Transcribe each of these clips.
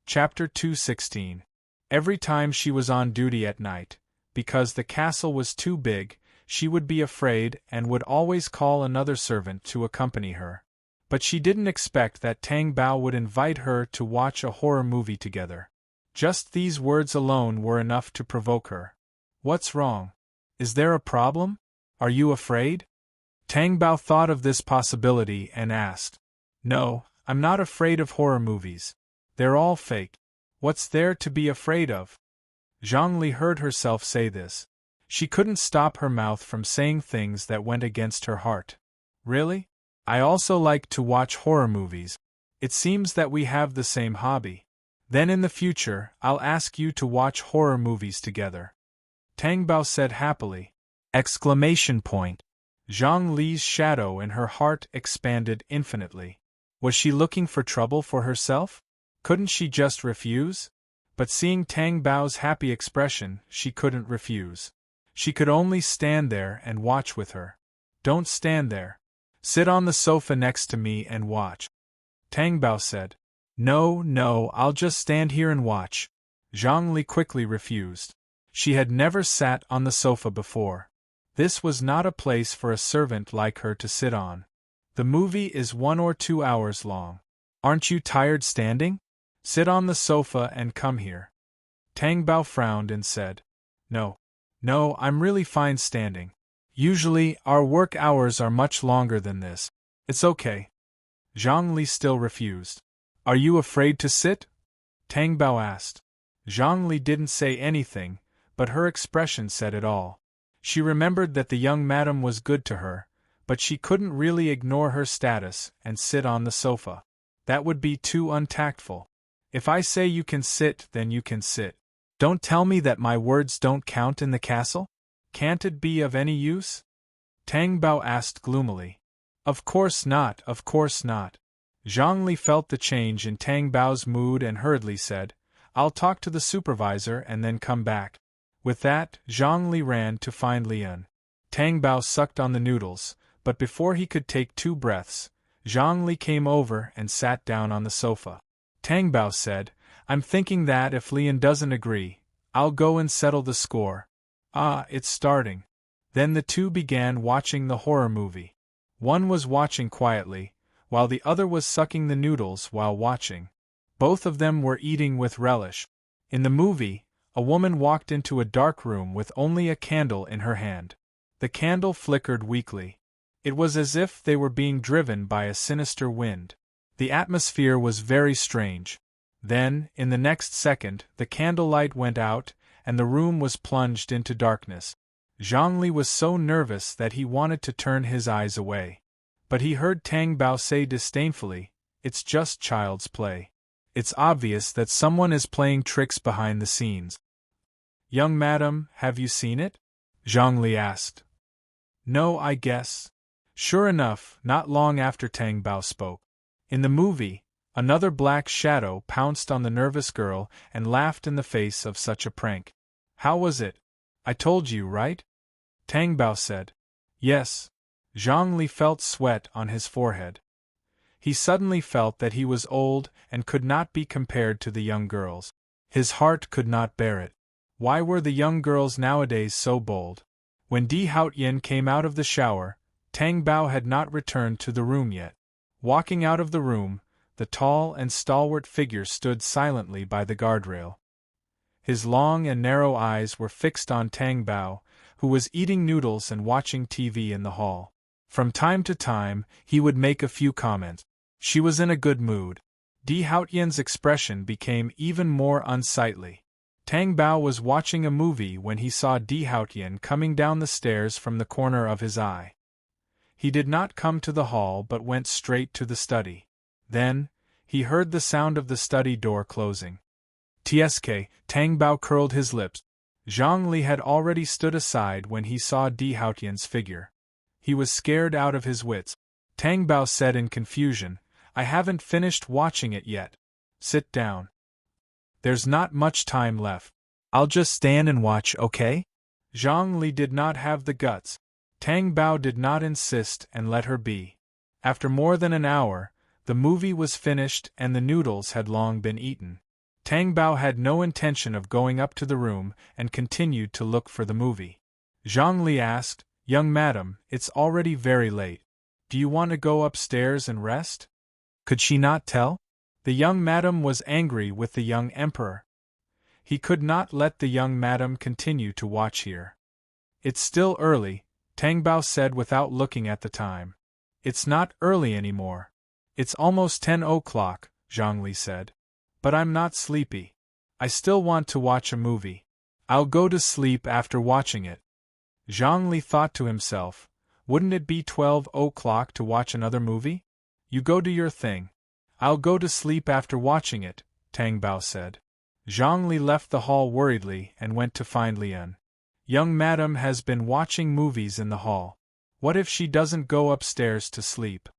Chapter 216. Every time she was on duty at night, because the castle was too big, she would be afraid and would always call another servant to accompany her. But she didn't expect that Tang Bao would invite her to watch a horror movie together. Just these words alone were enough to provoke her. "What's wrong? Is there a problem? Are you afraid?" Tang Bao thought of this possibility and asked. "No, I'm not afraid of horror movies. They're all fake. What's there to be afraid of?" Zhongli heard herself say this. She couldn't stop her mouth from saying things that went against her heart. "Really? I also like to watch horror movies. It seems that we have the same hobby. Then in the future, I'll ask you to watch horror movies together," Tang Bao said happily. Exclamation point. Zhang Li's shadow in her heart expanded infinitely. Was she looking for trouble for herself? Couldn't she just refuse? But seeing Tang Bao's happy expression, she couldn't refuse. She could only stand there and watch with her. "Don't stand there. Sit on the sofa next to me and watch," Tang Bao said. No, I'll just stand here and watch," Zhang Li quickly refused. She had never sat on the sofa before. This was not a place for a servant like her to sit on. "The movie is 1 or 2 hours long. Aren't you tired standing? Sit on the sofa and come here." Tang Bao frowned and said, No, I'm really fine standing. Usually, our work hours are much longer than this. It's okay." Zhang Li still refused. "Are you afraid to sit?" Tang Bao asked. Zhang Li didn't say anything, but her expression said it all. She remembered that the young madam was good to her, but she couldn't really ignore her status and sit on the sofa. That would be too untactful. "If I say you can sit, then you can sit. Don't tell me that my words don't count in the castle? Can't it be of any use?" Tang Bao asked gloomily. Of course not. Zhang Li felt the change in Tang Bao's mood and hurriedly said, "I'll talk to the supervisor and then come back." With that, Zhang Li ran to find Lian. Tang Bao sucked on the noodles, but before he could take 2 breaths, Zhang Li came over and sat down on the sofa. Tang Bao said, "I'm thinking that if Lian doesn't agree, I'll go and settle the score." It's starting. Then the two began watching the horror movie. One was watching quietly, while the other was sucking the noodles while watching. Both of them were eating with relish. In the movie, a woman walked into a dark room with only a candle in her hand. The candle flickered weakly. It was as if they were being driven by a sinister wind. The atmosphere was very strange. Then, in the next second, the candlelight went out, and the room was plunged into darkness. Zhang Li was so nervous that he wanted to turn his eyes away. But he heard Tang Bao say disdainfully, "It's just child's play. It's obvious that someone is playing tricks behind the scenes." "Young madam, have you seen it?" Zhang Li asked. "No, I guess." Sure enough, not long after Tang Bao spoke. In the movie, another black shadow pounced on the nervous girl and laughed in the face of such a prank. "How was it? I told you, right?" Tang Bao said. "Yes." Zhang Li felt sweat on his forehead. He suddenly felt that he was old and could not be compared to the young girls. His heart could not bear it. Why were the young girls nowadays so bold? When Di Haotian came out of the shower, Tang Bao had not returned to the room yet. Walking out of the room, the tall and stalwart figure stood silently by the guardrail. His long and narrow eyes were fixed on Tang Bao, who was eating noodles and watching TV in the hall. From time to time, he would make a few comments. She was in a good mood. Di Haotian's expression became even more unsightly. Tang Bao was watching a movie when he saw Di Haotian coming down the stairs from the corner of his eye. He did not come to the hall but went straight to the study. Then, he heard the sound of the study door closing. Tsk, Tang Bao curled his lips. Zhang Li had already stood aside when he saw Di Haotian's figure. He was scared out of his wits. Tang Bao said in confusion, "I haven't finished watching it yet. Sit down. There's not much time left. I'll just stand and watch, okay?" Zhang Li did not have the guts. Tang Bao did not insist and let her be. After more than an hour, the movie was finished and the noodles had long been eaten. Tang Bao had no intention of going up to the room and continued to look for the movie. Zhang Li asked, "Young madam, it's already very late. Do you want to go upstairs and rest?" Could she not tell? The young madam was angry with the young emperor. He could not let the young madam continue to watch here. "It's still early," Tang Bao said without looking at the time. "It's not early anymore. It's almost 10 o'clock, Zhang Li said. "But I'm not sleepy. I still want to watch a movie. I'll go to sleep after watching it." Zhang Li thought to himself, "Wouldn't it be 12 o'clock to watch another movie? You go do your thing. I'll go to sleep after watching it," Tang Bao said. Zhang Li left the hall worriedly and went to find Lian. "Young madam has been watching movies in the hall. What if she doesn't go upstairs to sleep?"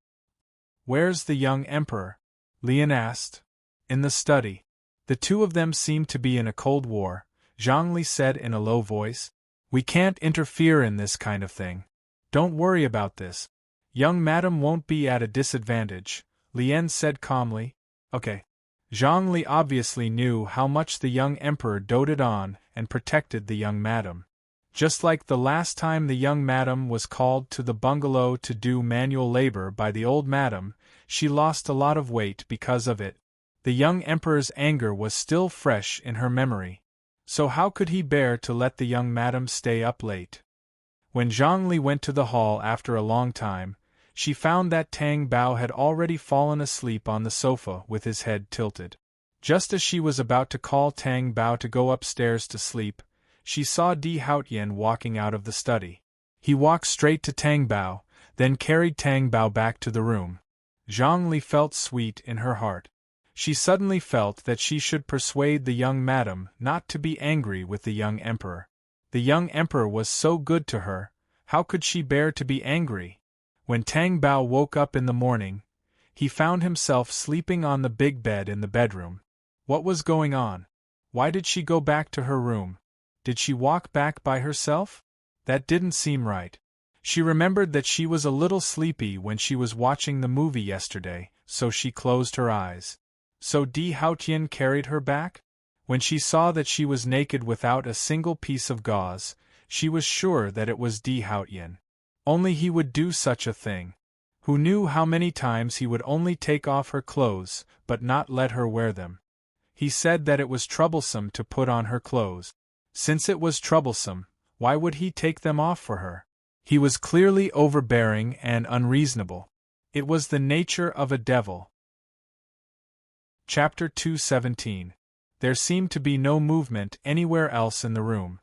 "Where's the young emperor?" Lian asked. "In the study." The two of them seemed to be in a cold war, Zhang Li said in a low voice. "We can't interfere in this kind of thing. Don't worry about this. Young madam won't be at a disadvantage," Lian said calmly. "Okay." Zhang Li obviously knew how much the young emperor doted on and protected the young madam. Just like the last time the young madam was called to the bungalow to do manual labor by the old madam, she lost a lot of weight because of it. The young emperor's anger was still fresh in her memory. So how could he bear to let the young madam stay up late? When Zhang Li went to the hall after a long time, she found that Tang Bao had already fallen asleep on the sofa with his head tilted. Just as she was about to call Tang Bao to go upstairs to sleep, she saw Di Haotian walking out of the study. He walked straight to Tang Bao, then carried Tang Bao back to the room. Zhang Li felt sweet in her heart. She suddenly felt that she should persuade the young madam not to be angry with the young emperor. The young emperor was so good to her, how could she bear to be angry? When Tang Bao woke up in the morning, he found himself sleeping on the big bed in the bedroom. What was going on? Why did she go back to her room? Did she walk back by herself? That didn't seem right. She remembered that she was a little sleepy when she was watching the movie yesterday, so she closed her eyes. So Di Haotian carried her back? When she saw that she was naked without a single piece of gauze, she was sure that it was Di Haotian. Only he would do such a thing. Who knew how many times he would only take off her clothes, but not let her wear them. He said that it was troublesome to put on her clothes. Since it was troublesome, why would he take them off for her? He was clearly overbearing and unreasonable. It was the nature of a devil. Chapter 217. There seemed to be no movement anywhere else in the room.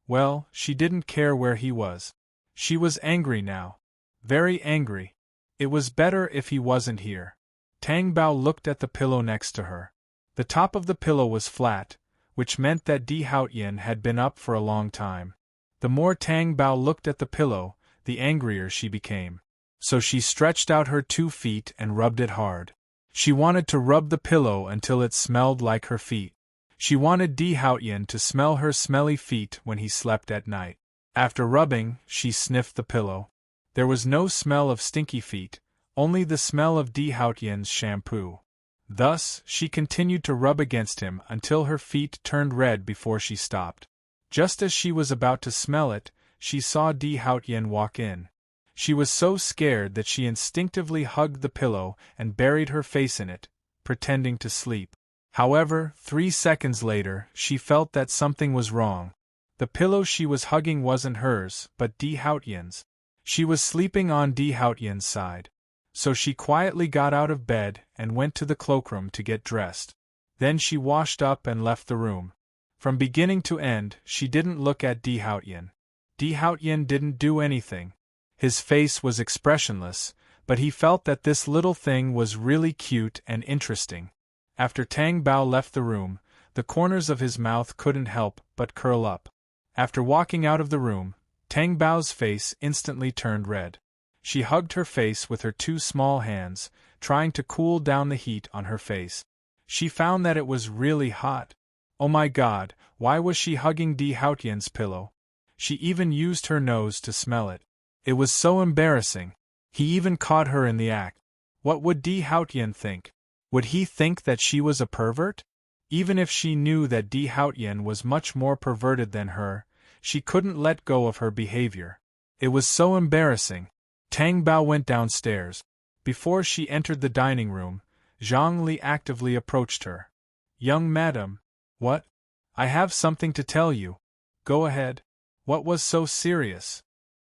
Well, she didn't care where he was. She was angry now. Very angry. It was better if he wasn't here. Tang Bao looked at the pillow next to her. The top of the pillow was flat, which meant that Di Haotian had been up for a long time. The more Tang Bao looked at the pillow, the angrier she became. So she stretched out her 2 feet and rubbed it hard. She wanted to rub the pillow until it smelled like her feet. She wanted Di Haotian to smell her smelly feet when he slept at night. After rubbing, she sniffed the pillow. There was no smell of stinky feet, only the smell of Di Haotian's shampoo. Thus, she continued to rub against him until her feet turned red before she stopped. Just as she was about to smell it, she saw Di Haotian walk in. She was so scared that she instinctively hugged the pillow and buried her face in it, pretending to sleep. However, 3 seconds later, she felt that something was wrong. The pillow she was hugging wasn't hers, but Di Haotian's. She was sleeping on Di Haotian's side. So she quietly got out of bed and went to the cloakroom to get dressed. Then she washed up and left the room. From beginning to end, she didn't look at Di Haotian. Di Haotian didn't do anything. His face was expressionless, but he felt that this little thing was really cute and interesting. After Tang Bao left the room, the corners of his mouth couldn't help but curl up. After walking out of the room, Tang Bao's face instantly turned red. She hugged her face with her 2 small hands, trying to cool down the heat on her face. She found that it was really hot. Oh my God, why was she hugging Di Haotian's pillow? She even used her nose to smell it. It was so embarrassing. He even caught her in the act. What would Di Haotian think? Would he think that she was a pervert? Even if she knew that Di Haotian was much more perverted than her, she couldn't let go of her behavior. It was so embarrassing. Tang Bao went downstairs. Before she entered the dining room, Zhang Li actively approached her. "Young madam." "What?" "I have something to tell you." "Go ahead." What was so serious?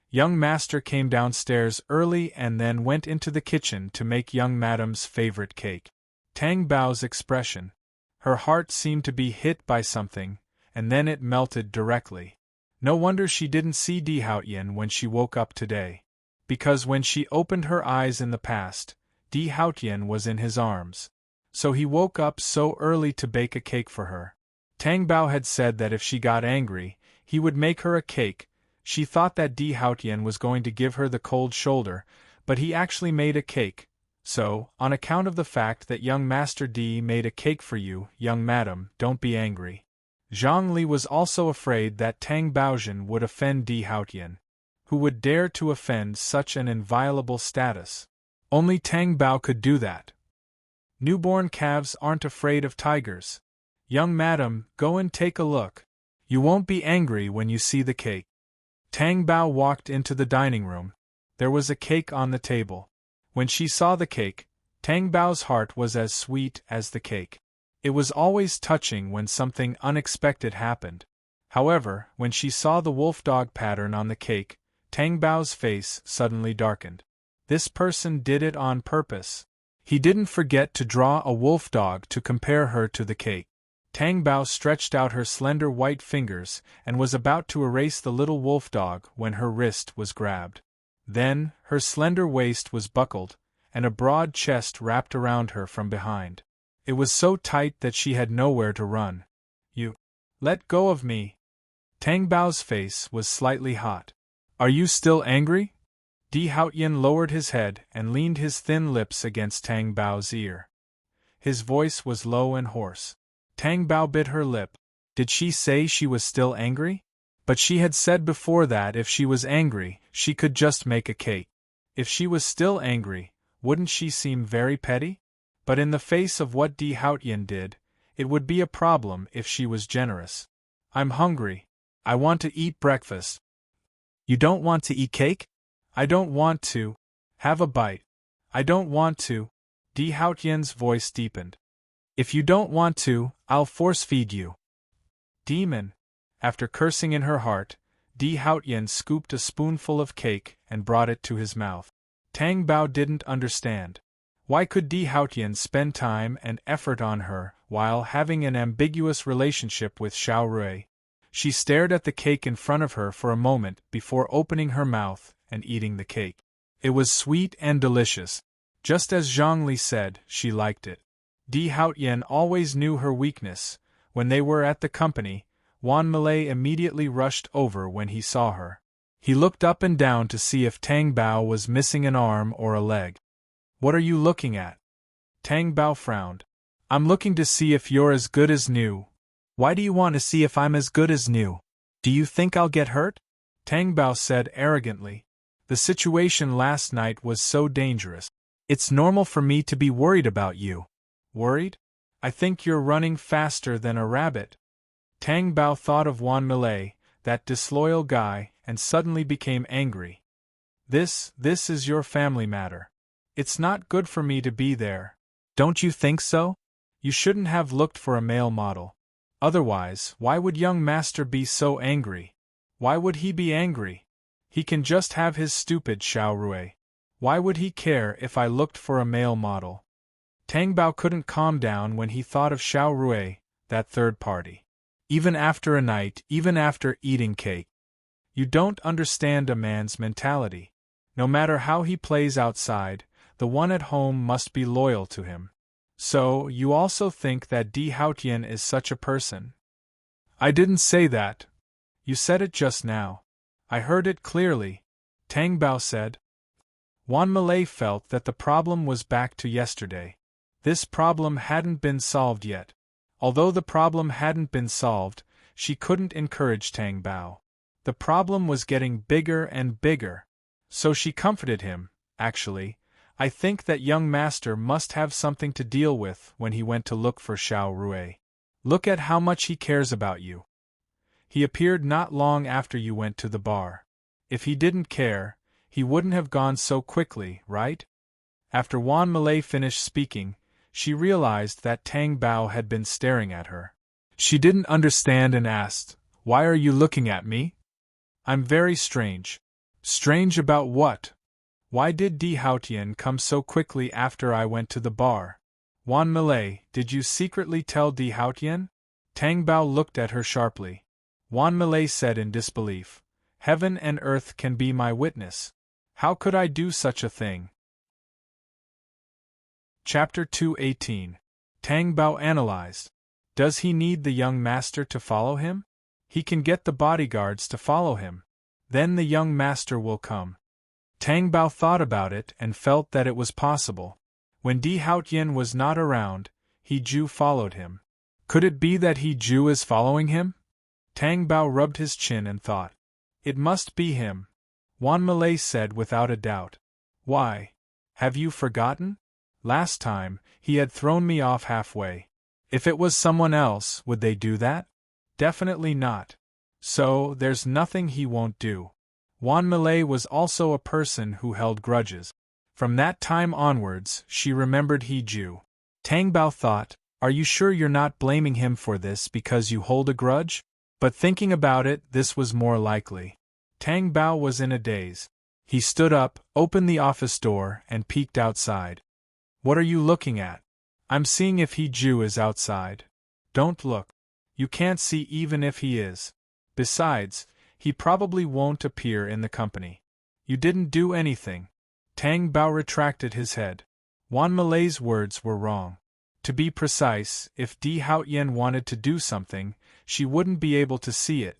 Young master came downstairs early and then went into the kitchen to make young madam's favorite cake. Tang Bao's expression. Her heart seemed to be hit by something, and then it melted directly. No wonder she didn't see Di Haotian when she woke up today. Because when she opened her eyes in the past, Di Haotian was in his arms. So he woke up so early to bake a cake for her. Tang Bao had said that if she got angry, he would make her a cake. She thought that Di Haotian was going to give her the cold shoulder, but he actually made a cake. So, on account of the fact that young Master Di made a cake for you, young madam, don't be angry. Zhang Li was also afraid that Tang Baozhen would offend Di Haotian. Who would dare to offend such an inviolable status? Only Tang Bao could do that. Newborn calves aren't afraid of tigers. Young madam, go and take a look. You won't be angry when you see the cake. Tang Bao walked into the dining room. There was a cake on the table. When she saw the cake, Tang Bao's heart was as sweet as the cake. It was always touching when something unexpected happened. However, when she saw the wolf dog pattern on the cake, Tang Bao's face suddenly darkened. This person did it on purpose. He didn't forget to draw a wolf dog to compare her to the cake. Tang Bao stretched out her slender white fingers and was about to erase the little wolf dog when her wrist was grabbed. Then, her slender waist was buckled, and a broad chest wrapped around her from behind. It was so tight that she had nowhere to run. "You let go of me." Tang Bao's face was slightly hot. "Are you still angry?" Di Haotian lowered his head and leaned his thin lips against Tang Bao's ear. His voice was low and hoarse. Tang Bao bit her lip. Did she say she was still angry? But she had said before that if she was angry, she could just make a cake. If she was still angry, wouldn't she seem very petty? But in the face of what Di Haotian did, it would be a problem if she was generous. "I'm hungry. I want to eat breakfast." "You don't want to eat cake?" "I don't want to. Have a bite." "I don't want to." Di Haotian's voice deepened. "If you don't want to, I'll force-feed you." Demon! After cursing in her heart, Di Haotian scooped a spoonful of cake and brought it to his mouth. Tang Bao didn't understand. Why could Di Haotian spend time and effort on her while having an ambiguous relationship with Xiao Rui? She stared at the cake in front of her for a moment before opening her mouth and eating the cake. It was sweet and delicious. Just as Zhang Li said, she liked it. Di Haotian always knew her weakness. When they were at the company, Wan Malay immediately rushed over when he saw her. He looked up and down to see if Tang Bao was missing an arm or a leg. "What are you looking at?" Tang Bao frowned. "I'm looking to see if you're as good as new." "Why do you want to see if I'm as good as new? Do you think I'll get hurt?" Tang Bao said arrogantly. "The situation last night was so dangerous. It's normal for me to be worried about you." "Worried? I think you're running faster than a rabbit." Tang Bao thought of Wan Malay, that disloyal guy, and suddenly became angry. This is your family matter. It's not good for me to be there. Don't you think so? You shouldn't have looked for a male model. Otherwise, why would young master be so angry? Why would he be angry? He can just have his stupid Xiao Rui. Why would he care if I looked for a male model? Tang Bao couldn't calm down when he thought of Xiao Rui, that third party. Even after a night, even after eating cake. You don't understand a man's mentality. No matter how he plays outside, the one at home must be loyal to him. So, you also think that Di Haotian is such a person? I didn't say that. You said it just now. I heard it clearly, Tang Bao said. Wan Malay felt that the problem was back to yesterday. This problem hadn't been solved yet. Although the problem hadn't been solved, she couldn't encourage Tang Bao. The problem was getting bigger and bigger. So she comforted him. Actually, I think that young master must have something to deal with when he went to look for Xiao Rui. Look at how much he cares about you. He appeared not long after you went to the bar. If he didn't care, he wouldn't have gone so quickly, right? After Wan Malay finished speaking, she realized that Tang Bao had been staring at her. She didn't understand and asked, "Why are you looking at me?" "I'm very strange." "Strange about what? Why did Di Haotian come so quickly after I went to the bar?" "Wan Malay, did you secretly tell Di Haotian?" Tang Bao looked at her sharply. Wan Malay said in disbelief, "Heaven and earth can be my witness. How could I do such a thing?" Chapter 218. Tang Bao analyzed. Does he need the young master to follow him? He can get the bodyguards to follow him. Then the young master will come. Tang Bao thought about it and felt that it was possible. When Di Haotian was not around, He Ju followed him. Could it be that He Ju is following him? Tang Bao rubbed his chin and thought. It must be him. Wan Malay said without a doubt. Why? Have you forgotten? Last time, he had thrown me off halfway. If it was someone else, would they do that? Definitely not. So, there's nothing he won't do. Wan Malay was also a person who held grudges. From that time onwards, she remembered He Ju. Tang Bao thought, are you sure you're not blaming him for this because you hold a grudge? But thinking about it, this was more likely. Tang Bao was in a daze. He stood up, opened the office door, and peeked outside. What are you looking at? I'm seeing if He Ju is outside. Don't look. You can't see even if he is. Besides, he probably won't appear in the company. You didn't do anything. Tang Bao retracted his head. Wan Malay's words were wrong. To be precise, if Di Haotian wanted to do something, she wouldn't be able to see it.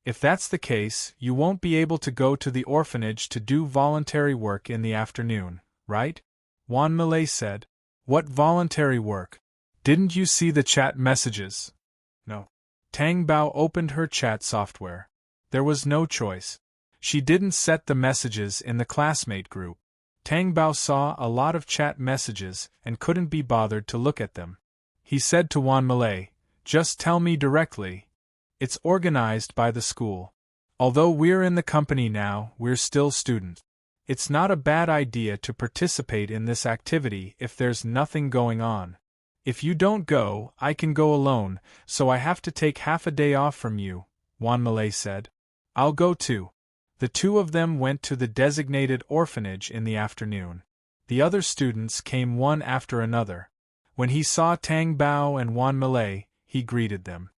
If that's the case, you won't be able to go to the orphanage to do voluntary work in the afternoon, right? Wan Malay said. What voluntary work? Didn't you see the chat messages? No. Tang Bao opened her chat software. There was no choice. She didn't set the messages in the classmate group. Tang Bao saw a lot of chat messages and couldn't be bothered to look at them. He said to Wan Malay, just tell me directly. It's organized by the school. Although we're in the company now, we're still students. It's not a bad idea to participate in this activity if there's nothing going on. If you don't go, I can go alone, so I have to take half a day off from you, Wan Malay said. I'll go too. The two of them went to the designated orphanage in the afternoon. The other students came one after another. When he saw Tang Bao and Wan Malay, he greeted them.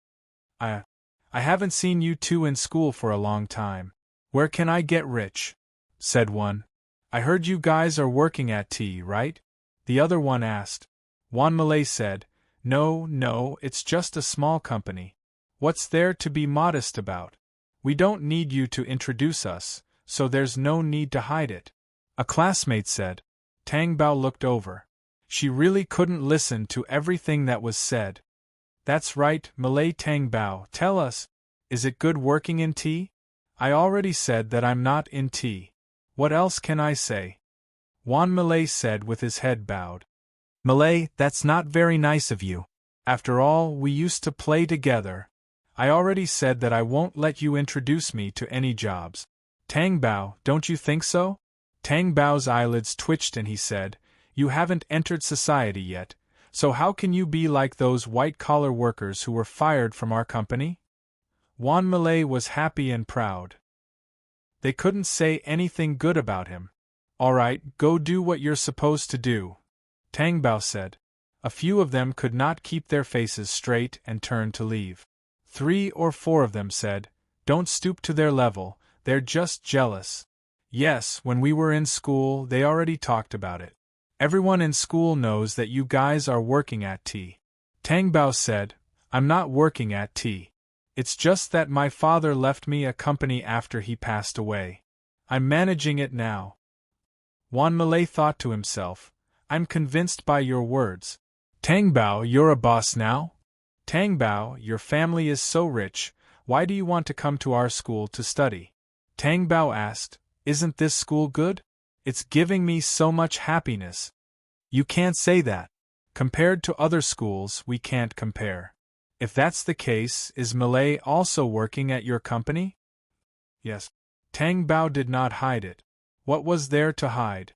I haven't seen you two in school for a long time. Where can I get rich? Said one. I heard you guys are working at tea, right? The other one asked. Wan Malay said, No, it's just a small company. What's there to be modest about? We don't need you to introduce us, so there's no need to hide it. A classmate said. Tang Bao looked over. She really couldn't listen to everything that was said. That's right, Malay Tang Bao, tell us, is it good working in tea? I already said that I'm not in tea. What else can I say? Wan Malay said with his head bowed. Malay, that's not very nice of you. After all, we used to play together. I already said that I won't let you introduce me to any jobs. Tang Bao, don't you think so? Tang Bao's eyelids twitched and he said, You haven't entered society yet, so how can you be like those white-collar workers who were fired from our company? Wan Malay was happy and proud. They couldn't say anything good about him. All right, go do what you're supposed to do, Tang Bao said. A few of them could not keep their faces straight and turned to leave. 3 or 4 of them said, Don't stoop to their level, they're just jealous. Yes, when we were in school, they already talked about it. Everyone in school knows that you guys are working at tea. Tang Bao said, I'm not working at tea. It's just that my father left me a company after he passed away. I'm managing it now. Wan Malay thought to himself, I'm convinced by your words. Tang Bao, you're a boss now? Tang Bao, your family is so rich, why do you want to come to our school to study? Tang Bao asked, Isn't this school good? It's giving me so much happiness. You can't say that. Compared to other schools, we can't compare. If that's the case, is Malay also working at your company? Yes. Tang Bao did not hide it. What was there to hide?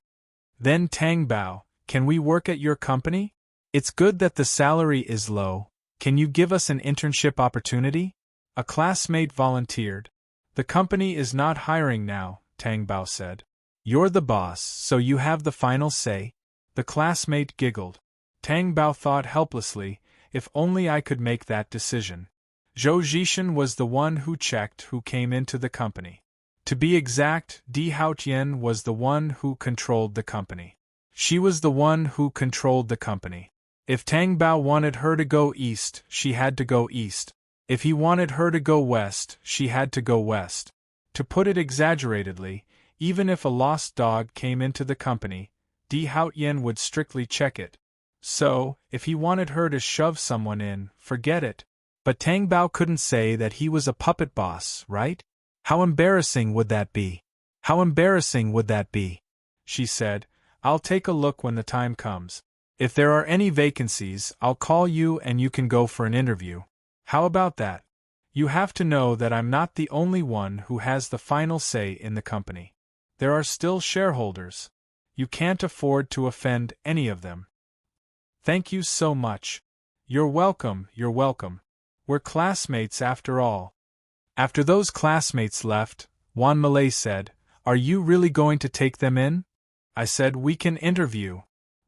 Then Tang Bao, can we work at your company? It's good that the salary is low. Can you give us an internship opportunity? A classmate volunteered. The company is not hiring now, Tang Bao said. You're the boss, so you have the final say. The classmate giggled. Tang Bao thought helplessly, if only I could make that decision. Zhou Zhishan was the one who checked who came into the company. To be exact, Di Haotian was the one who controlled the company. She was the one who controlled the company. If Tang Bao wanted her to go east, she had to go east. If he wanted her to go west, she had to go west. To put it exaggeratedly, even if a lost dog came into the company, Di Haotian would strictly check it. So, if he wanted her to shove someone in, forget it. But Tang Bao couldn't say that he was a puppet boss, right? How embarrassing would that be? How embarrassing would that be? She said, I'll take a look when the time comes. If there are any vacancies, I'll call you and you can go for an interview. How about that? You have to know that I'm not the only one who has the final say in the company. There are still shareholders. You can't afford to offend any of them. Thank you so much. You're welcome, you're welcome. We're classmates after all. After those classmates left, Wan Malay said, Are you really going to take them in? I said, We can interview.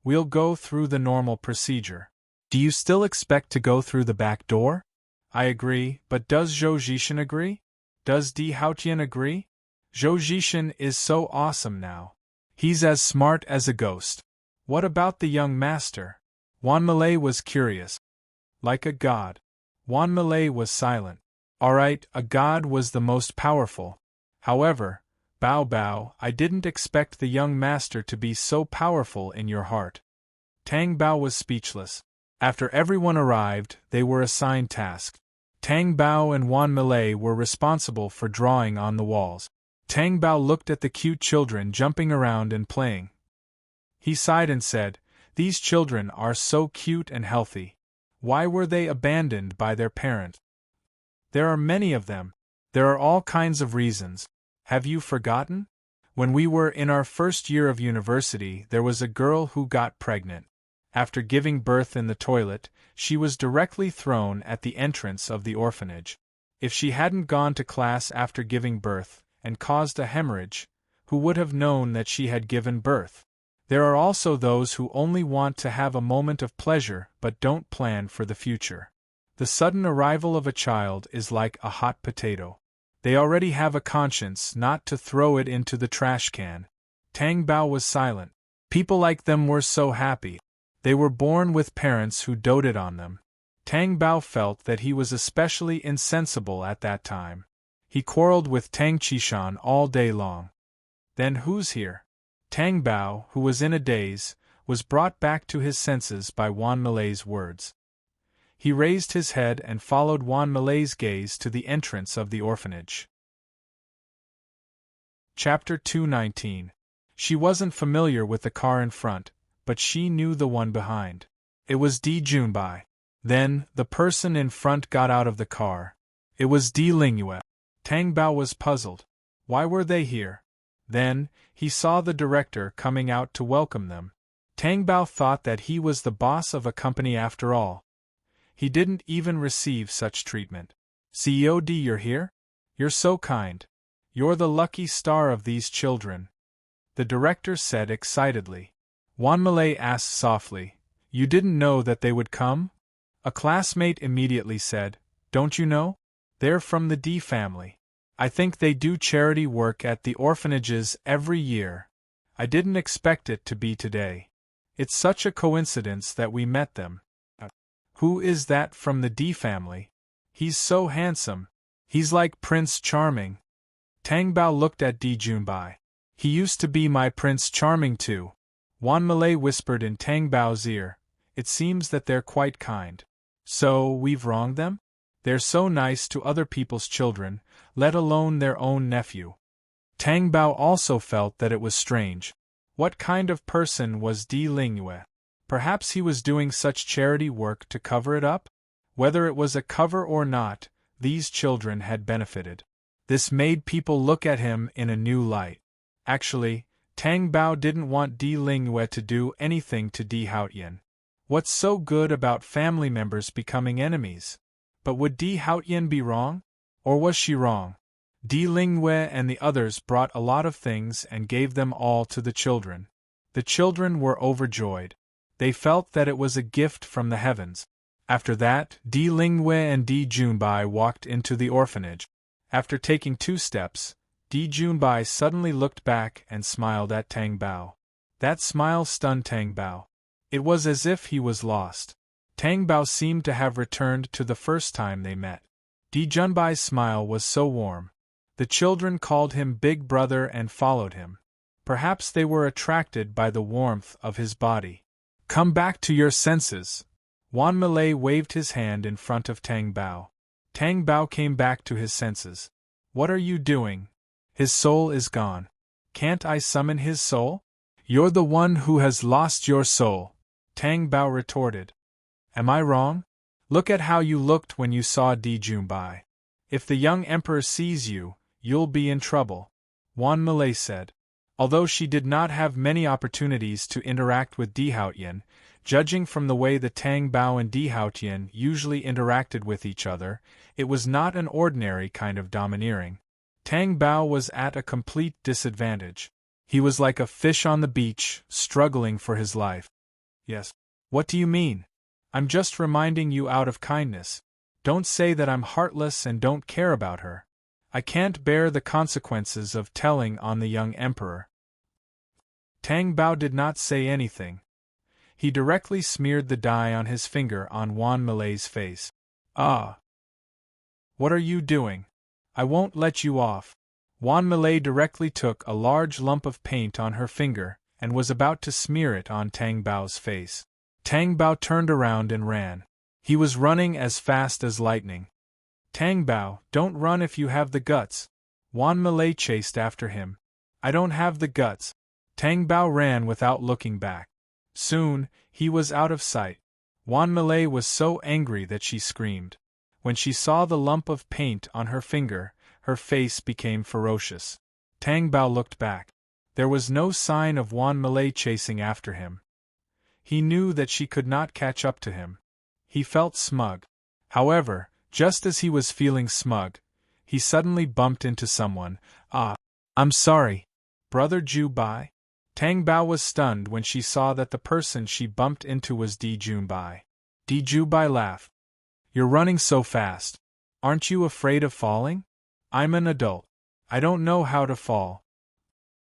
We'll go through the normal procedure. Do you still expect to go through the back door? I agree, but does Zhou Zhishan agree? Does Di Haotian agree? Zhou Zhishan is so awesome now. He's as smart as a ghost. What about the young master? Wan Malay was curious. Like a god. Wan Malay was silent. All right, a god was the most powerful. However, Bao Bao, I didn't expect the young master to be so powerful in your heart. Tang Bao was speechless. After everyone arrived, they were assigned tasks. Tang Bao and Wan Malay were responsible for drawing on the walls. Tang Bao looked at the cute children jumping around and playing. He sighed and said, These children are so cute and healthy. Why were they abandoned by their parent? There are many of them. There are all kinds of reasons. Have you forgotten? When we were in our first year of university, there was a girl who got pregnant. After giving birth in the toilet, she was directly thrown at the entrance of the orphanage. If she hadn't gone to class after giving birth, and caused a hemorrhage, who would have known that she had given birth? There are also those who only want to have a moment of pleasure but don't plan for the future. The sudden arrival of a child is like a hot potato. They already have a conscience not to throw it into the trash can. Tang Bao was silent. People like them were so happy. They were born with parents who doted on them. Tang Bao felt that he was especially insensible at that time. He quarreled with Tang Qishan all day long. Then who's here? Tang Bao, who was in a daze, was brought back to his senses by Wan Malay's words. He raised his head and followed Wan Malay's gaze to the entrance of the orphanage. Chapter 219. She wasn't familiar with the car in front, but she knew the one behind. It was Di Junbai. Then, the person in front got out of the car. It was Di Lingyue. Tang Bao was puzzled. Why were they here? Then, he saw the director coming out to welcome them. Tang Bao thought that he was the boss of a company after all. He didn't even receive such treatment. CEO Di, you're here? You're so kind. You're the lucky star of these children. The director said excitedly. Wan Malay asked softly, You didn't know that they would come? A classmate immediately said, Don't you know? They're from the Di family. I think they do charity work at the orphanages every year. I didn't expect it to be today. It's such a coincidence that we met them. Who is that from the Di family? He's so handsome. He's like Prince Charming. Tang Bao looked at Di Junbai. He used to be my Prince Charming too. Wan Malay whispered in Tang Bao's ear. It seems that they're quite kind. So, we've wronged them? They're so nice to other people's children, let alone their own nephew. Tang Bao also felt that it was strange. What kind of person was Di Lingyue? Perhaps he was doing such charity work to cover it up? Whether it was a cover or not, these children had benefited. This made people look at him in a new light. Actually, Tang Bao didn't want Di Lingyue to do anything to Di Haotian. What's so good about family members becoming enemies? But would Di Haotian be wrong? Or was she wrong? Di Lingyue and the others brought a lot of things and gave them all to the children. The children were overjoyed. They felt that it was a gift from the heavens. After that, Di Lingyue and Di Junbai walked into the orphanage. After taking 2 steps, Di Junbai suddenly looked back and smiled at Tang Bao. That smile stunned Tang Bao. It was as if he was lost. Tang Bao seemed to have returned to the first time they met. Di Junbai's smile was so warm. The children called him Big Brother and followed him. Perhaps they were attracted by the warmth of his body. Come back to your senses. Wan Malay waved his hand in front of Tang Bao. Tang Bao came back to his senses. What are you doing? His soul is gone. Can't I summon his soul? You're the one who has lost your soul, Tang Bao retorted. Am I wrong? Look at how you looked when you saw Di Junbai. If the young emperor sees you, you'll be in trouble, Wan Malay said. Although she did not have many opportunities to interact with Di Haotian, judging from the way the Tang Bao and Di Haotian usually interacted with each other, it was not an ordinary kind of domineering. Tang Bao was at a complete disadvantage. He was like a fish on the beach, struggling for his life. Yes. What do you mean? I'm just reminding you out of kindness. Don't say that I'm heartless and don't care about her. I can't bear the consequences of telling on the young emperor. Tang Bao did not say anything. He directly smeared the dye on his finger on Wan Malay's face. Ah! What are you doing? I won't let you off. Wan Malay directly took a large lump of paint on her finger and was about to smear it on Tang Bao's face. Tang Bao turned around and ran. He was running as fast as lightning. Tang Bao, don't run if you have the guts. Wan Malay chased after him. I don't have the guts. Tang Bao ran without looking back. Soon, he was out of sight. Wan Malay was so angry that she screamed. When she saw the lump of paint on her finger, her face became ferocious. Tang Bao looked back. There was no sign of Wan Malay chasing after him. He knew that she could not catch up to him. He felt smug. However, just as he was feeling smug, he suddenly bumped into someone. Ah, I'm sorry. Brother Ju Bai? Tang Bao was stunned when she saw that the person she bumped into was Di Junbai. Di Junbai laughed. You're running so fast. Aren't you afraid of falling? I'm an adult. I don't know how to fall.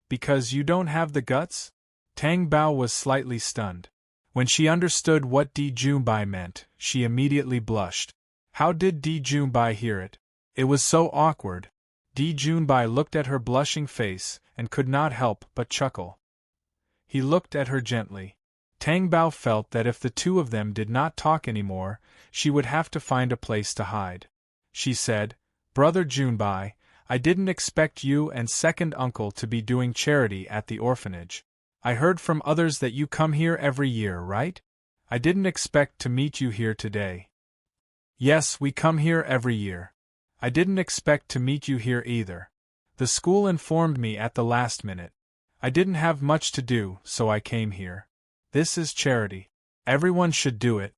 Because you don't have the guts? Tang Bao was slightly stunned. When she understood what Di Junbai meant, she immediately blushed. How did Di Junbai hear it? It was so awkward. Di Junbai looked at her blushing face and could not help but chuckle. He looked at her gently. Tang Bao felt that if the two of them did not talk anymore, she would have to find a place to hide. She said, Brother Junbai, I didn't expect you and second uncle to be doing charity at the orphanage. I heard from others that you come here every year, right? I didn't expect to meet you here today. Yes, we come here every year. I didn't expect to meet you here either. The school informed me at the last minute. I didn't have much to do, so I came here. This is charity. Everyone should do it.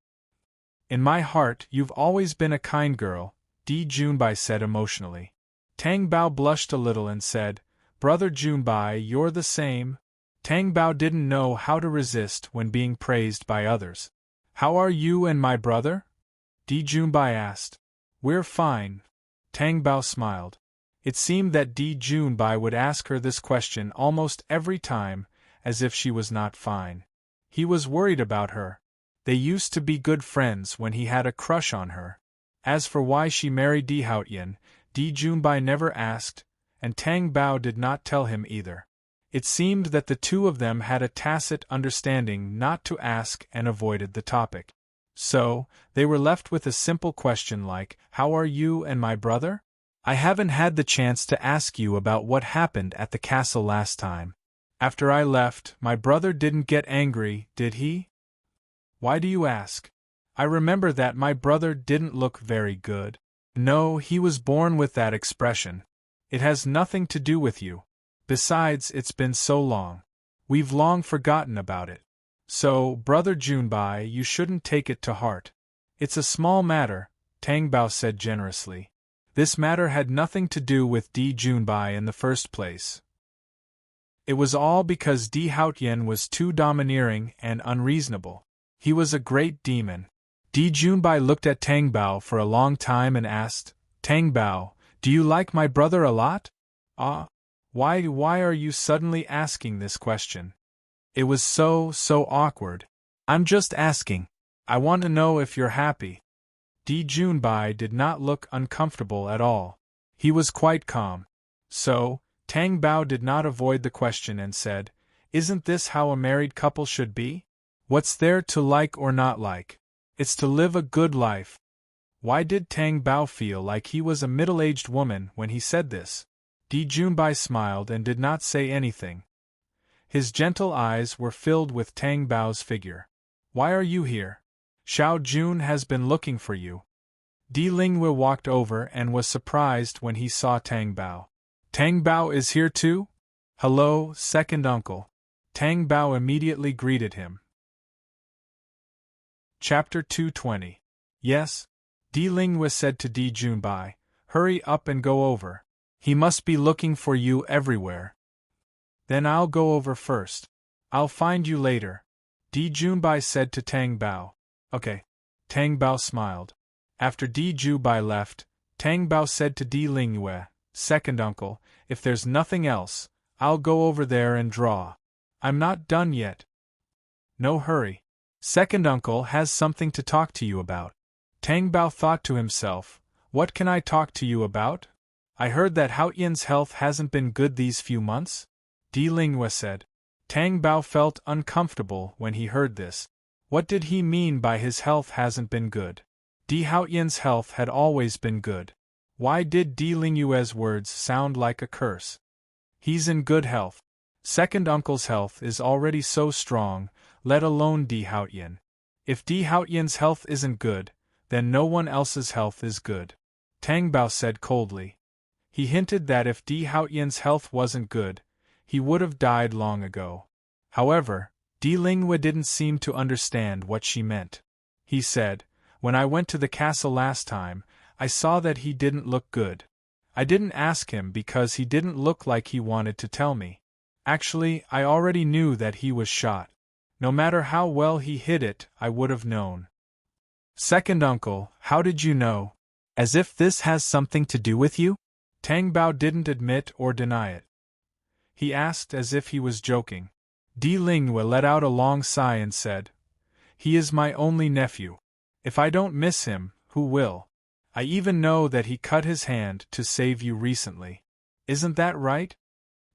In my heart, you've always been a kind girl, Di Junbai said emotionally. Tang Bao blushed a little and said, Brother Junbai, you're the same. Tang Bao didn't know how to resist when being praised by others. How are you and my brother? Di Junbai asked. We're fine. Tang Bao smiled. It seemed that Di Junbai would ask her this question almost every time, as if she was not fine. He was worried about her. They used to be good friends when he had a crush on her. As for why she married Di Haotian, Di Junbai never asked, and Tang Bao did not tell him either. It seemed that the two of them had a tacit understanding not to ask and avoided the topic. So, they were left with a simple question like, How are you and my brother? I haven't had the chance to ask you about what happened at the castle last time. After I left, my brother didn't get angry, did he? Why do you ask? I remember that my brother didn't look very good. No, he was born with that expression. It has nothing to do with you. Besides, it's been so long. We've long forgotten about it. So, Brother Junbai, you shouldn't take it to heart. It's a small matter, Tang Bao said generously. This matter had nothing to do with Di Junbai in the first place. It was all because Di Haotian was too domineering and unreasonable. He was a great demon. Di Junbai looked at Tang Bao for a long time and asked, Tang Bao, do you like my brother a lot? Why are you suddenly asking this question? It was so awkward. I'm just asking. I want to know if you're happy. Di Junbai did not look uncomfortable at all. He was quite calm. So, Tang Bao did not avoid the question and said, Isn't this how a married couple should be? What's there to like or not like? It's to live a good life. Why did Tang Bao feel like he was a middle-aged woman when he said this? Di Junbai smiled and did not say anything. His gentle eyes were filled with Tang Bao's figure. Why are you here? Xiao Jun has been looking for you. Di Lingwe walked over and was surprised when he saw Tang Bao. Tang Bao is here too? Hello, second uncle. Tang Bao immediately greeted him. Chapter 220. Yes? Di Lingwe said to Di Junbai, hurry up and go over. He must be looking for you everywhere. Then I'll go over first. I'll find you later. Di Junbai said to Tang Bao. Okay. Tang Bao smiled. After Di Junbai left, Tang Bao said to Di Lingwe, second uncle, if there's nothing else, I'll go over there and draw. I'm not done yet. No hurry. Second uncle has something to talk to you about. Tang Bao thought to himself, what can I talk to you about? I heard that Haotian's health hasn't been good these few months. Di Lingwe said. Tang Bao felt uncomfortable when he heard this. What did he mean by his health hasn't been good? Di Haotian's health had always been good. Why did Di Lingwe's words sound like a curse? He's in good health. Second uncle's health is already so strong, let alone Di Haotian. If Di Haotian's health isn't good, then no one else's health is good. Tang Bao said coldly. He hinted that if Di Haotian's health wasn't good, he would have died long ago. However, Di Lingwe didn't seem to understand what she meant. He said, when I went to the castle last time, I saw that he didn't look good. I didn't ask him because he didn't look like he wanted to tell me. Actually, I already knew that he was shot. No matter how well he hid it, I would have known. Second uncle, how did you know? As if this has something to do with you? Tang Bao didn't admit or deny it. He asked as if he was joking. Di Lingwe let out a long sigh and said, he is my only nephew. If I don't miss him, who will? I even know that he cut his hand to save you recently. Isn't that right?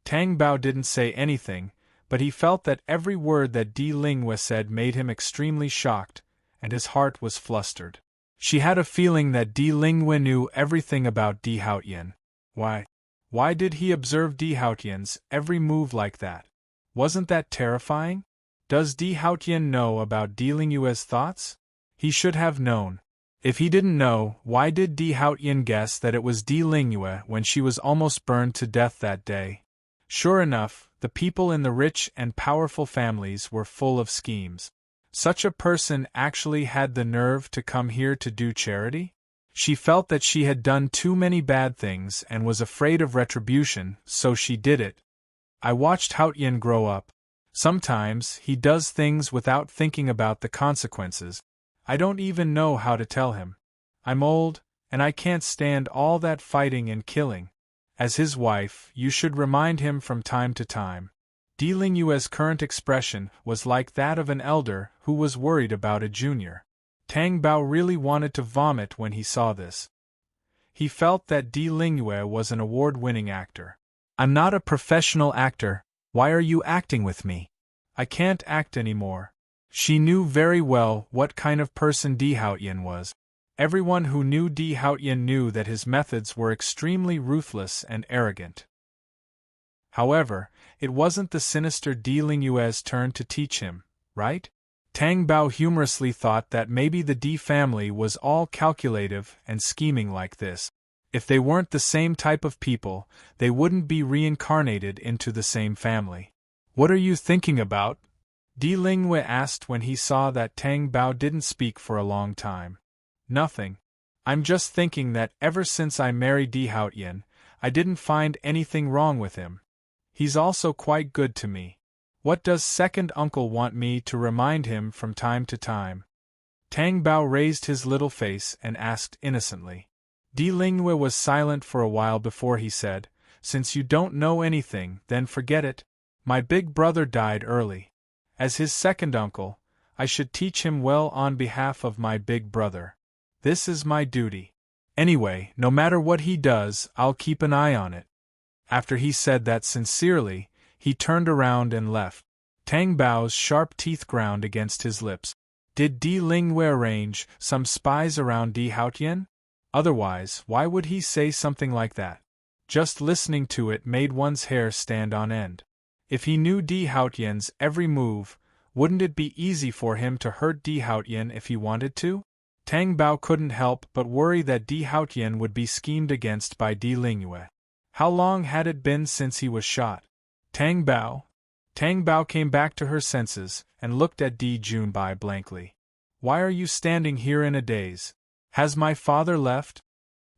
Tang Bao didn't say anything, but he felt that every word that Di Lingwe said made him extremely shocked, and his heart was flustered. She had a feeling that Di Lingwe knew everything about Di Haotian. Why did he observe Di Haotian's every move like that? Wasn't that terrifying? Does Di Haotian know about Di Lingwe's thoughts? He should have known. If he didn't know, why did Di Haotian guess that it was Di Lingwe when she was almost burned to death that day? Sure enough, the people in the rich and powerful families were full of schemes. Such a person actually had the nerve to come here to do charity? She felt that she had done too many bad things and was afraid of retribution, so she did it. I watched Haotian grow up. Sometimes he does things without thinking about the consequences. I don't even know how to tell him. I'm old, and I can't stand all that fighting and killing. As his wife, you should remind him from time to time. Di Lingwe's current expression was like that of an elder who was worried about a junior. Tang Bao really wanted to vomit when he saw this. He felt that Di Lingwe was an award-winning actor. I'm not a professional actor, why are you acting with me? I can't act anymore. She knew very well what kind of person Di Haotian was. Everyone who knew Di Haotian knew that his methods were extremely ruthless and arrogant. However, it wasn't the sinister Di Lingwe's turn to teach him, right? Tang Bao humorously thought that maybe the D family was all calculative and scheming like this. If they weren't the same type of people, they wouldn't be reincarnated into the same family. What are you thinking about? Di Lingwei asked when he saw that Tang Bao didn't speak for a long time. Nothing. I'm just thinking that ever since I married Di Haotian, I didn't find anything wrong with him. He's also quite good to me. What does second uncle want me to remind him from time to time? Tang Bao raised his little face and asked innocently. Di Lingwei was silent for a while before he said, Since you don't know anything, then forget it. My big brother died early. As his second uncle, I should teach him well on behalf of my big brother. This is my duty. Anyway, no matter what he does, I'll keep an eye on it. After he said that sincerely, he turned around and left. Tang Bao's sharp teeth ground against his lips. Did Di Lingwei arrange some spies around Di Haotian? Otherwise, why would he say something like that? Just listening to it made one's hair stand on end. If he knew Di Haotian's every move, wouldn't it be easy for him to hurt Di Haotian if he wanted to? Tang Bao couldn't help but worry that Di Haotian would be schemed against by Di Lingwei. How long had it been since he was shot? Tang Bao? Tang Bao came back to her senses and looked at Di Junbai blankly. Why are you standing here in a daze? Has my father left?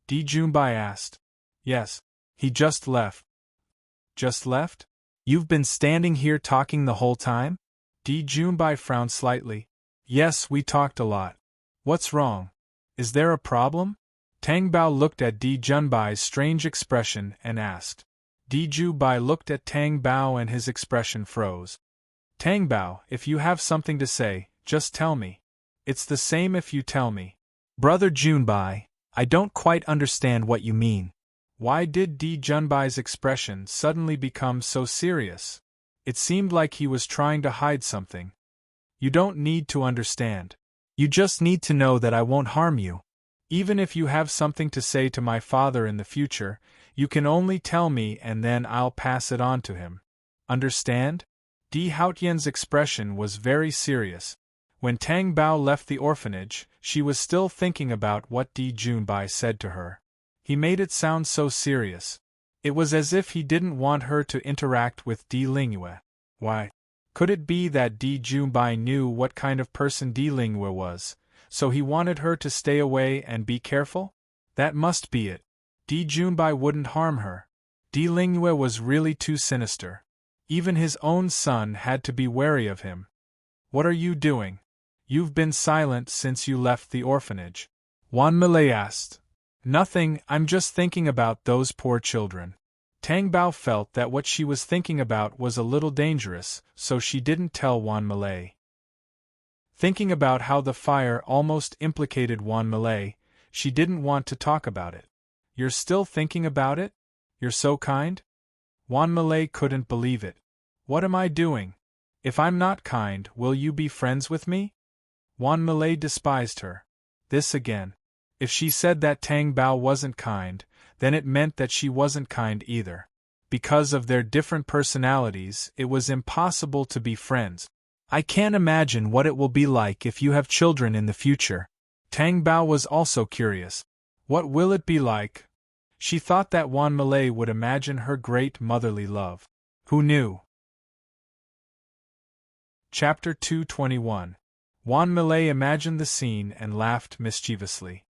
Di Junbai asked. Yes, he just left. Just left? You've been standing here talking the whole time? Di Junbai frowned slightly. Yes, we talked a lot. What's wrong? Is there a problem? Tang Bao looked at Di Junbai's strange expression and asked. Di Junbai looked at Tang Bao and his expression froze. Tang Bao, if you have something to say, just tell me. It's the same if you tell me. Brother Junbai, I don't quite understand what you mean. Why did Di Junbai's expression suddenly become so serious? It seemed like he was trying to hide something. You don't need to understand. You just need to know that I won't harm you. Even if you have something to say to my father in the future, you can only tell me and then I'll pass it on to him. Understand? Di Haotian's expression was very serious. When Tang Bao left the orphanage, she was still thinking about what Di Junbai said to her. He made it sound so serious. It was as if he didn't want her to interact with Di Lingwei. Why? Could it be that Di Junbai knew what kind of person Di Lingwei was, so he wanted her to stay away and be careful? That must be it. Di Junbai wouldn't harm her. Di Lingwei was really too sinister. Even his own son had to be wary of him. What are you doing? You've been silent since you left the orphanage. Wan Milei asked. Nothing, I'm just thinking about those poor children. Tang Bao felt that what she was thinking about was a little dangerous, so she didn't tell Wan Milei. Thinking about how the fire almost implicated Wan Milei, she didn't want to talk about it. You're still thinking about it? You're so kind? Wan Milei couldn't believe it. What am I doing? If I'm not kind, will you be friends with me? Wan Milei despised her. This again. If she said that Tang Bao wasn't kind, then it meant that she wasn't kind either. Because of their different personalities, it was impossible to be friends. I can't imagine what it will be like if you have children in the future. Tang Bao was also curious. What will it be like? She thought that Wan Milei would imagine her great motherly love. Who knew? Chapter 221. Wan Milei imagined the scene and laughed mischievously.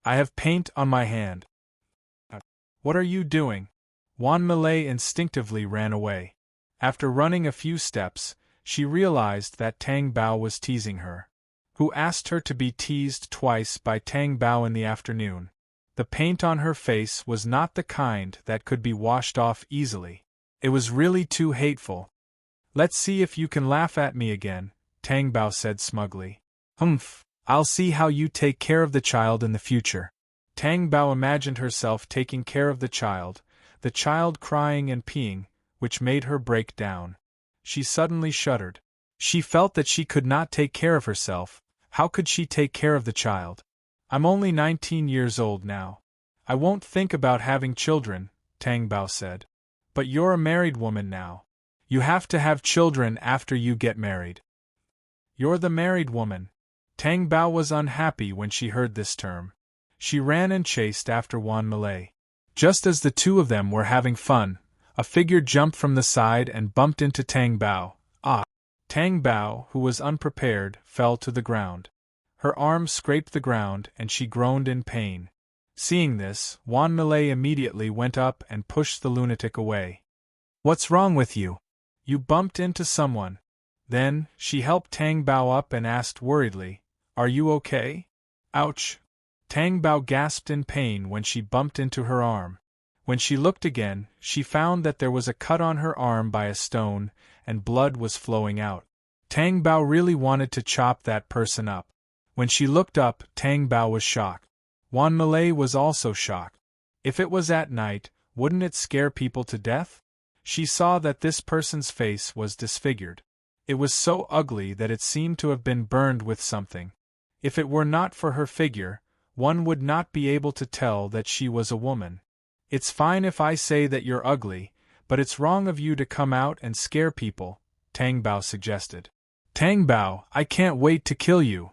I have paint on my hand. What are you doing? Wan Milei instinctively ran away. After running a few steps, she realized that Tang Bao was teasing her. Who asked her to be teased twice by Tang Bao in the afternoon? The paint on her face was not the kind that could be washed off easily. It was really too hateful. Let's see if you can laugh at me again, Tang Bao said smugly. Humph, I'll see how you take care of the child in the future. Tang Bao imagined herself taking care of the child crying and peeing, which made her break down. She suddenly shuddered. She felt that she could not take care of herself. How could she take care of the child? I'm only 19 years old now. I won't think about having children, Tang Bao said. But you're a married woman now. You have to have children after you get married. You're the married woman. Tang Bao was unhappy when she heard this term. She ran and chased after Wan Malay. Just as the two of them were having fun, a figure jumped from the side and bumped into Tang Bao. Ah! Tang Bao, who was unprepared, fell to the ground. Her arms scraped the ground and she groaned in pain. Seeing this, Wan Malay immediately went up and pushed the lunatic away. What's wrong with you? You bumped into someone. Then, she helped Tang Bao up and asked worriedly, Are you okay? Ouch! Tang Bao gasped in pain when she bumped into her arm. When she looked again, she found that there was a cut on her arm by a stone, and blood was flowing out. Tang Bao really wanted to chop that person up. When she looked up, Tang Bao was shocked. Wan Malay was also shocked. If it was at night, wouldn't it scare people to death? She saw that this person's face was disfigured. It was so ugly that it seemed to have been burned with something. If it were not for her figure, one would not be able to tell that she was a woman. It's fine if I say that you're ugly, but it's wrong of you to come out and scare people, Tang Bao suggested. Tang Bao, I can't wait to kill you.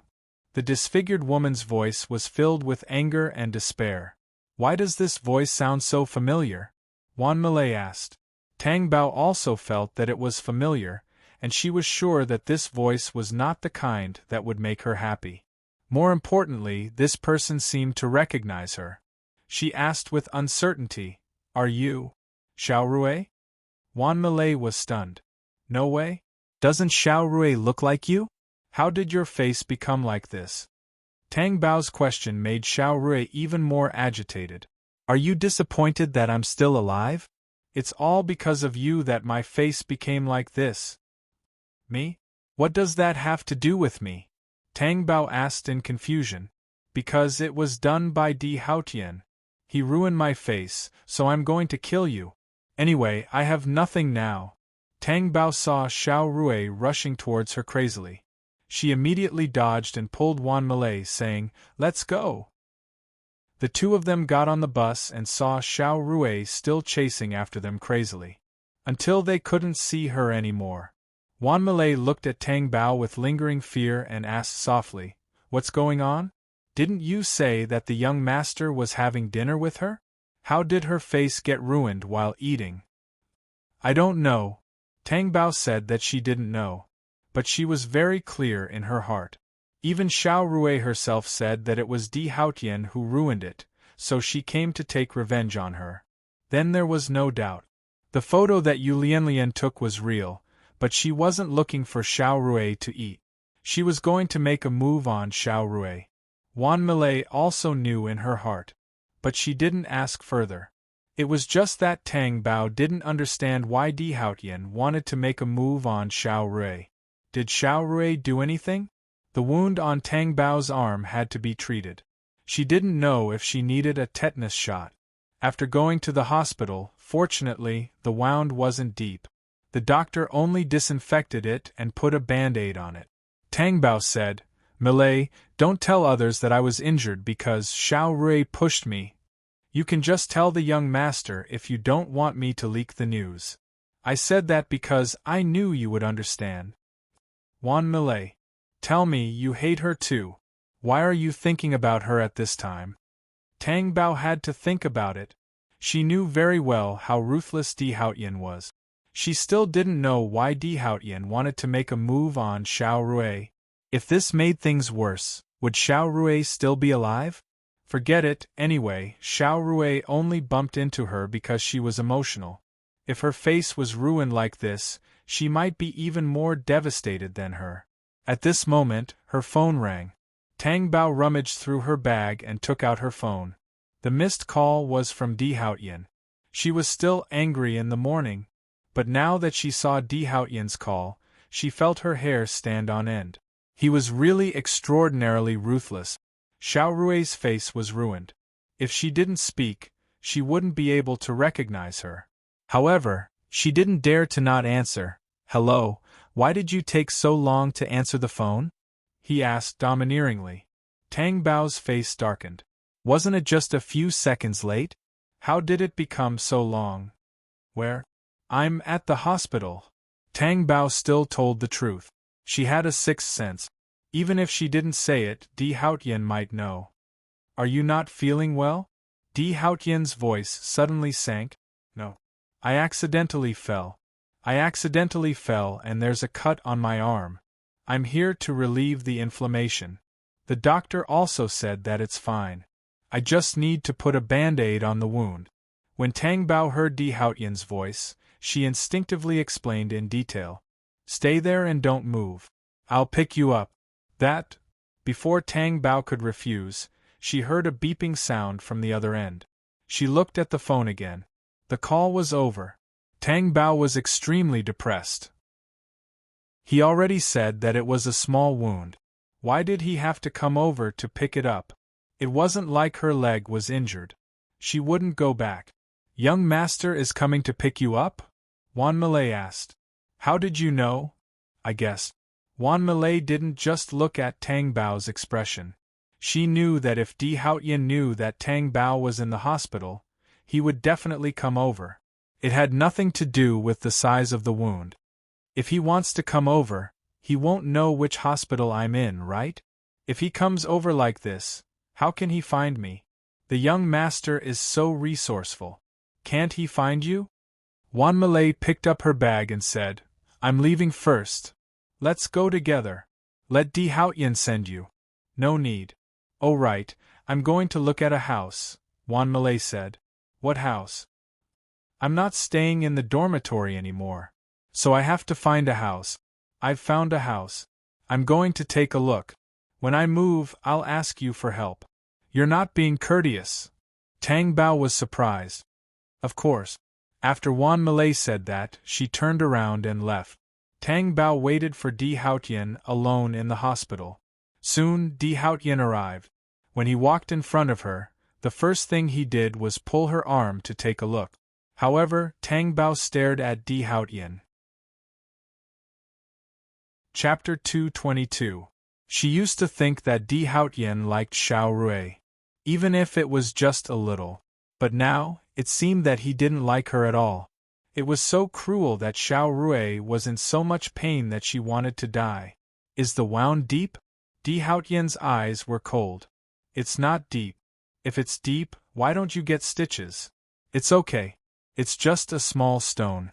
The disfigured woman's voice was filled with anger and despair. Why does this voice sound so familiar? Wan Malay asked. Tang Bao also felt that it was familiar, and she was sure that this voice was not the kind that would make her happy. More importantly, this person seemed to recognize her. She asked with uncertainty, Are you Xiao Rui? Wan Malay was stunned. No way? Doesn't Xiao Rui look like you? How did your face become like this? Tang Bao's question made Xiao Rui even more agitated. Are you disappointed that I'm still alive? It's all because of you that my face became like this. Me? What does that have to do with me? Tang Bao asked in confusion. Because it was done by Di Haotian. He ruined my face, so I'm going to kill you. Anyway, I have nothing now. Tang Bao saw Xiao Rui rushing towards her crazily. She immediately dodged and pulled Wan Malay, saying, Let's go. The two of them got on the bus and saw Xiao Rui still chasing after them crazily. Until they couldn't see her anymore. Wan Malay looked at Tang Bao with lingering fear and asked softly, What's going on? Didn't you say that the young master was having dinner with her? How did her face get ruined while eating? I don't know. Tang Bao said that she didn't know. But she was very clear in her heart. Even Xiao Rui herself said that it was Di Haotian who ruined it, so she came to take revenge on her. Then there was no doubt. The photo that Yu Lianlian took was real, but she wasn't looking for Xiao Rui to eat. She was going to make a move on Xiao Rui. Wan Malay also knew in her heart. But she didn't ask further. It was just that Tang Bao didn't understand why Di Haotian wanted to make a move on Xiao Rui. Did Xiao Rui do anything? The wound on Tang Bao's arm had to be treated. She didn't know if she needed a tetanus shot. After going to the hospital, fortunately, the wound wasn't deep. The doctor only disinfected it and put a band-aid on it. Tang Bao said, Malay, don't tell others that I was injured because Xiao Rui pushed me. You can just tell the young master if you don't want me to leak the news. I said that because I knew you would understand. Wan Malay. Tell me you hate her too. Why are you thinking about her at this time? Tang Bao had to think about it. She knew very well how ruthless Di Haotian was. She still didn't know why Di Haotian wanted to make a move on Xiao Rui. If this made things worse, would Xiao Rui still be alive? Forget it, anyway, Xiao Rui only bumped into her because she was emotional. If her face was ruined like this, she might be even more devastated than her. At this moment, her phone rang. Tang Bao rummaged through her bag and took out her phone. The missed call was from Di Haotian. She was still angry in the morning, but now that she saw Di Haotian's call, she felt her hair stand on end. He was really extraordinarily ruthless. Xiao Rui's face was ruined. If she didn't speak, she wouldn't be able to recognize her. However, she didn't dare to not answer. Hello, why did you take so long to answer the phone? He asked domineeringly. Tang Bao's face darkened. Wasn't it just a few seconds late? How did it become so long? Where? I'm at the hospital. Tang Bao still told the truth. She had a sixth sense. Even if she didn't say it, Di Haotian might know. Are you not feeling well? Di Haotian's voice suddenly sank. No. I accidentally fell. And there's a cut on my arm. I'm here to relieve the inflammation. The doctor also said that it's fine. I just need to put a band-aid on the wound. When Tang Bao heard Di Haotian's voice, she instinctively explained in detail. Stay there and don't move. I'll pick you up. That. Before Tang Bao could refuse, she heard a beeping sound from the other end. She looked at the phone again. The call was over. Tang Bao was extremely depressed. He already said that it was a small wound. Why did he have to come over to pick it up? It wasn't like her leg was injured. She wouldn't go back. Young master is coming to pick you up? Wan Malay asked. How did you know? I guessed. Wan Malay didn't just look at Tang Bao's expression. She knew that if Di Haotian knew that Tang Bao was in the hospital, he would definitely come over. It had nothing to do with the size of the wound. If he wants to come over, he won't know which hospital I'm in, right? If he comes over like this, how can he find me? The young master is so resourceful. Can't he find you? Wan Malay picked up her bag and said, I'm leaving first. Let's go together. Let Di Haotian send you. No need. Oh right, I'm going to look at a house, Wan Malay said. What house? I'm not staying in the dormitory anymore. So I have to find a house. I've found a house. I'm going to take a look. When I move, I'll ask you for help. You're not being courteous. Tang Bao was surprised. Of course. After Wan Malay said that, she turned around and left. Tang Bao waited for Di Haotian alone in the hospital. Soon, Di Haotian arrived. When he walked in front of her, the first thing he did was pull her arm to take a look. However, Tang Bao stared at Di Haotian. Chapter 222. She used to think that Di Haotian liked Xiao Rui, even if it was just a little. But now, it seemed that he didn't like her at all. It was so cruel that Xiao Rui was in so much pain that she wanted to die. Is the wound deep? Di Haotian's eyes were cold. It's not deep. If it's deep, why don't you get stitches? It's okay. It's just a small stone.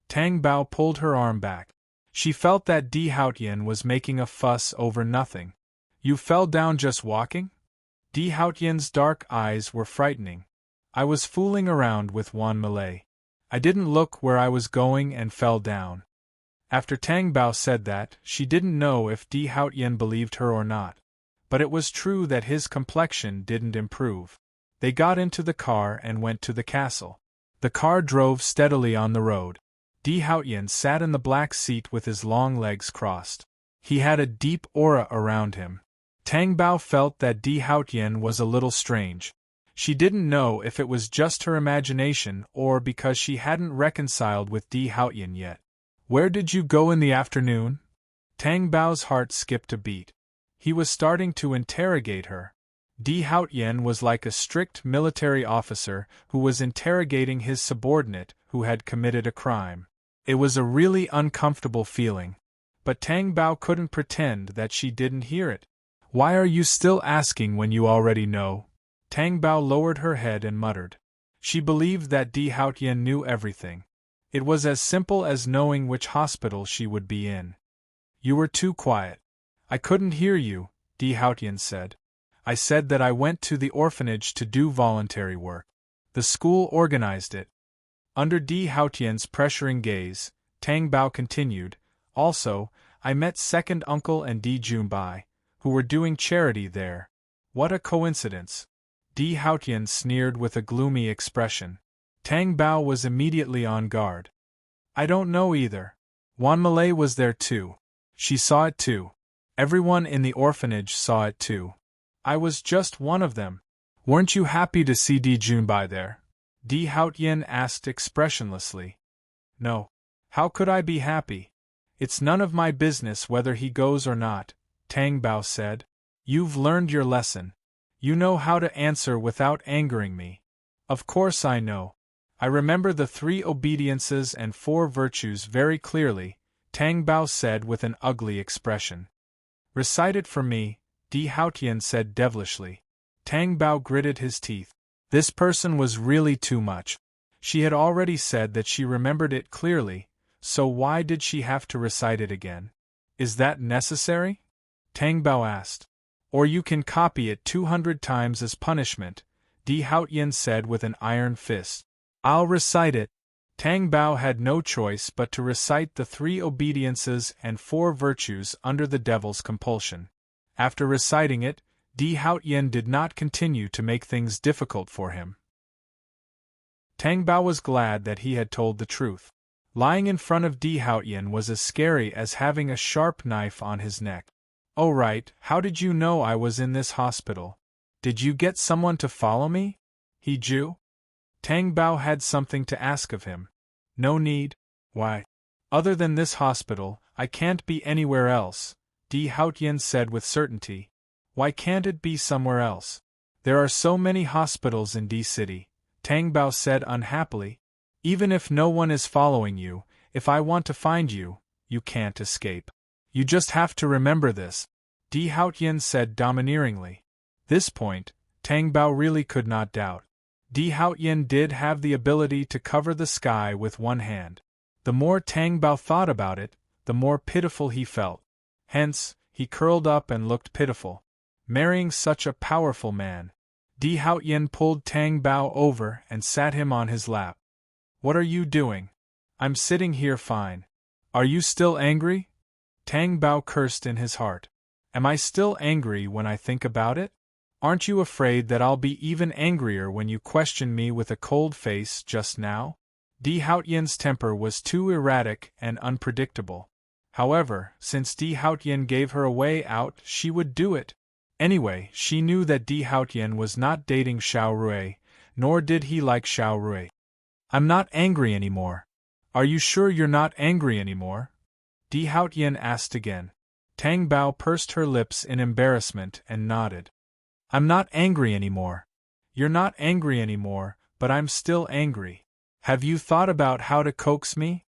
Tang Bao pulled her arm back. She felt that Di Haotian was making a fuss over nothing. You fell down just walking? Di Haotian's dark eyes were frightening. I was fooling around with Wan Malay. I didn't look where I was going and fell down. After Tang Bao said that, she didn't know if Di Haotian believed her or not. But it was true that his complexion didn't improve. They got into the car and went to the castle. The car drove steadily on the road. Di Haotian sat in the black seat with his long legs crossed. He had a deep aura around him. Tang Bao felt that Di Haotian was a little strange. She didn't know if it was just her imagination or because she hadn't reconciled with Di Haotian yet. Where did you go in the afternoon? Tang Bao's heart skipped a beat. He was starting to interrogate her. Di Haotian was like a strict military officer who was interrogating his subordinate who had committed a crime. It was a really uncomfortable feeling. But Tang Bao couldn't pretend that she didn't hear it. Why are you still asking when you already know? Tang Bao lowered her head and muttered. She believed that Di Haotian knew everything. It was as simple as knowing which hospital she would be in. You were too quiet. I couldn't hear you, Di Haotian said. I said that I went to the orphanage to do voluntary work. The school organized it. Under Di Haotian's pressuring gaze, Tang Bao continued, also, I met second uncle and Di Junbai, who were doing charity there. What a coincidence. Di Haotian sneered with a gloomy expression. Tang Bao was immediately on guard. I don't know either. Wan Malay was there too. She saw it too. Everyone in the orphanage saw it too. I was just one of them. Weren't you happy to see Di Junbai there? Di Haotian asked expressionlessly. No. How could I be happy? It's none of my business whether he goes or not, Tang Bao said. You've learned your lesson. You know how to answer without angering me. Of course I know. I remember the 3 obediences and 4 virtues very clearly, Tang Bao said with an ugly expression. Recite it for me, Di Haotian said devilishly. Tang Bao gritted his teeth. This person was really too much. She had already said that she remembered it clearly, so why did she have to recite it again? Is that necessary? Tang Bao asked. Or you can copy it 200 times as punishment, Di Haotian said with an iron fist. I'll recite it. Tang Bao had no choice but to recite the 3 obediences and 4 virtues under the devil's compulsion. After reciting it, Di Haotian did not continue to make things difficult for him. Tang Bao was glad that he had told the truth. Lying in front of Di Haotian was as scary as having a sharp knife on his neck. Oh right, how did you know I was in this hospital? Did you get someone to follow me? He Jew? Tang Bao had something to ask of him. No need. Why? Other than this hospital, I can't be anywhere else, Di Haotian said with certainty. Why can't it be somewhere else? There are so many hospitals in D City, Tang Bao said unhappily. Even if no one is following you, if I want to find you, you can't escape. You just have to remember this, Di Haotian said domineeringly. This point, Tang Bao really could not doubt. Di Haotian did have the ability to cover the sky with one hand. The more Tang Bao thought about it, the more pitiful he felt. Hence, he curled up and looked pitiful. Marrying such a powerful man. Di Haotian pulled Tang Bao over and sat him on his lap. What are you doing? I'm sitting here fine. Are you still angry? Tang Bao cursed in his heart. Am I still angry when I think about it? Aren't you afraid that I'll be even angrier when you question me with a cold face just now? Di Haotian's temper was too erratic and unpredictable. However, since Di Haotian gave her a way out, she would do it. Anyway, she knew that Di Haotian was not dating Xiao Rui, nor did he like Xiao Rui. I'm not angry anymore. Are you sure you're not angry anymore? Di Haotian asked again. Tang Bao pursed her lips in embarrassment and nodded. I'm not angry anymore. You're not angry anymore, but I'm still angry. Have you thought about how to coax me?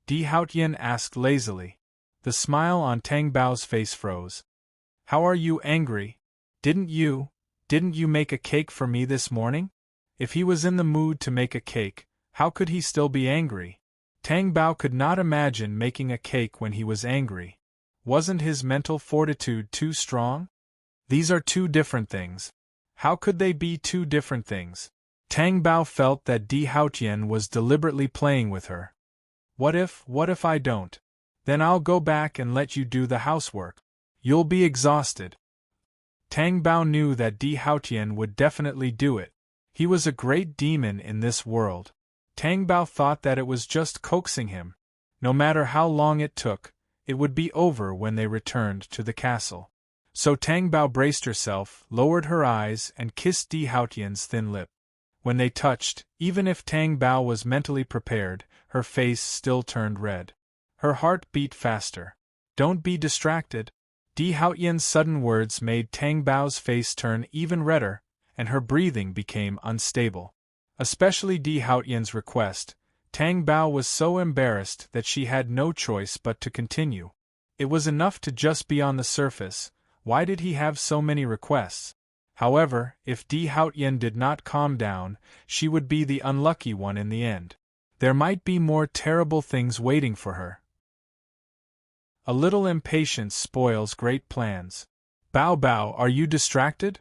Di Haotian asked lazily. The smile on Tang Bao's face froze. How are you angry? Didn't you make a cake for me this morning? If he was in the mood to make a cake, how could he still be angry? Tang Bao could not imagine making a cake when he was angry. Wasn't his mental fortitude too strong? These are 2 different things. How could they be 2 different things? Tang Bao felt that Di Haotian was deliberately playing with her. What if I don't? Then I'll go back and let you do the housework. You'll be exhausted. Tang Bao knew that Di Haotian would definitely do it. He was a great demon in this world. Tang Bao thought that it was just coaxing him. No matter how long it took, it would be over when they returned to the castle. So Tang Bao braced herself, lowered her eyes, and kissed Di Haotian's thin lip. When they touched, even if Tang Bao was mentally prepared, her face still turned red. Her heart beat faster. Don't be distracted. Di Haotian's sudden words made Tang Bao's face turn even redder, and her breathing became unstable. Especially Di Haotian's request, Tang Bao was so embarrassed that she had no choice but to continue. It was enough to just be on the surface. Why did he have so many requests? However, if Di Haotian did not calm down, she would be the unlucky one in the end. There might be more terrible things waiting for her. A little impatience spoils great plans. Bao Bao, are you distracted?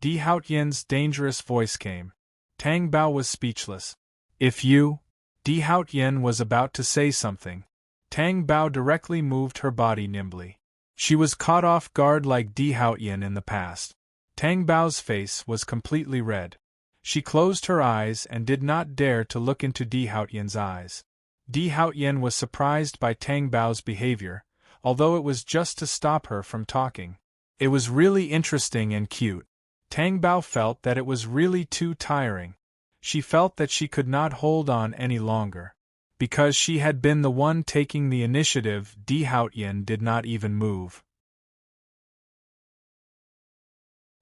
Di Haotian's dangerous voice came. Tang Bao was speechless. If you... Di Haotian was about to say something. Tang Bao directly moved her body nimbly. She was caught off guard like Di Haotian in the past. Tang Bao's face was completely red. She closed her eyes and did not dare to look into Di Haotian's eyes. Di Haotian was surprised by Tang Bao's behavior, although it was just to stop her from talking. It was really interesting and cute. Tang Bao felt that it was really too tiring. She felt that she could not hold on any longer. Because she had been the one taking the initiative, Di Haotian did not even move.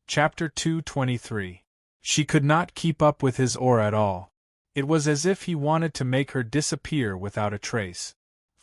Chapter 223. She could not keep up with his aura at all. It was as if he wanted to make her disappear without a trace.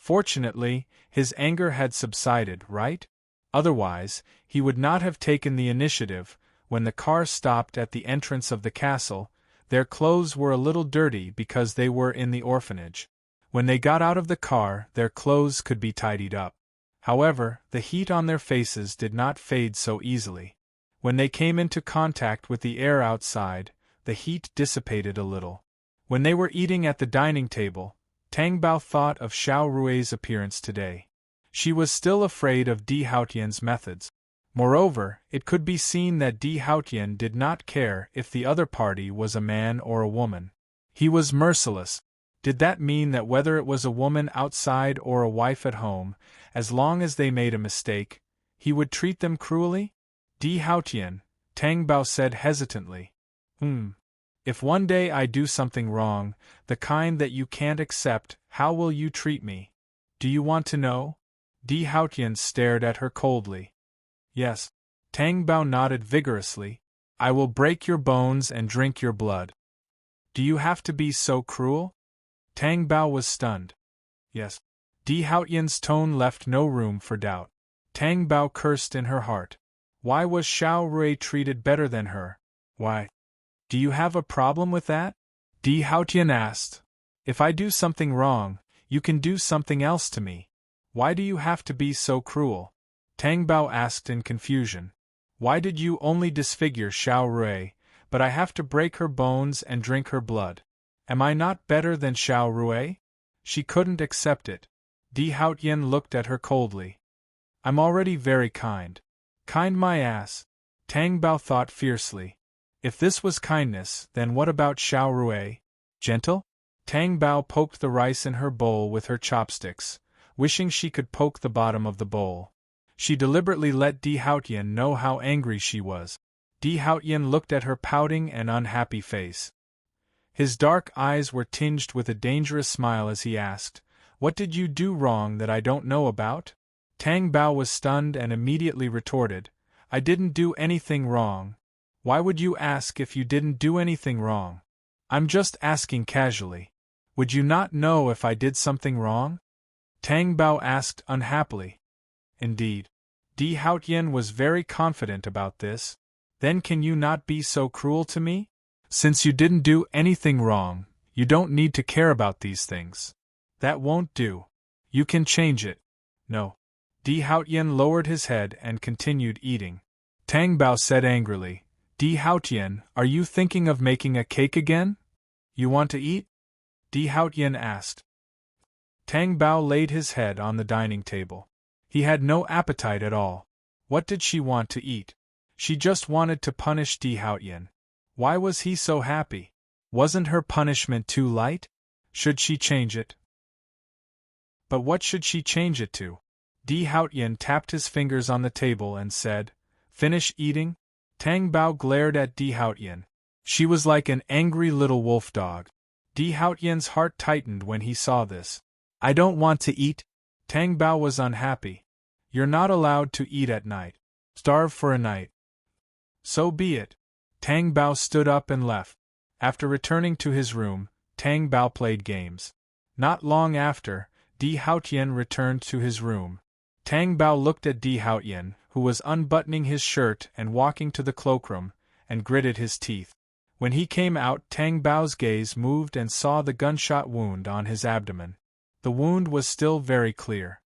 Fortunately, his anger had subsided, right? Otherwise, he would not have taken the initiative. When the car stopped at the entrance of the castle, their clothes were a little dirty because they were in the orphanage. When they got out of the car, their clothes could be tidied up. However, the heat on their faces did not fade so easily. When they came into contact with the air outside, the heat dissipated a little. When they were eating at the dining table, Tang Bao thought of Xiao Rui's appearance today. She was still afraid of Di Haotian's methods. Moreover, it could be seen that Di Haotian did not care if the other party was a man or a woman. He was merciless. Did that mean that whether it was a woman outside or a wife at home, as long as they made a mistake, he would treat them cruelly? Di Haotian, Tang Bao said hesitantly. If one day I do something wrong, the kind that you can't accept, how will you treat me? Do you want to know? Di Haotian stared at her coldly. Yes. Tang Bao nodded vigorously. I will break your bones and drink your blood. Do you have to be so cruel? Tang Bao was stunned. Yes. Di Haotian's tone left no room for doubt. Tang Bao cursed in her heart. Why was Xiao Rui treated better than her? Why? Do you have a problem with that? Di Haotian asked. If I do something wrong, you can do something else to me. Why do you have to be so cruel? Tang Bao asked in confusion. Why did you only disfigure Xiao Rui, but I have to break her bones and drink her blood? Am I not better than Xiao Rui? She couldn't accept it. Di Haotian looked at her coldly. I'm already very kind. Kind my ass. Tang Bao thought fiercely. If this was kindness, then what about Xiao Rui? Gentle? Tang Bao poked the rice in her bowl with her chopsticks, wishing she could poke the bottom of the bowl. She deliberately let Di Haotian know how angry she was. Di Haotian looked at her pouting and unhappy face. His dark eyes were tinged with a dangerous smile as he asked, What did you do wrong that I don't know about? Tang Bao was stunned and immediately retorted, I didn't do anything wrong. Why would you ask if you didn't do anything wrong? I'm just asking casually. Would you not know if I did something wrong? Tang Bao asked unhappily. Indeed. Di Haotian was very confident about this. Then can you not be so cruel to me? Since you didn't do anything wrong, you don't need to care about these things. That won't do. You can change it. No. Di Haotian lowered his head and continued eating. Tang Bao said angrily, Di Haotian, are you thinking of making a cake again? You want to eat? Di Haotian asked. Tang Bao laid his head on the dining table. He had no appetite at all. What did she want to eat? She just wanted to punish Di Haotian. Why was he so happy? Wasn't her punishment too light? Should she change it? But what should she change it to? Di Haotian tapped his fingers on the table and said, Finish eating? Tang Bao glared at Di Haotian. She was like an angry little wolf dog. Di Haotian's heart tightened when he saw this. I don't want to eat. Tang Bao was unhappy. You're not allowed to eat at night. Starve for a night. So be it. Tang Bao stood up and left. After returning to his room, Tang Bao played games. Not long after, Di Haotian returned to his room. Tang Bao looked at Di Haotian, who was unbuttoning his shirt and walking to the cloakroom, and gritted his teeth. When he came out, Tang Bao's gaze moved and saw the gunshot wound on his abdomen. The wound was still very clear.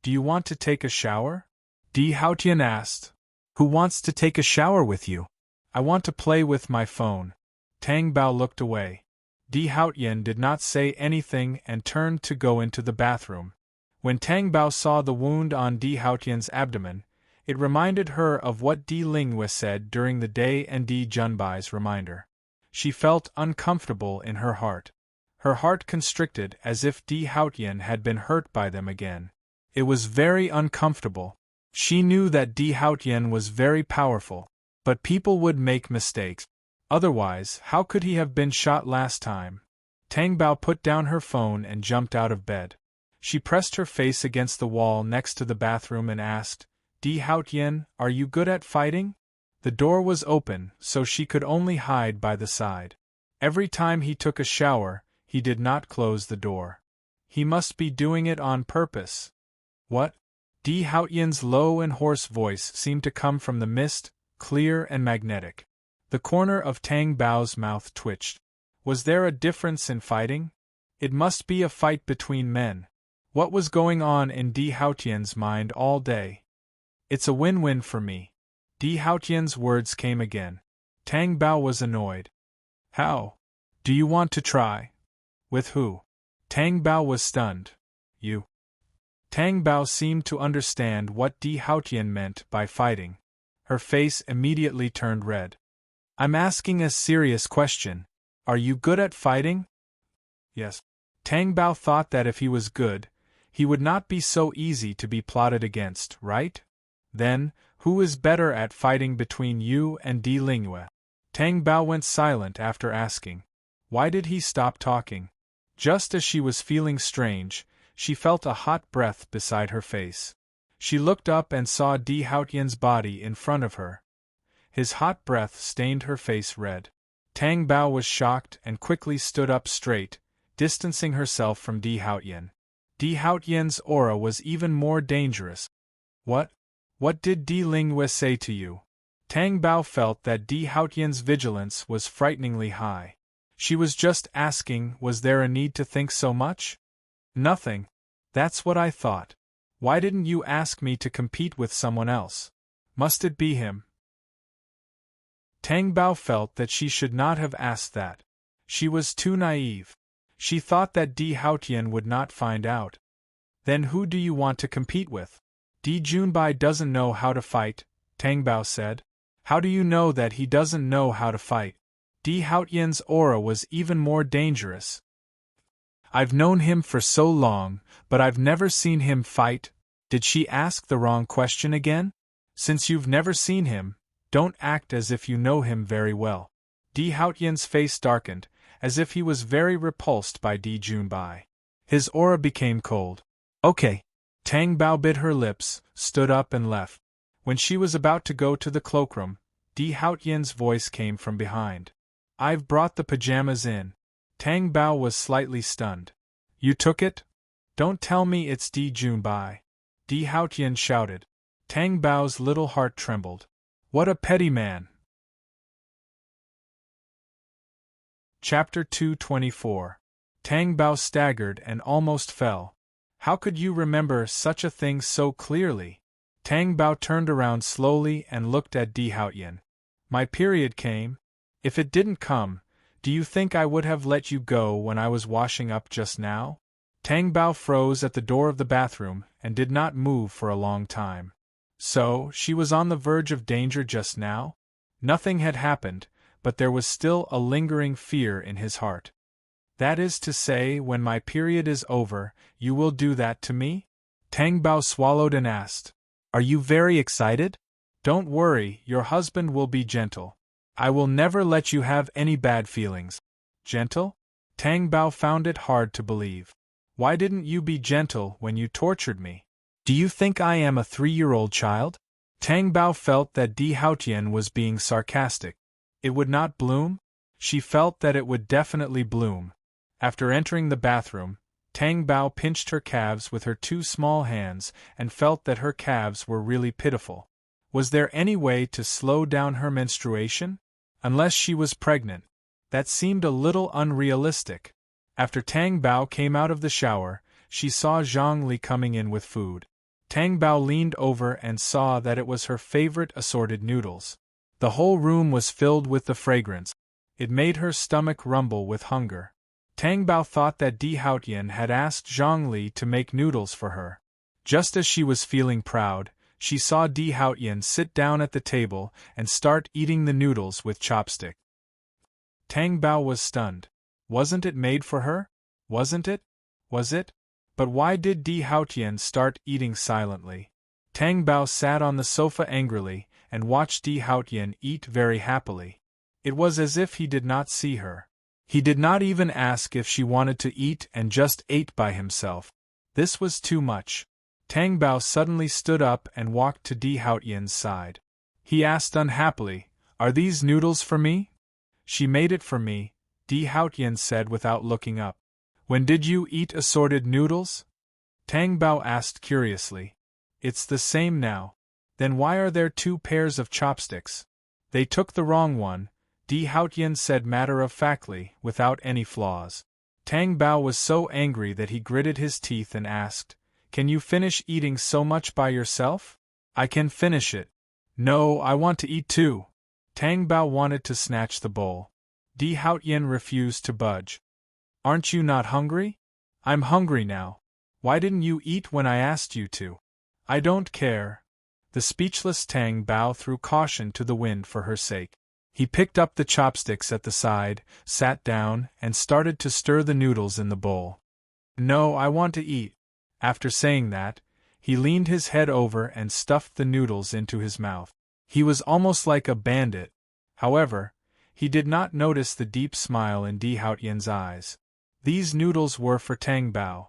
Do you want to take a shower? Di Haotian asked. Who wants to take a shower with you? I want to play with my phone. Tang Bao looked away. Di Haotian did not say anything and turned to go into the bathroom. When Tang Bao saw the wound on Di Haotian's abdomen, it reminded her of what Di Lingyue said during the day and Di Junbai's reminder. She felt uncomfortable in her heart. Her heart constricted as if Di Haotian had been hurt by them again. It was very uncomfortable. She knew that Di Haotian was very powerful, but people would make mistakes. Otherwise, how could he have been shot last time? Tang Bao put down her phone and jumped out of bed. She pressed her face against the wall next to the bathroom and asked, Di Haotian, are you good at fighting? The door was open, so she could only hide by the side. Every time he took a shower, he did not close the door. He must be doing it on purpose. What? Di Haotian's low and hoarse voice seemed to come from the mist, clear and magnetic. The corner of Tang Bao's mouth twitched. Was there a difference in fighting? It must be a fight between men. What was going on in Di Haotian's mind all day? It's a win-win for me. Di Haotian's words came again. Tang Bao was annoyed. How? Do you want to try? With who? Tang Bao was stunned. You. Tang Bao seemed to understand what Di Haotian meant by fighting. Her face immediately turned red. I'm asking a serious question. Are you good at fighting? Yes. Tang Bao thought that if he was good, he would not be so easy to be plotted against, right? Then, who is better at fighting between you and Di Lingyue? Tang Bao went silent after asking. Why did he stop talking? Just as she was feeling strange, she felt a hot breath beside her face. She looked up and saw Di Haotian's body in front of her. His hot breath stained her face red. Tang Bao was shocked and quickly stood up straight, distancing herself from Di Haotian. Di Haotian's aura was even more dangerous. What? What did Di Lingyue say to you? Tang Bao felt that Di Haotian's vigilance was frighteningly high. She was just asking, was there a need to think so much? Nothing. That's what I thought. Why didn't you ask me to compete with someone else? Must it be him? Tang Bao felt that she should not have asked that. She was too naive. She thought that Di Haotian would not find out. Then who do you want to compete with? Di Junbai doesn't know how to fight, Tang Bao said. How do you know that he doesn't know how to fight? Di Haotian's aura was even more dangerous. I've known him for so long, but I've never seen him fight. Did she ask the wrong question again? Since you've never seen him, don't act as if you know him very well. Di Haotian's face darkened, as if he was very repulsed by Di Junbai. His aura became cold. Okay. Tang Bao bit her lips, stood up and left. When she was about to go to the cloakroom, Di Haotian's voice came from behind. I've brought the pajamas in. Tang Bao was slightly stunned. You took it? Don't tell me it's Di Junbai. Di Haotian shouted. Tang Bao's little heart trembled. What a petty man! Chapter 224. Tang Bao staggered and almost fell. How could you remember such a thing so clearly? Tang Bao turned around slowly and looked at Di Haotian. My period came. If it didn't come, do you think I would have let you go when I was washing up just now? Tang Bao froze at the door of the bathroom and did not move for a long time. So, she was on the verge of danger just now? Nothing had happened, but there was still a lingering fear in his heart. That is to say, when my period is over, you will do that to me? Tang Bao swallowed and asked. Are you very excited? Don't worry, your husband will be gentle. I will never let you have any bad feelings. Gentle? Tang Bao found it hard to believe. Why didn't you be gentle when you tortured me? Do you think I am a 3-year-old child? Tang Bao felt that Di Haotian was being sarcastic. It would not bloom? She felt that it would definitely bloom. After entering the bathroom, Tang Bao pinched her calves with her 2 small hands and felt that her calves were really pitiful. Was there any way to slow down her menstruation? Unless she was pregnant. That seemed a little unrealistic. After Tang Bao came out of the shower, she saw Zhang Li coming in with food. Tang Bao leaned over and saw that it was her favorite assorted noodles. The whole room was filled with the fragrance. It made her stomach rumble with hunger. Tang Bao thought that Di Haotian had asked Zhang Li to make noodles for her. Just as she was feeling proud, she saw Di Haotian sit down at the table and start eating the noodles with chopstick. Tang Bao was stunned. Wasn't it made for her? Wasn't it? Was it? But why did Di Haotian start eating silently? Tang Bao sat on the sofa angrily and watched Di Haotian eat very happily. It was as if he did not see her. He did not even ask if she wanted to eat and just ate by himself. This was too much. Tang Bao suddenly stood up and walked to Di Haotian's side. He asked unhappily, Are these noodles for me? She made it for me, Di Haotian said without looking up. When did you eat assorted noodles? Tang Bao asked curiously. It's the same now. Then why are there 2 pairs of chopsticks? They took the wrong one, Di Haotian said matter-of-factly, without any flaws. Tang Bao was so angry that he gritted his teeth and asked, Can you finish eating so much by yourself? I can finish it. No, I want to eat too. Tang Bao wanted to snatch the bowl. Di Haotian refused to budge. Aren't you not hungry? I'm hungry now. Why didn't you eat when I asked you to? I don't care. The speechless Tang Bao threw caution to the wind for her sake. He picked up the chopsticks at the side, sat down, and started to stir the noodles in the bowl. No, I want to eat. After saying that, he leaned his head over and stuffed the noodles into his mouth. He was almost like a bandit. However, he did not notice the deep smile in Di Haotian's eyes. These noodles were for Tang Bao.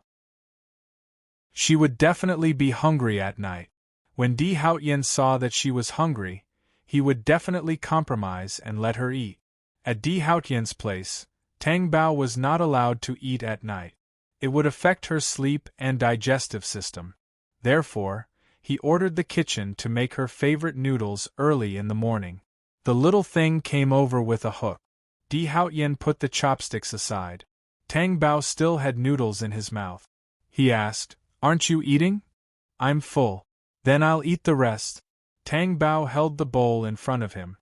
She would definitely be hungry at night. When Di Haotian saw that she was hungry, he would definitely compromise and let her eat. At Di Haotian's place, Tang Bao was not allowed to eat at night. It would affect her sleep and digestive system. Therefore, he ordered the kitchen to make her favorite noodles early in the morning. The little thing came over with a hook. Di Haotian put the chopsticks aside. Tang Bao still had noodles in his mouth. He asked, Aren't you eating? I'm full. Then I'll eat the rest. Tang Bao held the bowl in front of him.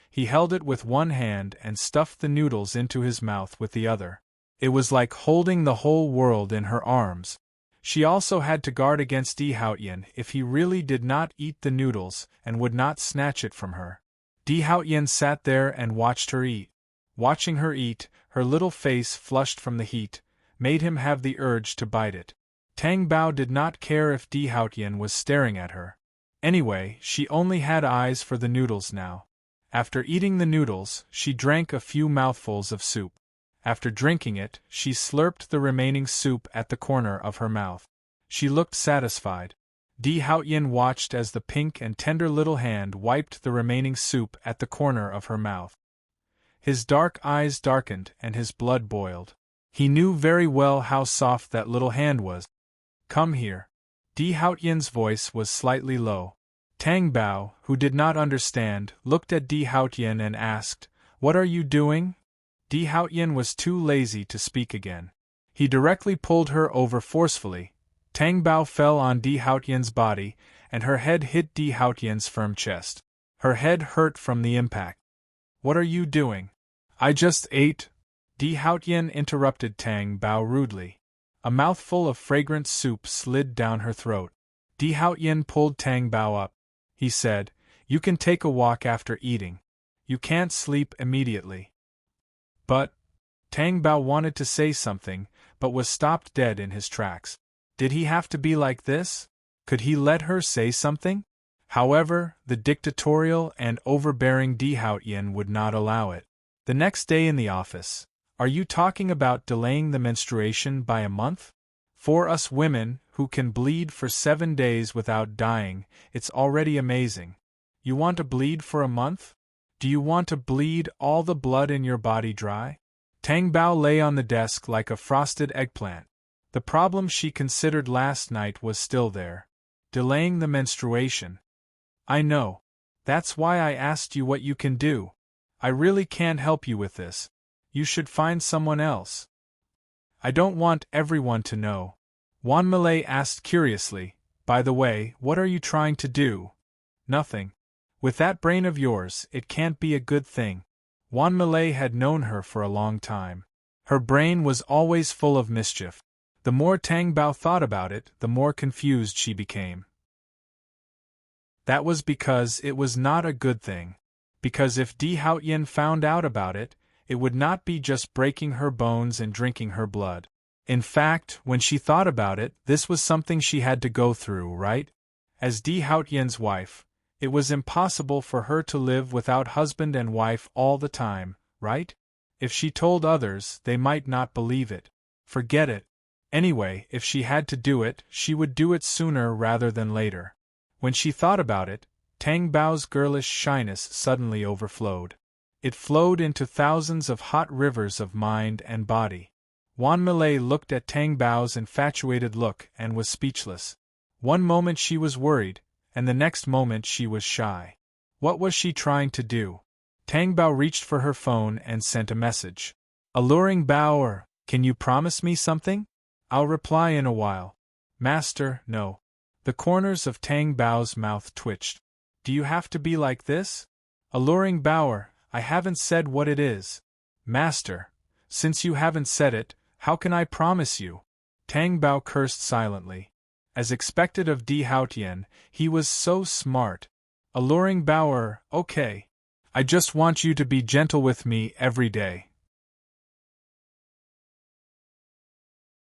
He held it with one hand and stuffed the noodles into his mouth with the other. It was like holding the whole world in her arms. She also had to guard against Di Haotian if he really did not eat the noodles and would not snatch it from her. Di Haotian sat there and watched her eat. Watching her eat, her little face flushed from the heat, made him have the urge to bite it. Tang Bao did not care if Di Haotian was staring at her. Anyway, she only had eyes for the noodles now. After eating the noodles, she drank a few mouthfuls of soup. After drinking it, she slurped the remaining soup at the corner of her mouth. She looked satisfied. Di Haotian watched as the pink and tender little hand wiped the remaining soup at the corner of her mouth. His dark eyes darkened and his blood boiled. He knew very well how soft that little hand was. Come here. Di Haotian's voice was slightly low. Tang Bao, who did not understand, looked at Di Haotian and asked, What are you doing? Di Haotian was too lazy to speak again. He directly pulled her over forcefully. Tang Bao fell on Di Haotian's body, and her head hit Di Haotian's firm chest. Her head hurt from the impact. What are you doing? I just ate. Di Haotian interrupted Tang Bao rudely. A mouthful of fragrant soup slid down her throat. Di Haotian pulled Tang Bao up. He said, You can take a walk after eating. You can't sleep immediately. But Tang Bao wanted to say something, but was stopped dead in his tracks. Did he have to be like this? Could he let her say something? However, the dictatorial and overbearing Di Haotian would not allow it. The next day in the office, Are you talking about delaying the menstruation by a month? For us women, who can bleed for 7 days without dying, it's already amazing. You want to bleed for a month? Do you want to bleed all the blood in your body dry? Tang Bao lay on the desk like a frosted eggplant. The problem she considered last night was still there. Delaying the menstruation. I know. That's why I asked you what you can do. I really can't help you with this. You should find someone else. I don't want everyone to know. Wan Malay asked curiously, By the way, what are you trying to do? Nothing. With that brain of yours, it can't be a good thing. Wan Malay had known her for a long time. Her brain was always full of mischief. The more Tang Bao thought about it, the more confused she became. That was because it was not a good thing. Because if Di Haotian found out about it, it would not be just breaking her bones and drinking her blood. In fact, when she thought about it, this was something she had to go through, right? As Di Haotian's wife, it was impossible for her to live without husband and wife all the time, right? If she told others, they might not believe it. Forget it. Anyway, if she had to do it, she would do it sooner rather than later. When she thought about it, Tang Bao's girlish shyness suddenly overflowed. It flowed into thousands of hot rivers of mind and body. Wan Millet looked at Tang Bao's infatuated look and was speechless. One moment she was worried, and the next moment she was shy. What was she trying to do? Tang Bao reached for her phone and sent a message. Alluring Bao, can you promise me something? I'll reply in a while. Master, no. The corners of Tang Bao's mouth twitched. Do you have to be like this? Alluring Bao, I haven't said what it is. Master, since you haven't said it, how can I promise you? Tang Bao cursed silently. As expected of Di Haotian, he was so smart. Alluring Bao, okay. I just want you to be gentle with me every day.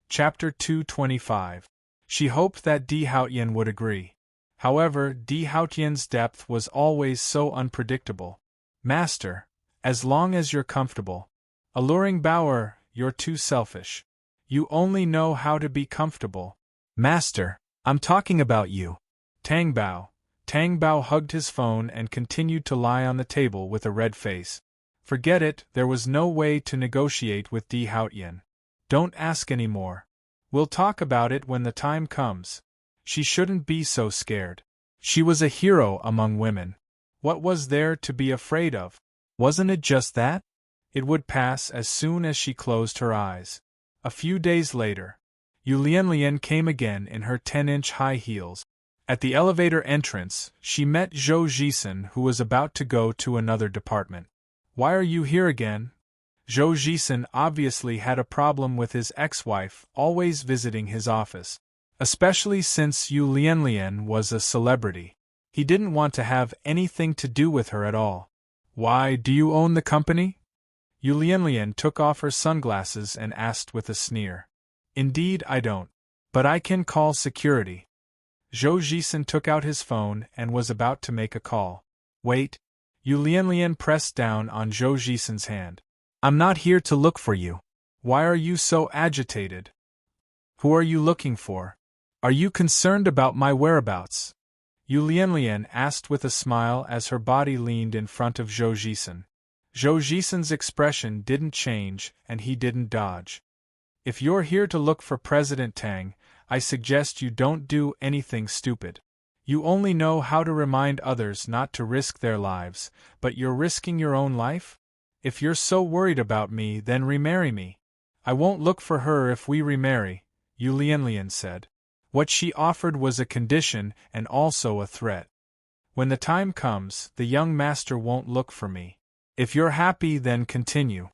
Chapter 225. She hoped that Di Haotian would agree. However, Di Haotian's depth was always so unpredictable. Master, as long as you're comfortable. Alluring Bao, you're too selfish. You only know how to be comfortable. Master, I'm talking about you. Tang Bao. Tang Bao hugged his phone and continued to lie on the table with a red face. Forget it, there was no way to negotiate with Di Haotian. Don't ask any more. We'll talk about it when the time comes. She shouldn't be so scared. She was a hero among women. What was there to be afraid of? Wasn't it just that? It would pass as soon as she closed her eyes. A few days later, Yu Lianlian came again in her 10-inch high heels. At the elevator entrance, she met Zhou Jisen, who was about to go to another department. Why are you here again? Zhou Jisen obviously had a problem with his ex-wife always visiting his office, especially since Yu Lianlian was a celebrity. He didn't want to have anything to do with her at all. Why, do you own the company? Yu Lianlian took off her sunglasses and asked with a sneer. Indeed I don't. But I can call security. Zhou Jisen took out his phone and was about to make a call. Wait. Yu Lianlian pressed down on Zhou Jisen's hand. I'm not here to look for you. Why are you so agitated? Who are you looking for? Are you concerned about my whereabouts? Yu Lianlian asked with a smile as her body leaned in front of Zhou Jisen. Zhou Jisen's expression didn't change and he didn't dodge. If you're here to look for President Tang, I suggest you don't do anything stupid. You only know how to remind others not to risk their lives, but you're risking your own life? If you're so worried about me, then remarry me. I won't look for her if we remarry, Yu Lianlian said. What she offered was a condition and also a threat. When the time comes, the young master won't look for me. If you're happy, then continue.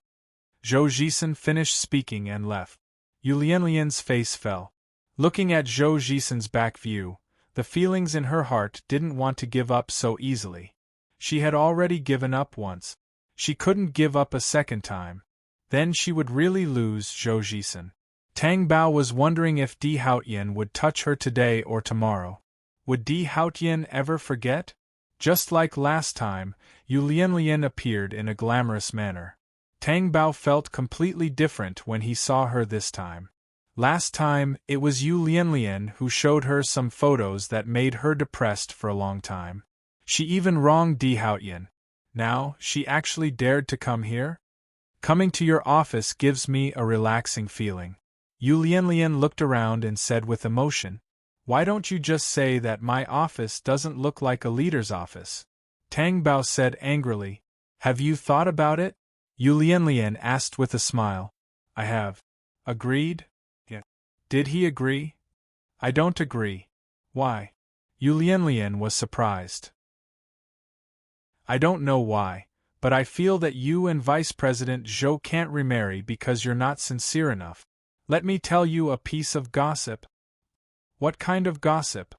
Zhou Jisen finished speaking and left. Yu Lianlian's face fell. Looking at Zhou Jisen's back view, the feelings in her heart didn't want to give up so easily. She had already given up once. She couldn't give up a second time. Then she would really lose Zhou Jisen. Tang Bao was wondering if Di Haotian would touch her today or tomorrow. Would Di Haotian ever forget? Just like last time, Yu Lianlian appeared in a glamorous manner. Tang Bao felt completely different when he saw her this time. Last time, it was Yu Lianlian who showed her some photos that made her depressed for a long time. She even wronged Di Haotian. Now, she actually dared to come here? Coming to your office gives me a relaxing feeling. Yu Lianlian looked around and said with emotion, Why don't you just say that my office doesn't look like a leader's office? Tang Bao said angrily, Have you thought about it? Yu Lianlian asked with a smile. I have. Agreed? Yeah. Did he agree? I don't agree. Why? Yu Lianlian was surprised. I don't know why, but I feel that you and Vice President Zhou can't remarry because you're not sincere enough. Let me tell you a piece of gossip. What kind of gossip?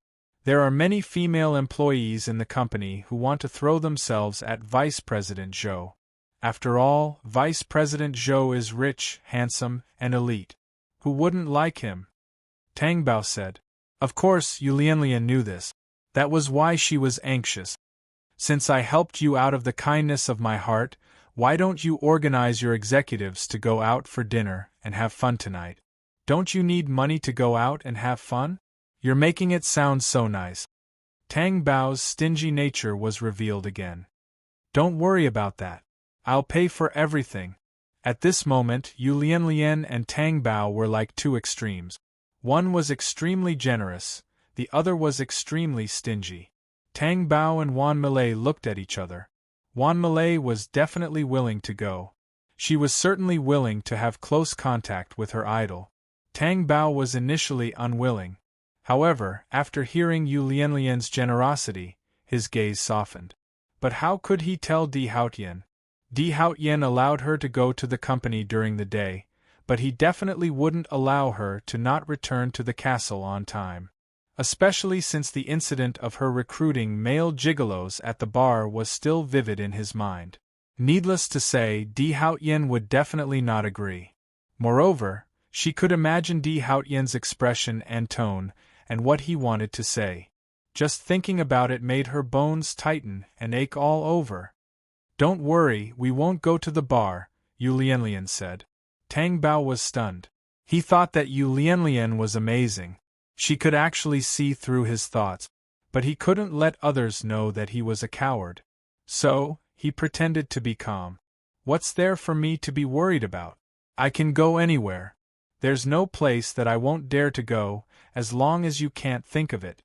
There are many female employees in the company who want to throw themselves at Vice President Zhou. After all, Vice President Zhou is rich, handsome, and elite. Who wouldn't like him? Tang Bao said. Of course, Yu Lianlian knew this. That was why she was anxious. Since I helped you out of the kindness of my heart, why don't you organize your executives to go out for dinner and have fun tonight? Don't you need money to go out and have fun? You're making it sound so nice. Tang Bao's stingy nature was revealed again. Don't worry about that. I'll pay for everything. At this moment, Yu Lianlian and Tang Bao were like two extremes. One was extremely generous, the other was extremely stingy. Tang Bao and Wan Malay looked at each other. Wan Malay was definitely willing to go. She was certainly willing to have close contact with her idol. Tang Bao was initially unwilling. However, after hearing Yu Lianlian's generosity, his gaze softened. But how could he tell Di Haotian? Di Haotian allowed her to go to the company during the day, but he definitely wouldn't allow her to not return to the castle on time. Especially since the incident of her recruiting male gigolos at the bar was still vivid in his mind. Needless to say, Di Haotian would definitely not agree. Moreover, she could imagine Di Haotian's expression and tone, and what he wanted to say. Just thinking about it made her bones tighten and ache all over. "Don't worry, we won't go to the bar," Yu Lianlian said. Tang Bao was stunned. He thought that Yu Lianlian was amazing. She could actually see through his thoughts, but he couldn't let others know that he was a coward. So, he pretended to be calm. "What's there for me to be worried about? I can go anywhere. There's no place that I won't dare to go, as long as you can't think of it.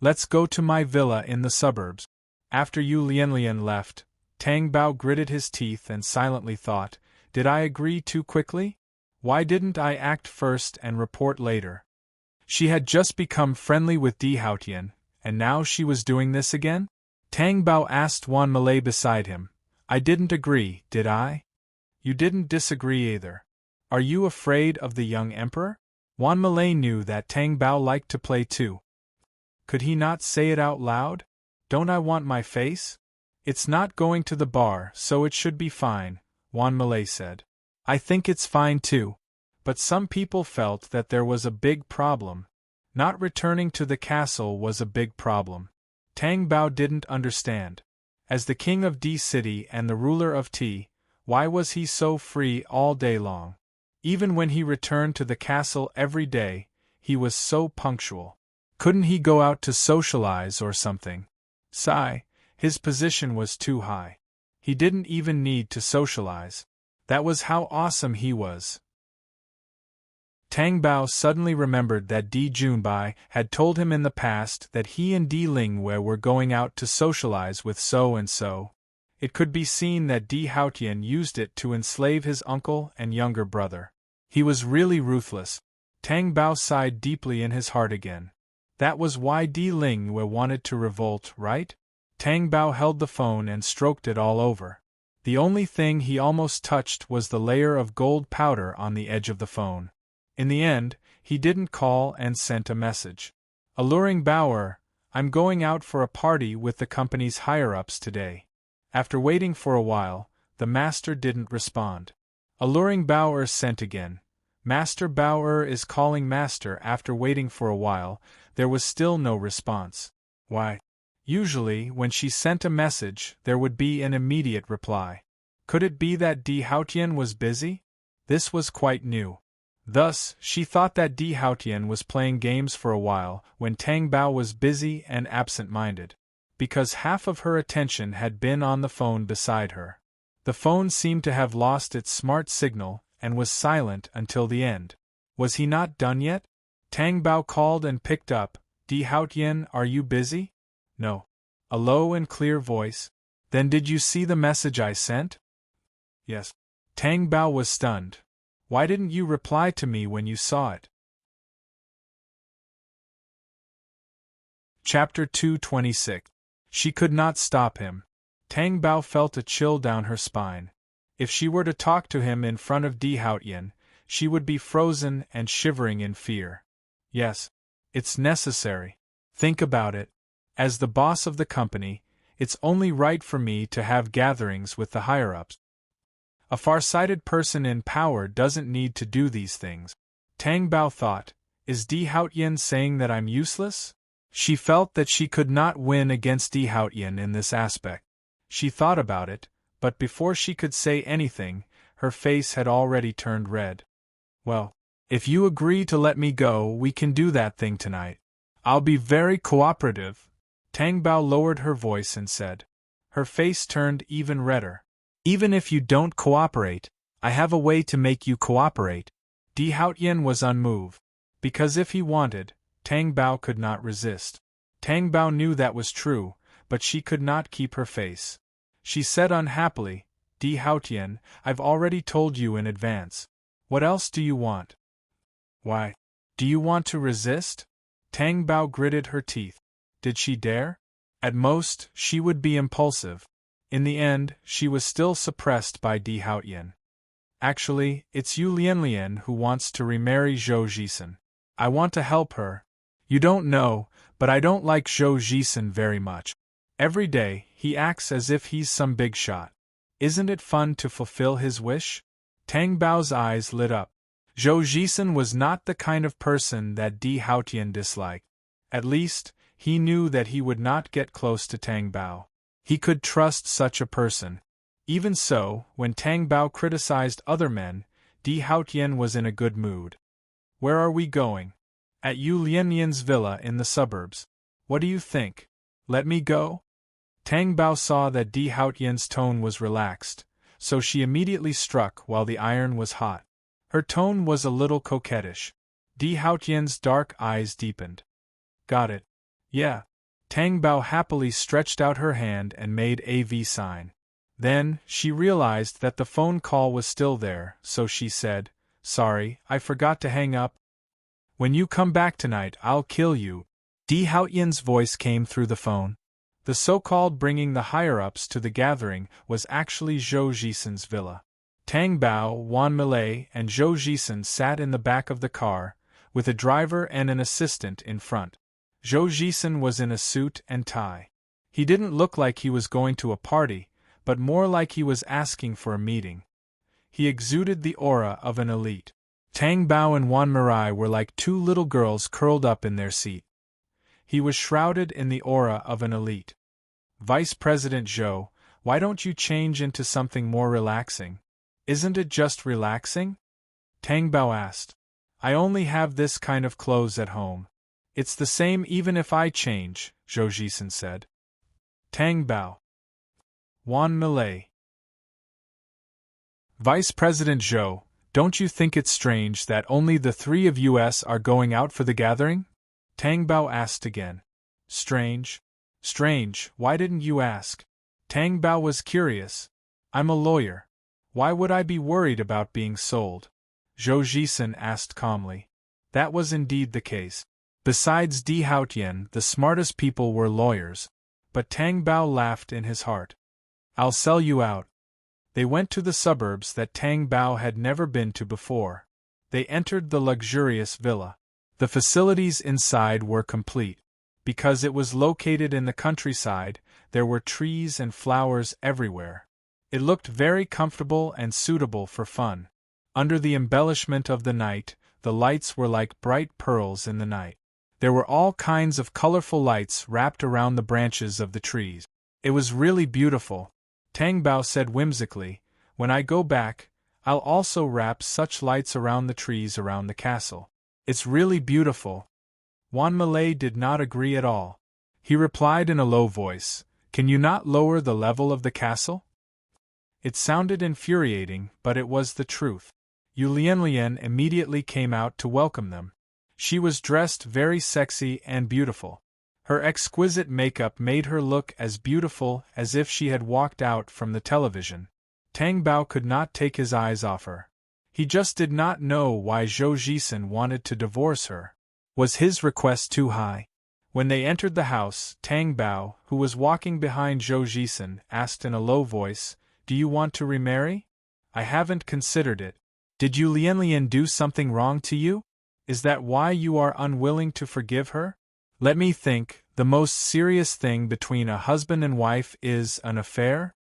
Let's go to my villa in the suburbs." After Yu Lianlian left, Tang Bao gritted his teeth and silently thought, "Did I agree too quickly? Why didn't I act first and report later?" She had just become friendly with Di Haotian, and now she was doing this again? Tang Bao asked Wan Malay beside him. "I didn't agree, did I? You didn't disagree either. Are you afraid of the young emperor?" Wan Malay knew that Tang Bao liked to play too. Could he not say it out loud? "Don't I want my face?" "It's not going to the bar, so it should be fine," Wan Malay said. "I think it's fine too." But some people felt that there was a big problem. Not returning to the castle was a big problem. Tang Bao didn't understand. As the king of D City and the ruler of T, why was he so free all day long? Even when he returned to the castle every day, he was so punctual. Couldn't he go out to socialize or something? Sigh, his position was too high. He didn't even need to socialize. That was how awesome he was. Tang Bao suddenly remembered that Di Junbai had told him in the past that he and Di Lingwei were going out to socialize with so-and-so. It could be seen that Di Haotian used it to enslave his uncle and younger brother. He was really ruthless. Tang Bao sighed deeply in his heart again. That was why Di Lingwei wanted to revolt, right? Tang Bao held the phone and stroked it all over. The only thing he almost touched was the layer of gold powder on the edge of the phone. In the end, he didn't call and sent a message. "Alluring Bauer, I'm going out for a party with the company's higher-ups today." After waiting for a while, the master didn't respond. Alluring Bauer sent again. "Master Bauer is calling master." After waiting for a while, there was still no response. Why? Usually, when she sent a message, there would be an immediate reply. Could it be that Di Haotian was busy? This was quite new. Thus, she thought that Di Haotian was playing games for a while when Tang Bao was busy and absent-minded. Because half of her attention had been on the phone beside her. The phone seemed to have lost its smart signal and was silent until the end. Was he not done yet? Tang Bao called and picked up. "Di Haotian, are you busy?" "No." A low and clear voice. "Then did you see the message I sent?" "Yes." Tang Bao was stunned. "Why didn't you reply to me when you saw it?" Chapter 226. She could not stop him. Tang Bao felt a chill down her spine. If she were to talk to him in front of Di Haotian, she would be frozen and shivering in fear. Yes. It's necessary. Think about it. As the boss of the company, it's only right for me to have gatherings with the higher-ups. A far-sighted person in power doesn't need to do these things. Tang Bao thought, is Di Haotian saying that I'm useless? She felt that she could not win against Di Haotian in this aspect. She thought about it, but before she could say anything, her face had already turned red. "Well, if you agree to let me go, we can do that thing tonight. I'll be very cooperative." Tang Bao lowered her voice and said. Her face turned even redder. "Even if you don't cooperate, I have a way to make you cooperate. Di Haotian was unmoved. Because if he wanted, Tang Bao could not resist. Tang Bao knew that was true, but she could not keep her face. She said unhappily, Di Haotian, I've already told you in advance. What else do you want? Why? Do you want to resist? Tang Bao gritted her teeth. Did she dare? At most, she would be impulsive. In the end, she was still suppressed by Di Haotian. Actually, it's Yu Lianlian who wants to remarry Zhou Jisen. I want to help her. You don't know, but I don't like Zhou Jisen very much. Every day, he acts as if he's some big shot. Isn't it fun to fulfill his wish? Tang Bao's eyes lit up. Zhou Jisen was not the kind of person that Di Haotian disliked. At least, he knew that he would not get close to Tang Bao. He could trust such a person. Even so, when Tang Bao criticized other men, Di Haotian was in a good mood. Where are we going? At Yu Lianlian's villa in the suburbs. What do you think? Let me go? Tang Bao saw that Di Haotian's tone was relaxed, so she immediately struck while the iron was hot. Her tone was a little coquettish. Di Haotian's dark eyes deepened. Got it. Yeah. Tang Bao happily stretched out her hand and made a V sign. Then, she realized that the phone call was still there, so she said, Sorry, I forgot to hang up. When you come back tonight, I'll kill you. Di Haotian's voice came through the phone. The so-called bringing the higher-ups to the gathering was actually Zhou Jisen's villa. Tang Bao, Wan Milei, and Zhou Jisen sat in the back of the car, with a driver and an assistant in front. Zhou Jisen was in a suit and tie. He didn't look like he was going to a party, but more like he was asking for a meeting. He exuded the aura of an elite. Tang Bao and Wan Mirai were like two little girls curled up in their seat. He was shrouded in the aura of an elite. Vice President Zhou, why don't you change into something more relaxing? Isn't it just relaxing? Tang Bao asked. I only have this kind of clothes at home. It's the same even if I change, Zhou Jisen said. Tang Bao. Wan Milei. Vice President Zhou, don't you think it's strange that only the three of us are going out for the gathering? Tang Bao asked again. Strange? Strange, why didn't you ask? Tang Bao was curious. I'm a lawyer. Why would I be worried about being sold? Zhou Jisen asked calmly. That was indeed the case. Besides Di Haotian, the smartest people were lawyers. But Tang Bao laughed in his heart. I'll sell you out. They went to the suburbs that Tang Bao had never been to before. They entered the luxurious villa. The facilities inside were complete. Because it was located in the countryside, there were trees and flowers everywhere. It looked very comfortable and suitable for fun. Under the embellishment of the night, the lights were like bright pearls in the night. There were all kinds of colorful lights wrapped around the branches of the trees. It was really beautiful. Tang Bao said whimsically, when I go back, I'll also wrap such lights around the trees around the castle. It's really beautiful. Wan Milei did not agree at all. He replied in a low voice, Can you not lower the level of the castle? It sounded infuriating, but it was the truth. Yu Lianlian immediately came out to welcome them. She was dressed very sexy and beautiful. Her exquisite makeup made her look as beautiful as if she had walked out from the television. Tang Bao could not take his eyes off her. He just did not know why Zhou Jisen wanted to divorce her. Was his request too high? When they entered the house, Tang Bao, who was walking behind Zhou Jisen, asked in a low voice, Do you want to remarry? I haven't considered it. Did Yu Lianlian do something wrong to you? Is that why you are unwilling to forgive her? Let me think, the most serious thing between a husband and wife is an affair?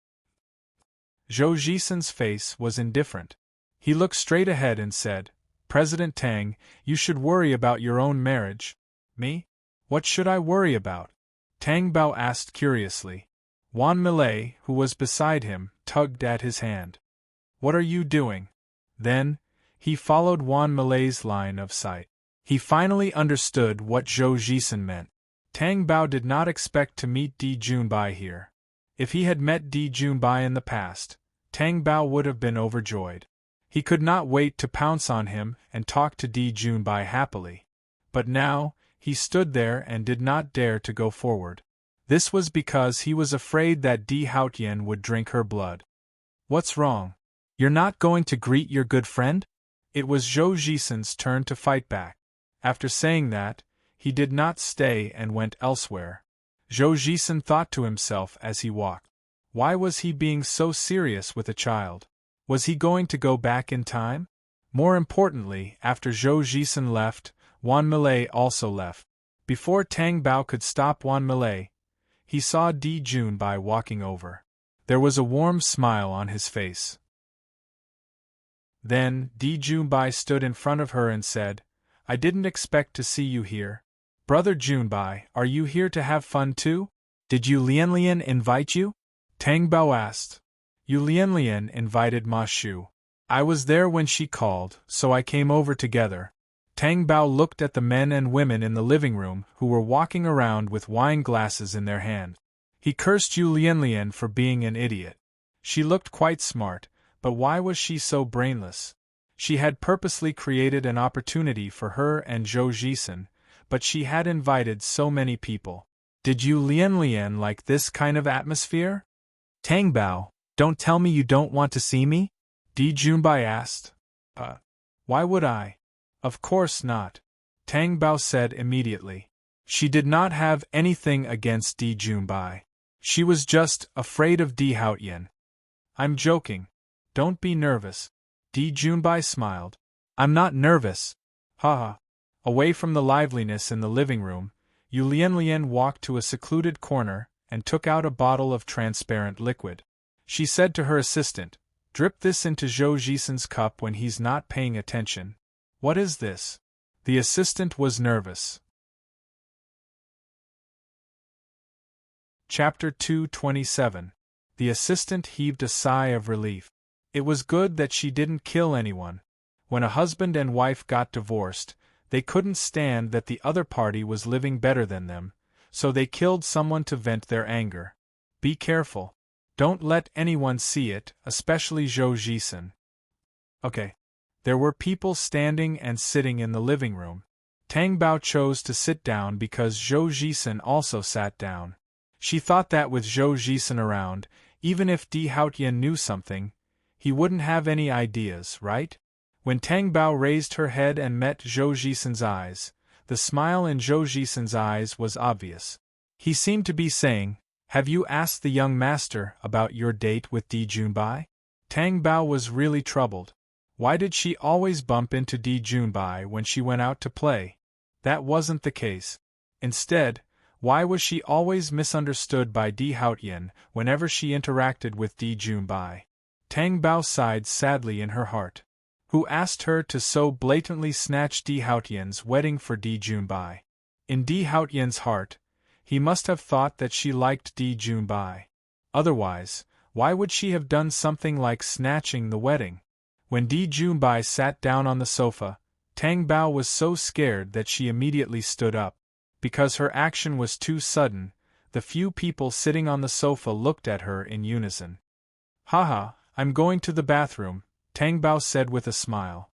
Zhou Jisen's face was indifferent. He looked straight ahead and said, President Tang, you should worry about your own marriage. Me? What should I worry about? Tang Bao asked curiously. Wan Milei, who was beside him, tugged at his hand. What are you doing? Then, he followed Wan Milei's line of sight. He finally understood what Zhou Jisen meant. Tang Bao did not expect to meet Di Junbai here. If he had met Di Junbai in the past, Tang Bao would have been overjoyed. He could not wait to pounce on him and talk to Di Junbai happily. But now, he stood there and did not dare to go forward. This was because he was afraid that Di Haotian would drink her blood. What's wrong? You're not going to greet your good friend? It was Zhou Jisen's turn to fight back. After saying that, he did not stay and went elsewhere. Zhou Jisen thought to himself as he walked. Why was he being so serious with a child? Was he going to go back in time? More importantly, after Zhou Jisen left, Wan Milei also left. Before Tang Bao could stop Wan Milei, he saw Di Junbai walking over. There was a warm smile on his face. Then, Di Junbai stood in front of her and said, I didn't expect to see you here. Brother Junbai, are you here to have fun too? Did Yu Lianlian invite you? Tang Bao asked. Yu Lianlian invited Ma Shu. I was there when she called, so I came over together. Tang Bao looked at the men and women in the living room who were walking around with wine glasses in their hand. He cursed Yu Lianlian for being an idiot. She looked quite smart, but why was she so brainless? She had purposely created an opportunity for her and Zhou Jisen, but she had invited so many people. Did Yu Lianlian like this kind of atmosphere? Tang Bao, don't tell me you don't want to see me? Di Junbai asked. Why would I? Of course not, Tang Bao said immediately. She did not have anything against Di Junbai. She was just afraid of Di Haotian. I'm joking. Don't be nervous. Di Junbai smiled. I'm not nervous. Haha. Away from the liveliness in the living room, Yu Lianlian walked to a secluded corner and took out a bottle of transparent liquid. She said to her assistant, Drip this into Zhou Jisen's cup when he's not paying attention. What is this? The assistant was nervous. Chapter 227. The assistant heaved a sigh of relief. It was good that she didn't kill anyone. When a husband and wife got divorced, they couldn't stand that the other party was living better than them, so they killed someone to vent their anger. Be careful. Don't let anyone see it, especially Zhou Jisen. Okay. There were people standing and sitting in the living room. Tang Bao chose to sit down because Zhou Jisen also sat down. She thought that with Zhou Jisen around, even if Di Haotian knew something, he wouldn't have any ideas, right? When Tang Bao raised her head and met Zhou Jisen's eyes, the smile in Zhou Jisen's eyes was obvious. He seemed to be saying, Have you asked the young master about your date with Di Junbai? Tang Bao was really troubled. Why did she always bump into Di Junbai when she went out to play? That wasn't the case. Instead, why was she always misunderstood by Di Haotian whenever she interacted with Di Junbai? Tang Bao sighed sadly in her heart. Who asked her to so blatantly snatch Di Haotian's wedding for Di Junbai? In Di Haotian's heart, he must have thought that she liked Di Junbai. Otherwise, why would she have done something like snatching the wedding? When Di Junbai sat down on the sofa, Tang Bao was so scared that she immediately stood up. Because her action was too sudden, the few people sitting on the sofa looked at her in unison. Haha, I'm going to the bathroom, Tang Bao said with a smile.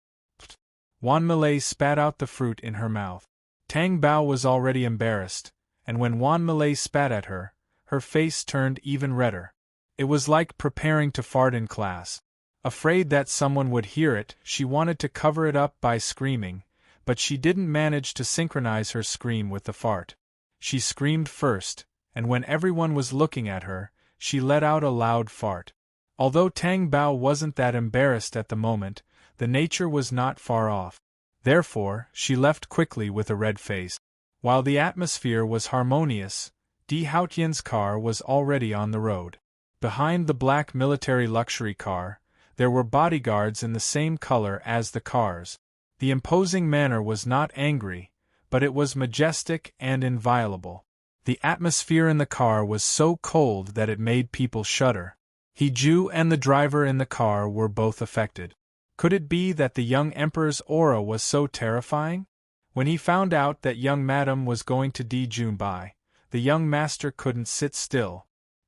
Wan Milei spat out the fruit in her mouth. Tang Bao was already embarrassed, and when Wan Milei spat at her, her face turned even redder. It was like preparing to fart in class. Afraid that someone would hear it, she wanted to cover it up by screaming, but she didn't manage to synchronize her scream with the fart. She screamed first, and when everyone was looking at her, she let out a loud fart. Although Tang Bao wasn't that embarrassed at the moment, the nature was not far off. Therefore, she left quickly with a red face. While the atmosphere was harmonious, Di Haotian's car was already on the road. Behind the black military luxury car, there were bodyguards in the same color as the cars. The imposing manner was not angry, but it was majestic and inviolable. The atmosphere in the car was so cold that it made people shudder. He-Ju and the driver in the car were both affected. Could it be that the young emperor's aura was so terrifying? When he found out that young madam was going to Di Junbai, the young master couldn't sit still.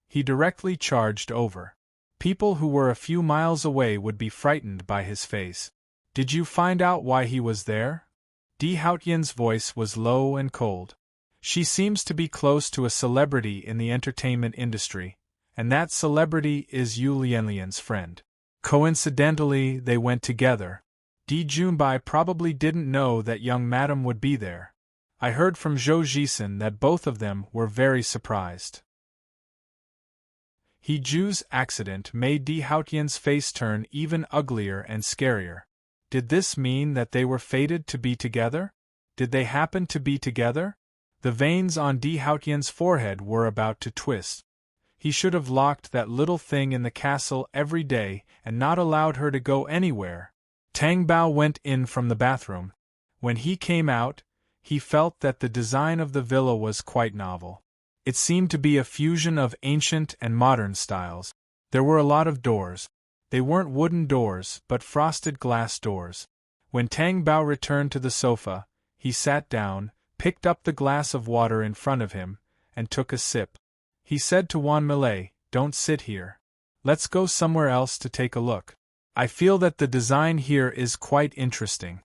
He directly charged over. People who were a few miles away would be frightened by his face. Did you find out why he was there? Di Haotian's voice was low and cold. She seems to be close to a celebrity in the entertainment industry, and that celebrity is Yu Lianlian's friend. Coincidentally, they went together. Di Junbai probably didn't know that young madam would be there. I heard from Zhou Jisen that both of them were very surprised. He Ju's accident made Di Haotian's face turn even uglier and scarier. Did this mean that they were fated to be together? Did they happen to be together? The veins on Di Haotian's forehead were about to twist. He should have locked that little thing in the castle every day and not allowed her to go anywhere. Tang Bao went in from the bathroom. When he came out, he felt that the design of the villa was quite novel. It seemed to be a fusion of ancient and modern styles. There were a lot of doors. They weren't wooden doors, but frosted glass doors. When Tang Bao returned to the sofa, he sat down, picked up the glass of water in front of him, and took a sip. He said to Wan Millet, "Don't sit here. Let's go somewhere else to take a look. I feel that the design here is quite interesting."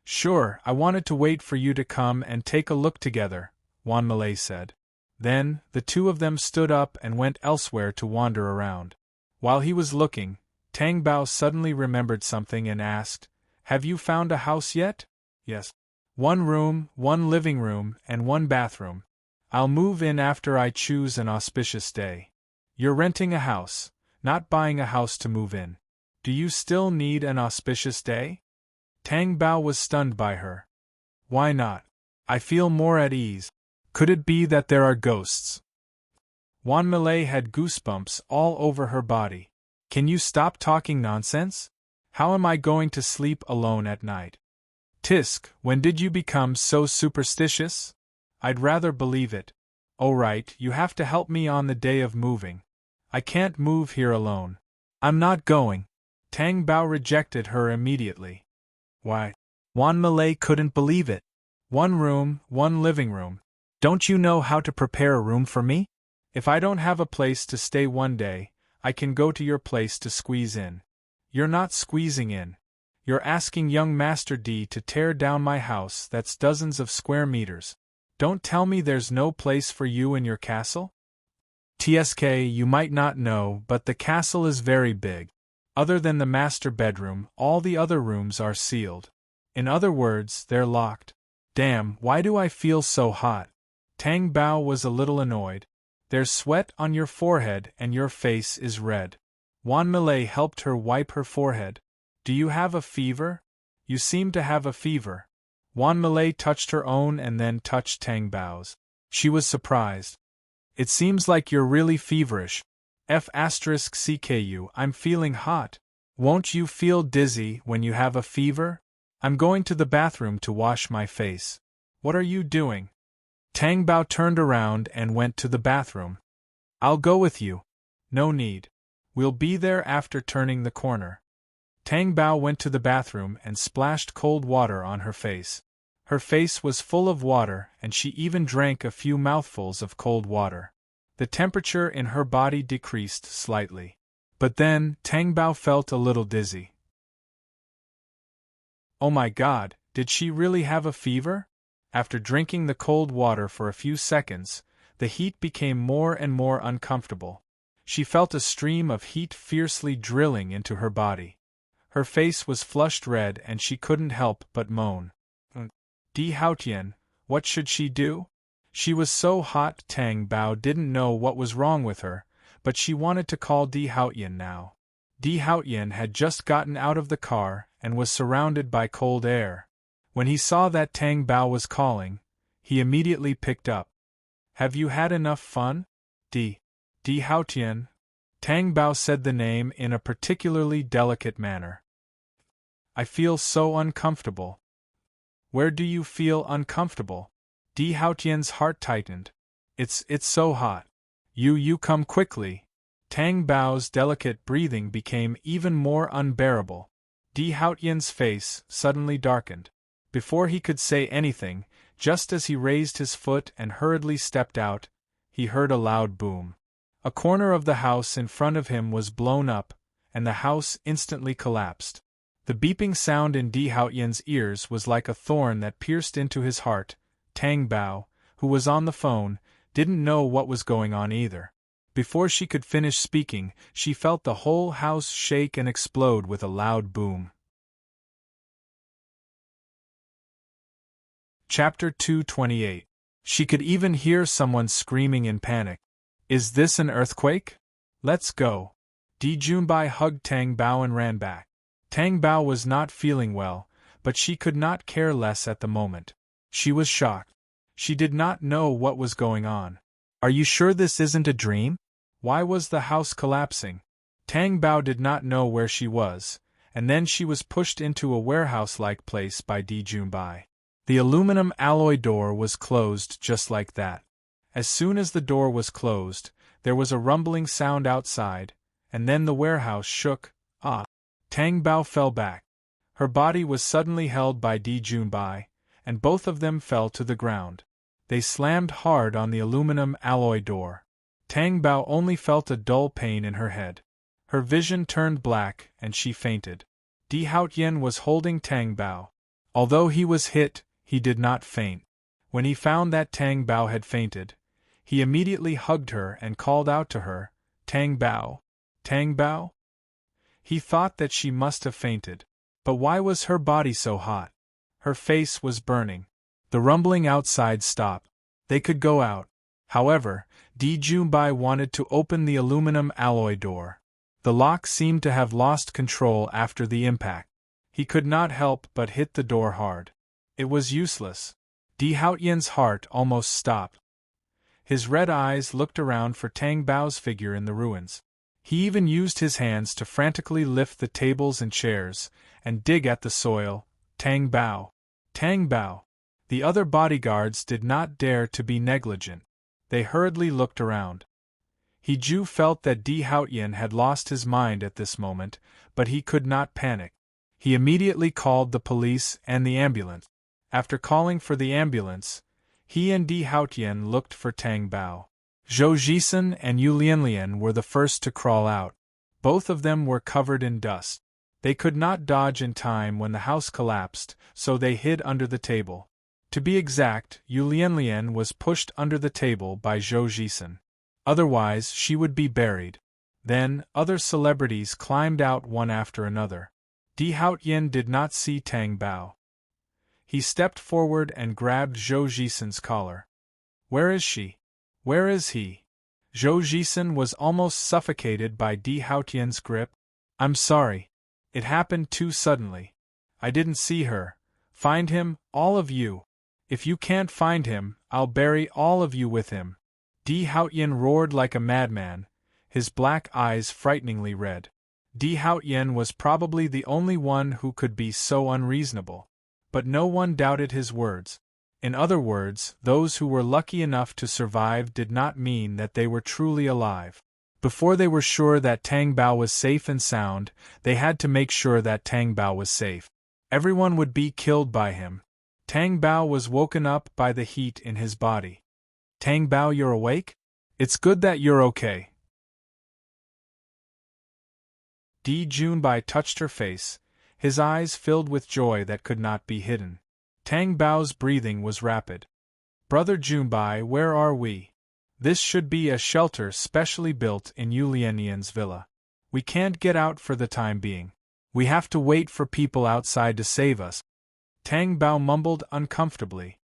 "Sure, I wanted to wait for you to come and take a look together," Wan Millet said. Then, the two of them stood up and went elsewhere to wander around. While he was looking, Tang Bao suddenly remembered something and asked, "Have you found a house yet?" "Yes. 1 room, 1 living room, and 1 bathroom. I'll move in after I choose an auspicious day." "You're renting a house, not buying a house to move in. Do you still need an auspicious day?" Tang Bao was stunned by her. "Why not? I feel more at ease. Could it be that there are ghosts?" Wan Millet had goosebumps all over her body. "Can you stop talking nonsense? How am I going to sleep alone at night?" "Tisk, when did you become so superstitious? I'd rather believe it. Oh right, you have to help me on the day of moving. I can't move here alone. I'm not going." Tang Bao rejected her immediately. "Why?" Wan Millet couldn't believe it. 1 room, 1 living room. Don't you know how to prepare a room for me? If I don't have a place to stay one day, I can go to your place to squeeze in. You're not squeezing in. You're asking young Master D to tear down my house that's dozens of square meters. Don't tell me there's no place for you in your castle? TSK, you might not know, but the castle is very big. Other than the master bedroom, all the other rooms are sealed. In other words, they're locked. Damn, why do I feel so hot? Tang Bao was a little annoyed. There's sweat on your forehead and your face is red. Wan Millet helped her wipe her forehead. Do you have a fever? You seem to have a fever. Wan Millet touched her own and then touched Tang Bao's. She was surprised. It seems like you're really feverish. F*CKU, I'm feeling hot. Won't you feel dizzy when you have a fever? I'm going to the bathroom to wash my face. What are you doing? Tang Bao turned around and went to the bathroom. I'll go with you. No need. We'll be there after turning the corner. Tang Bao went to the bathroom and splashed cold water on her face. Her face was full of water and she even drank a few mouthfuls of cold water. The temperature in her body decreased slightly. But then, Tang Bao felt a little dizzy. Oh my God, did she really have a fever? After drinking the cold water for a few seconds, the heat became more and more uncomfortable. She felt a stream of heat fiercely drilling into her body. Her face was flushed red and she couldn't help but moan. Di Haotian, what should she do? She was so hot Tang Bao didn't know what was wrong with her, but she wanted to call Di Haotian now. Di Haotian had just gotten out of the car and was surrounded by cold air. When he saw that Tang Bao was calling, he immediately picked up. Have you had enough fun? Di Haotian? Tang Bao said the name in a particularly delicate manner. I feel so uncomfortable. Where do you feel uncomfortable? Di Haotian's heart tightened. It's so hot. You come quickly. Tang Bao's delicate breathing became even more unbearable. Di Haotian's face suddenly darkened. Before he could say anything, just as he raised his foot and hurriedly stepped out, he heard a loud boom. A corner of the house in front of him was blown up, and the house instantly collapsed. The beeping sound in Di Haotian's ears was like a thorn that pierced into his heart. Tang Bao, who was on the phone, didn't know what was going on either. Before she could finish speaking, she felt the whole house shake and explode with a loud boom. Chapter 228. She could even hear someone screaming in panic. Is this an earthquake? Let's go. Di Junbai hugged Tang Bao and ran back. Tang Bao was not feeling well, but she could not care less at the moment. She was shocked. She did not know what was going on. Are you sure this isn't a dream? Why was the house collapsing? Tang Bao did not know where she was, and then she was pushed into a warehouse-like place by Di Junbai. The aluminum alloy door was closed just like that. As soon as the door was closed, there was a rumbling sound outside, and then the warehouse shook. Tang Bao fell back. Her body was suddenly held by Di Junbai, and both of them fell to the ground. They slammed hard on the aluminum alloy door. Tang Bao only felt a dull pain in her head. Her vision turned black, and she fainted. Di Haotian was holding Tang Bao. Although he was hit, he did not faint. When he found that Tang Bao had fainted, he immediately hugged her and called out to her, Tang Bao, Tang Bao? He thought that she must have fainted. But why was her body so hot? Her face was burning. The rumbling outside stopped. They could go out. However, Di Junbai wanted to open the aluminum alloy door. The lock seemed to have lost control after the impact. He could not help but hit the door hard. It was useless. Di Haotian's heart almost stopped. His red eyes looked around for Tang Bao's figure in the ruins. He even used his hands to frantically lift the tables and chairs, and dig at the soil. Tang Bao! Tang Bao! The other bodyguards did not dare to be negligent. They hurriedly looked around. He Ju felt that Di Haotian had lost his mind at this moment, but he could not panic. He immediately called the police and the ambulance. After calling for the ambulance, he and Di Haotian looked for Tang Bao. Zhou Jisen and Yu Lianlian were the first to crawl out. Both of them were covered in dust. They could not dodge in time when the house collapsed, so they hid under the table. To be exact, Yu Lianlian was pushed under the table by Zhou Jisen. Otherwise, she would be buried. Then, other celebrities climbed out one after another. Di Haotian did not see Tang Bao. He stepped forward and grabbed Zhou Jisen's collar. Where is she? Where is he? Zhou Jisen was almost suffocated by Di Haotian's grip. I'm sorry. It happened too suddenly. I didn't see her. Find him, all of you. If you can't find him, I'll bury all of you with him. Di Haotian roared like a madman, his black eyes frighteningly red. Di Haotian was probably the only one who could be so unreasonable. But no one doubted his words. In other words, those who were lucky enough to survive did not mean that they were truly alive. Before they were sure that Tang Bao was safe and sound, they had to make sure that Tang Bao was safe. Everyone would be killed by him. Tang Bao was woken up by the heat in his body. Tang Bao, you're awake? It's good that you're okay. Di Junbai touched her face, his eyes filled with joy that could not be hidden. Tang Bao's breathing was rapid. Brother Junbai, where are we? This should be a shelter specially built in Yu Lianlian's villa. We can't get out for the time being. We have to wait for people outside to save us. Tang Bao mumbled uncomfortably.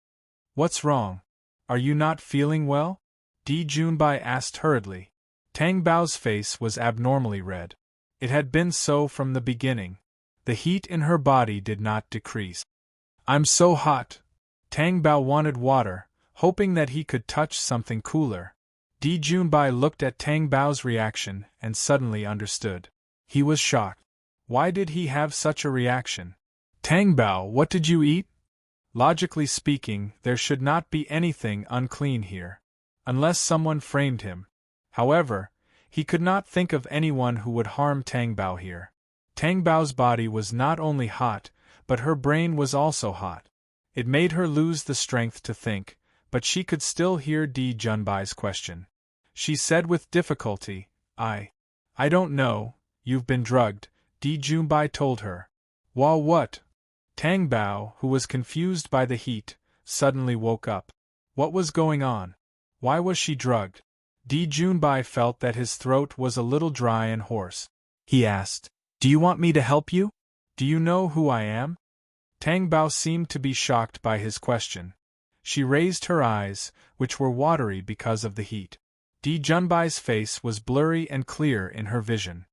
What's wrong? Are you not feeling well? Di Junbai asked hurriedly. Tang Bao's face was abnormally red. It had been so from the beginning. The heat in her body did not decrease. I'm so hot. Tang Bao wanted water, hoping that he could touch something cooler. Di Junbai looked at Tang Bao's reaction and suddenly understood. He was shocked. Why did he have such a reaction? Tang Bao, what did you eat? Logically speaking, there should not be anything unclean here. Unless someone framed him. However, he could not think of anyone who would harm Tang Bao here. Tang Bao's body was not only hot, but her brain was also hot. It made her lose the strength to think, but she could still hear Di Junbai's question. She said with difficulty, I don't know, you've been drugged, Di Junbai told her. What? Tang Bao, who was confused by the heat, suddenly woke up. What was going on? Why was she drugged? Di Junbai felt that his throat was a little dry and hoarse. He asked, Do you want me to help you? Do you know who I am? Tang Bao seemed to be shocked by his question. She raised her eyes, which were watery because of the heat. Di Junbai's face was blurry and clear in her vision.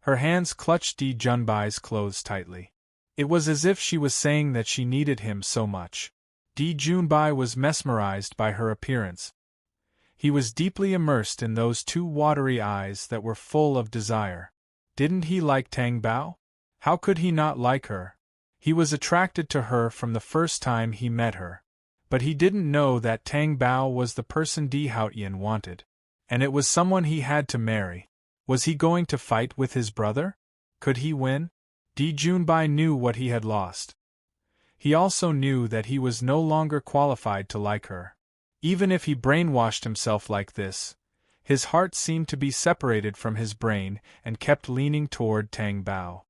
Her hands clutched Di Junbai's clothes tightly. It was as if she was saying that she needed him so much. Di Junbai was mesmerized by her appearance. He was deeply immersed in those two watery eyes that were full of desire. Didn't he like Tang Bao? How could he not like her? He was attracted to her from the first time he met her. But he didn't know that Tang Bao was the person Di Haotian wanted. And it was someone he had to marry. Was he going to fight with his brother? Could he win? Di Junbai knew what he had lost. He also knew that he was no longer qualified to like her. Even if he brainwashed himself like this, his heart seemed to be separated from his brain and kept leaning toward Tang Bao.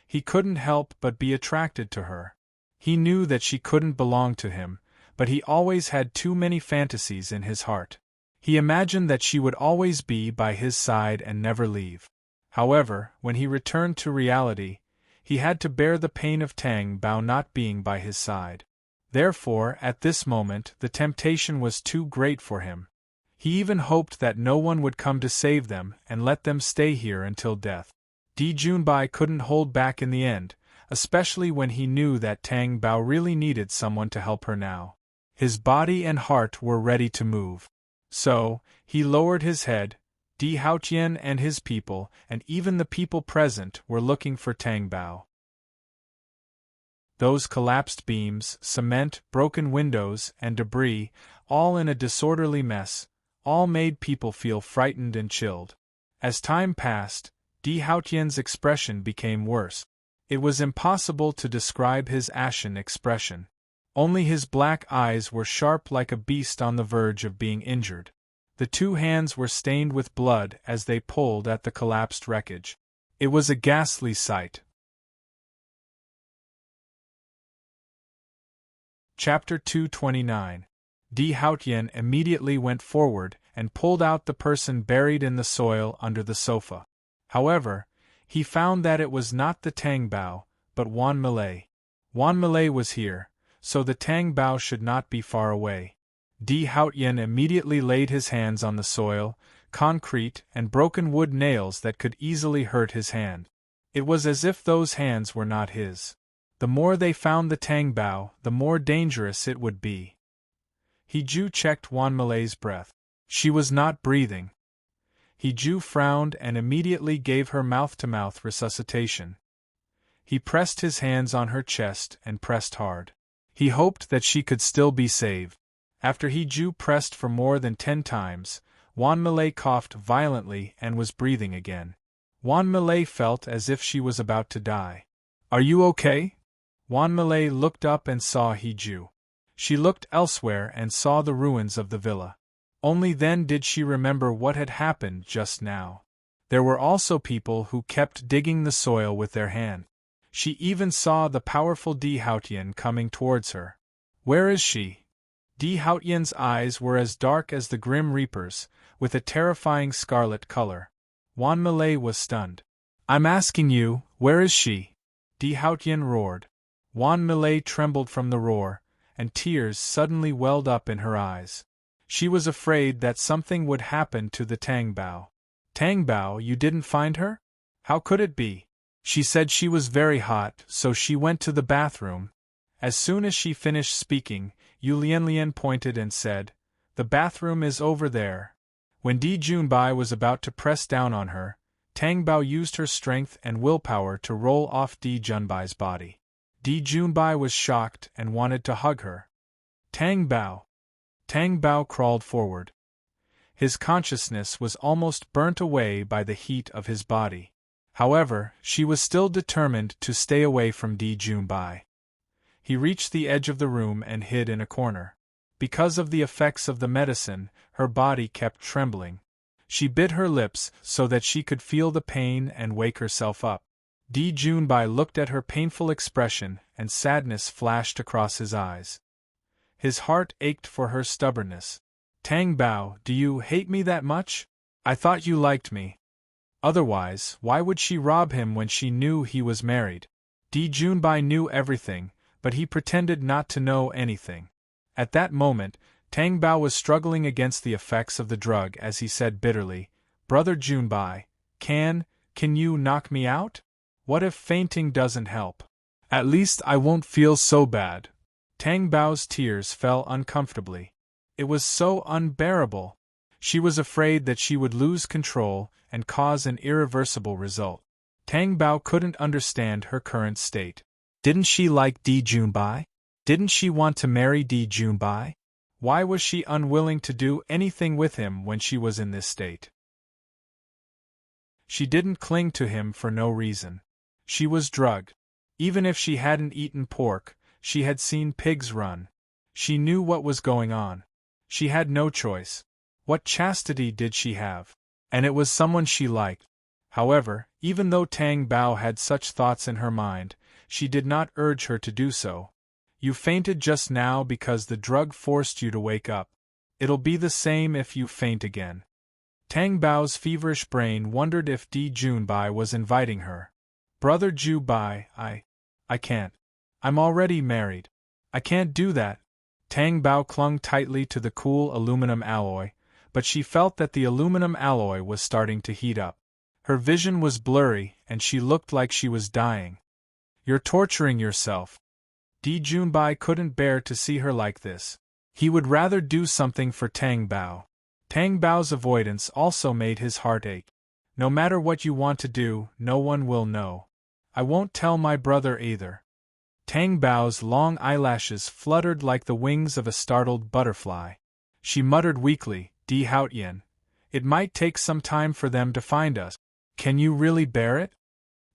He couldn't help but be attracted to her. He knew that she couldn't belong to him, but he always had too many fantasies in his heart. He imagined that she would always be by his side and never leave. However, when he returned to reality, he had to bear the pain of Tang Bao not being by his side. Therefore, at this moment, the temptation was too great for him. He even hoped that no one would come to save them and let them stay here until death. Di Junbai couldn't hold back in the end, especially when he knew that Tang Bao really needed someone to help her now. His body and heart were ready to move. So, he lowered his head. Di Haotian and his people, and even the people present, were looking for Tang Bao. Those collapsed beams, cement, broken windows, and debris, all in a disorderly mess, all made people feel frightened and chilled. As time passed, Di Haotian's expression became worse. It was impossible to describe his ashen expression. Only his black eyes were sharp like a beast on the verge of being injured. The two hands were stained with blood as they pulled at the collapsed wreckage. It was a ghastly sight. Chapter 229. Di Haotian immediately went forward and pulled out the person buried in the soil under the sofa. However, he found that it was not the Tang Bao, but Wan Malay. Wan Malay was here, so the Tang Bao should not be far away. Di Haotian immediately laid his hands on the soil, concrete, and broken wood nails that could easily hurt his hand. It was as if those hands were not his. The more they found the Tang Bao, the more dangerous it would be. Hiju checked Wan Malay's breath. She was not breathing. Hiju frowned and immediately gave her mouth-to-mouth resuscitation. He pressed his hands on her chest and pressed hard. He hoped that she could still be saved. After Hiju pressed for more than 10 times, Wan Malay coughed violently and was breathing again. Wan Malay felt as if she was about to die. Are you okay? Wan Malay looked up and saw Hiju. She looked elsewhere and saw the ruins of the villa. Only then did she remember what had happened just now. There were also people who kept digging the soil with their hand. She even saw the powerful Di Haotian coming towards her. Where is she? Di Haotian's eyes were as dark as the Grim Reaper's, with a terrifying scarlet color. Wan Malay was stunned. I'm asking you, where is she? Di Haotian roared. Wan Malay trembled from the roar, and tears suddenly welled up in her eyes. She was afraid that something would happen to the Tang Bao. Tang Bao, you didn't find her? How could it be? She said she was very hot, so she went to the bathroom. As soon as she finished speaking, Yu Lianlian pointed and said, The bathroom is over there. When Di Junbai was about to press down on her, Tang Bao used her strength and willpower to roll off Di Junbai's body. Di Junbai was shocked and wanted to hug her. Tang Bao. Tang Bao crawled forward. His consciousness was almost burnt away by the heat of his body. However, she was still determined to stay away from Di Junbai. He reached the edge of the room and hid in a corner. Because of the effects of the medicine, her body kept trembling. She bit her lips so that she could feel the pain and wake herself up. Di Junbai looked at her painful expression and sadness flashed across his eyes. His heart ached for her stubbornness. Tang Bao, do you hate me that much? I thought you liked me. Otherwise, why would she rob him when she knew he was married? Di Junbai knew everything, but he pretended not to know anything. At that moment, Tang Bao was struggling against the effects of the drug as he said bitterly, Brother Junbai, can you knock me out? What if fainting doesn't help? At least I won't feel so bad. Tang Bao's tears fell uncomfortably. It was so unbearable. She was afraid that she would lose control and cause an irreversible result. Tang Bao couldn't understand her current state. Didn't she like Di Junbai? Didn't she want to marry Di Junbai? Why was she unwilling to do anything with him when she was in this state? She didn't cling to him for no reason. She was drugged. Even if she hadn't eaten pork, she had seen pigs run. She knew what was going on. She had no choice. What chastity did she have? And it was someone she liked. However, even though Tang Bao had such thoughts in her mind, she did not urge her to do so. You fainted just now because the drug forced you to wake up. It'll be the same if you faint again. Tang Bao's feverish brain wondered if Di Junbai was inviting her. Brother Ju Bai, I can't. I'm already married. I can't do that. Tang Bao clung tightly to the cool aluminum alloy, but she felt that the aluminum alloy was starting to heat up. Her vision was blurry, and she looked like she was dying. You're torturing yourself. Di Junbai couldn't bear to see her like this. He would rather do something for Tang Bao. Tang Bao's avoidance also made his heart ache. No matter what you want to do, no one will know. I won't tell my brother either. Tang Bao's long eyelashes fluttered like the wings of a startled butterfly. She muttered weakly, Di Haotian, it might take some time for them to find us. Can you really bear it?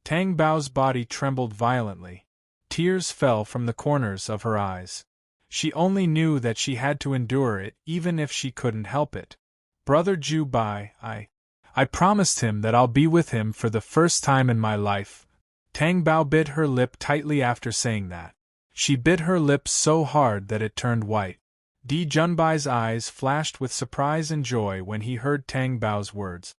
Tang Bao's body trembled violently. Tears fell from the corners of her eyes. She only knew that she had to endure it even if she couldn't help it. Brother Ju Bai, I promised him that I'll be with him for the first time in my life. Tang Bao bit her lip tightly after saying that. She bit her lip so hard that it turned white. Di Junbai's eyes flashed with surprise and joy when he heard Tang Bao's words.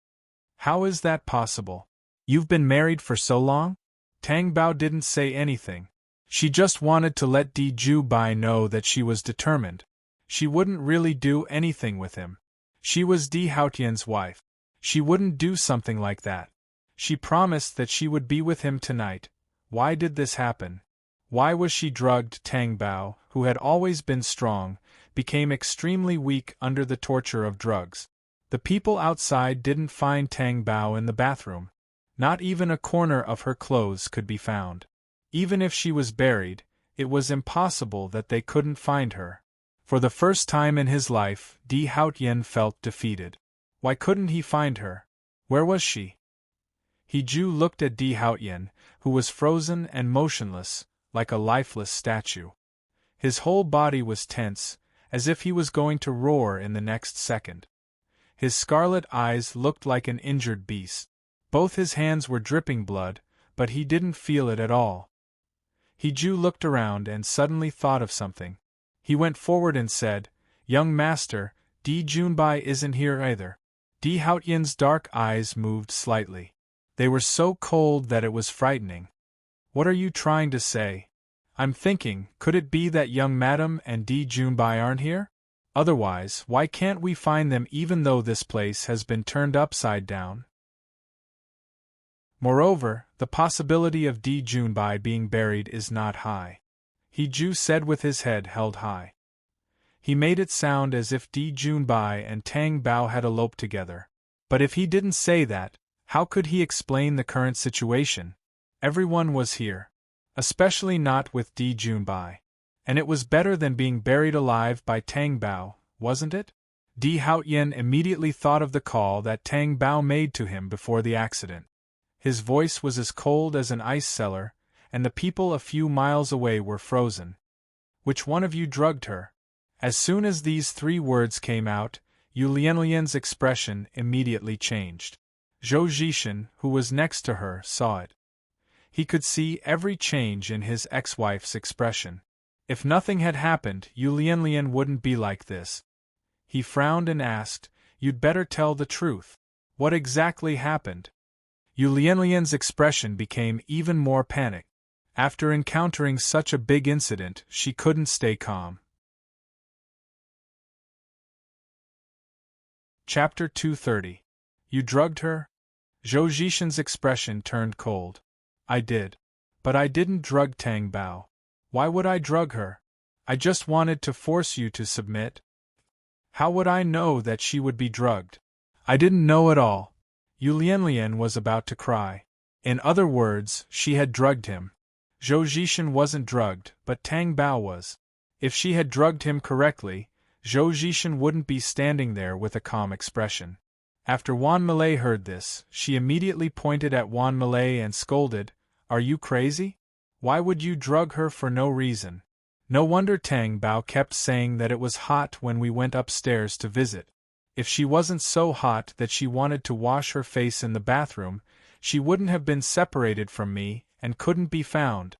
How is that possible? You've been married for so long? Tang Bao didn't say anything. She just wanted to let Di Junbai know that she was determined. She wouldn't really do anything with him. She was Di Haotian's wife. She wouldn't do something like that. She promised that she would be with him tonight. Why did this happen? Why was she drugged? Tang Bao, who had always been strong, became extremely weak under the torture of drugs. The people outside didn't find Tang Bao in the bathroom. Not even a corner of her clothes could be found. Even if she was buried, it was impossible that they couldn't find her. For the first time in his life, Di Haotian felt defeated. Why couldn't he find her? Where was she? He Ju looked at Di Haotian, who was frozen and motionless, like a lifeless statue. His whole body was tense, as if he was going to roar in the next second. His scarlet eyes looked like an injured beast. Both his hands were dripping blood, but he didn't feel it at all. He Ju looked around and suddenly thought of something. He went forward and said, Young master, Di Junbai isn't here either. Di Haotian's dark eyes moved slightly. They were so cold that it was frightening. What are you trying to say? I'm thinking, could it be that young madam and Di Junbai aren't here? Otherwise, why can't we find them even though this place has been turned upside down? Moreover, the possibility of Di Junbai being buried is not high. He Ju said with his head held high. He made it sound as if Di Junbai and Tang Bao had eloped together. But if he didn't say that, how could he explain the current situation? Everyone was here. Especially not with Di Junbai. And it was better than being buried alive by Tang Bao, wasn't it? Di Haotian immediately thought of the call that Tang Bao made to him before the accident. His voice was as cold as an ice cellar, and the people a few miles away were frozen. Which one of you drugged her? As soon as these 3 words came out, Yu Lianlian's expression immediately changed. Zhou Zhishan, who was next to her, saw it. He could see every change in his ex-wife's expression. If nothing had happened, Yu Lianlian wouldn't be like this. He frowned and asked, "You'd better tell the truth. What exactly happened?" Yu Lianlian's expression became even more panicked. After encountering such a big incident, she couldn't stay calm. Chapter 230. You drugged her? Zhou Zhishan's expression turned cold. I did. But I didn't drug Tang Bao. Why would I drug her? I just wanted to force you to submit. How would I know that she would be drugged? I didn't know at all. Yu Lianlian was about to cry. In other words, she had drugged him. Zhou Zhishan wasn't drugged, but Tang Bao was. If she had drugged him correctly, Zhou Zhishan wouldn't be standing there with a calm expression. After Wan Malay heard this, she immediately pointed at Wan Malay and scolded, "Are you crazy? Why would you drug her for no reason?" No wonder Tang Bao kept saying that it was hot when we went upstairs to visit. If she wasn't so hot that she wanted to wash her face in the bathroom, she wouldn't have been separated from me and couldn't be found.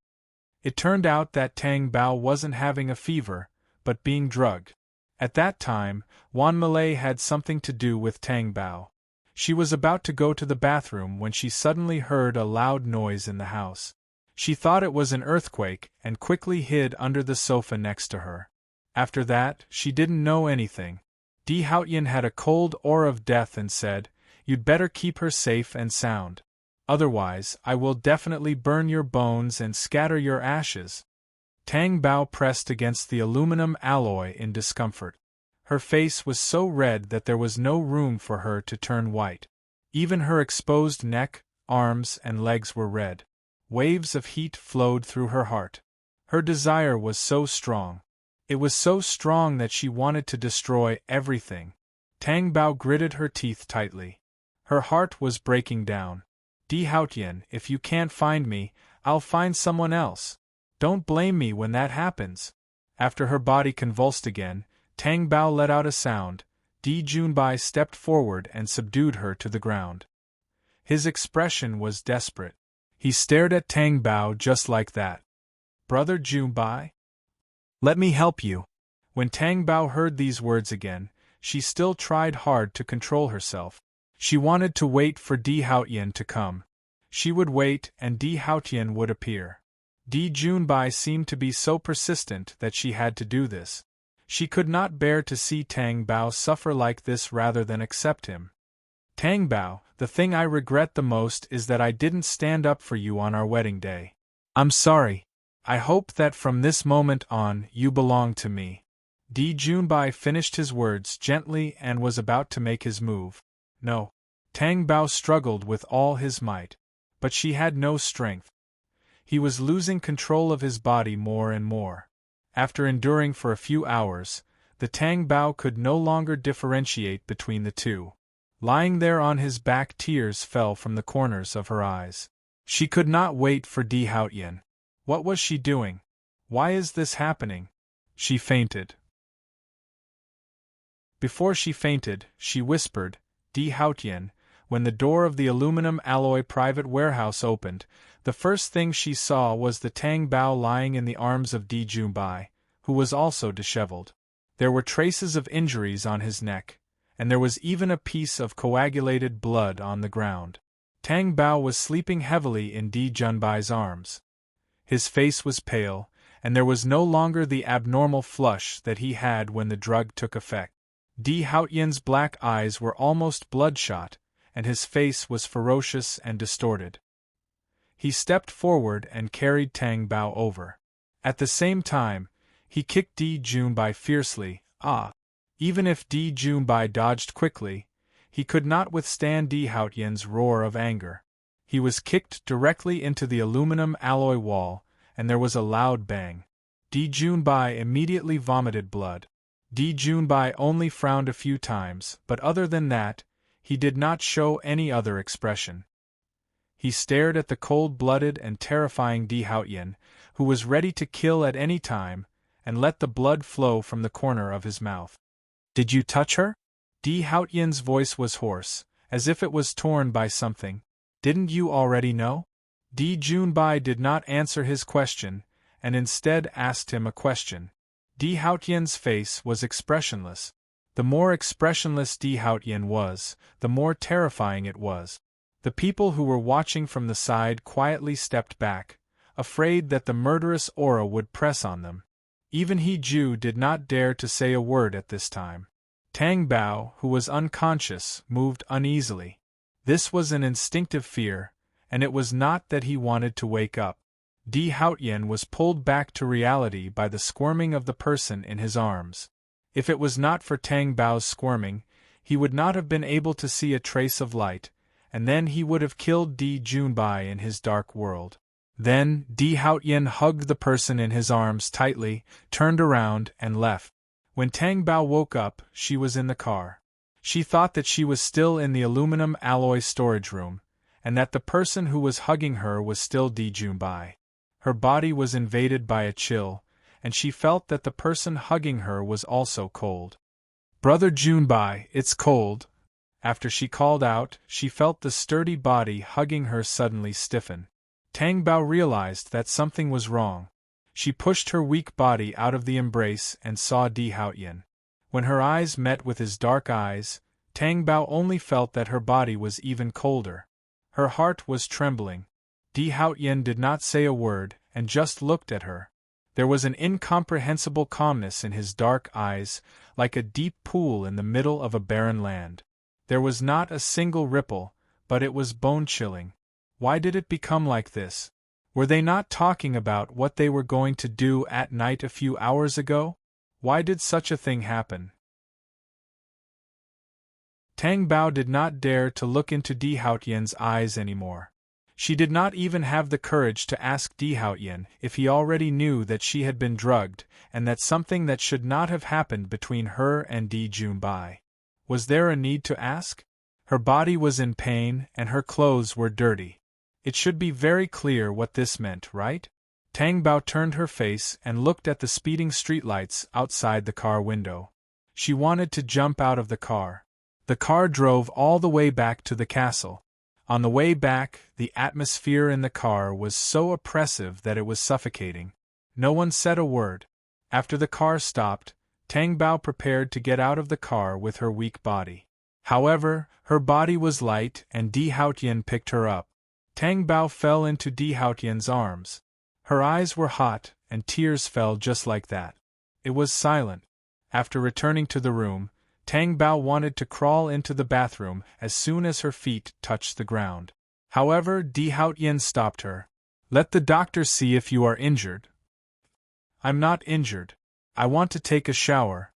It turned out that Tang Bao wasn't having a fever, but being drugged. At that time, Wan Malay had something to do with Tang Bao. She was about to go to the bathroom when she suddenly heard a loud noise in the house. She thought it was an earthquake and quickly hid under the sofa next to her. After that, she didn't know anything. Di Haotian had a cold aura of death and said, "You'd better keep her safe and sound. Otherwise, I will definitely burn your bones and scatter your ashes." Tang Bao pressed against the aluminum alloy in discomfort. Her face was so red that there was no room for her to turn white. Even her exposed neck, arms, and legs were red. Waves of heat flowed through her heart. Her desire was so strong. It was so strong that she wanted to destroy everything. Tang Bao gritted her teeth tightly. Her heart was breaking down. "Di Haotian, if you can't find me, I'll find someone else. Don't blame me when that happens." After her body convulsed again, Tang Bao let out a sound. Di Junbai stepped forward and subdued her to the ground. His expression was desperate. He stared at Tang Bao just like that. "Brother Junbai? Let me help you." When Tang Bao heard these words again, she still tried hard to control herself. She wanted to wait for Di Haotian to come. She would wait and Di Haotian would appear. Di Junbai seemed to be so persistent that she had to do this. She could not bear to see Tang Bao suffer like this rather than accept him. "Tang Bao, the thing I regret the most is that I didn't stand up for you on our wedding day. I'm sorry. I hope that from this moment on you belong to me." Di Junbai finished his words gently and was about to make his move. No. Tang Bao struggled with all his might. But she had no strength. He was losing control of his body more and more. After enduring for a few hours, the Tang Bao could no longer differentiate between the two. Lying there on his back, tears fell from the corners of her eyes. She could not wait for Di Haotian. What was she doing? Why is this happening? She fainted. Before she fainted, she whispered, "Di Haotian." When the door of the aluminum alloy private warehouse opened, the first thing she saw was the Tang Bao lying in the arms of Di Junbai, who was also disheveled. There were traces of injuries on his neck, and there was even a piece of coagulated blood on the ground. Tang Bao was sleeping heavily in Di Junbai's arms. His face was pale, and there was no longer the abnormal flush that he had when the drug took effect. Di Haotian's black eyes were almost bloodshot, and his face was ferocious and distorted. He stepped forward and carried Tang Bao over. At the same time, he kicked Di Junbai fiercely. Even if Di Junbai dodged quickly, he could not withstand Di Haotian's roar of anger. He was kicked directly into the aluminum alloy wall, and there was a loud bang. Di Junbai immediately vomited blood. Di Junbai only frowned a few times, but other than that, he did not show any other expression. He stared at the cold-blooded and terrifying Di Haotian, who was ready to kill at any time, and let the blood flow from the corner of his mouth. "Did you touch her?" Di Haotian's voice was hoarse, as if it was torn by something. Didn't you already know? Di Junbai did not answer his question, and instead asked him a question. Di Haotian's face was expressionless. The more expressionless Di Haotian was, the more terrifying it was. The people who were watching from the side quietly stepped back, afraid that the murderous aura would press on them. Even He Ju did not dare to say a word at this time. Tang Bao, who was unconscious, moved uneasily. This was an instinctive fear, and it was not that he wanted to wake up. Di Haotian was pulled back to reality by the squirming of the person in his arms. If it was not for Tang Bao's squirming, he would not have been able to see a trace of light, and then he would have killed Di Junbai in his dark world. Then, Di Haotian hugged the person in his arms tightly, turned around, and left. When Tang Bao woke up, she was in the car. She thought that she was still in the aluminum alloy storage room, and that the person who was hugging her was still Di Junbai. Her body was invaded by a chill, and she felt that the person hugging her was also cold. "Brother Junbai, it's cold." After she called out, she felt the sturdy body hugging her suddenly stiffen. Tang Bao realized that something was wrong. She pushed her weak body out of the embrace and saw Di Haotian. When her eyes met with his dark eyes, Tang Bao only felt that her body was even colder. Her heart was trembling. Di Haotian did not say a word, and just looked at her. There was an incomprehensible calmness in his dark eyes, like a deep pool in the middle of a barren land. There was not a single ripple, but it was bone-chilling. Why did it become like this? Were they not talking about what they were going to do at night a few hours ago? Why did such a thing happen? Tang Bao did not dare to look into Di Haotian's eyes anymore. She did not even have the courage to ask Di Haotian if he already knew that she had been drugged, and that something that should not have happened between her and Di Junbai. Was there a need to ask? Her body was in pain, and her clothes were dirty. It should be very clear what this meant, right? Tang Bao turned her face and looked at the speeding streetlights outside the car window. She wanted to jump out of the car. The car drove all the way back to the castle. On the way back, the atmosphere in the car was so oppressive that it was suffocating. No one said a word. After the car stopped, Tang Bao prepared to get out of the car with her weak body. However, her body was light and Di Haotian picked her up. Tang Bao fell into Di Haotian's arms. Her eyes were hot, and tears fell just like that. It was silent. After returning to the room, Tang Bao wanted to crawl into the bathroom as soon as her feet touched the ground. However, Di Haotian stopped her. "Let the doctor see if you are injured." "I'm not injured. I want to take a shower."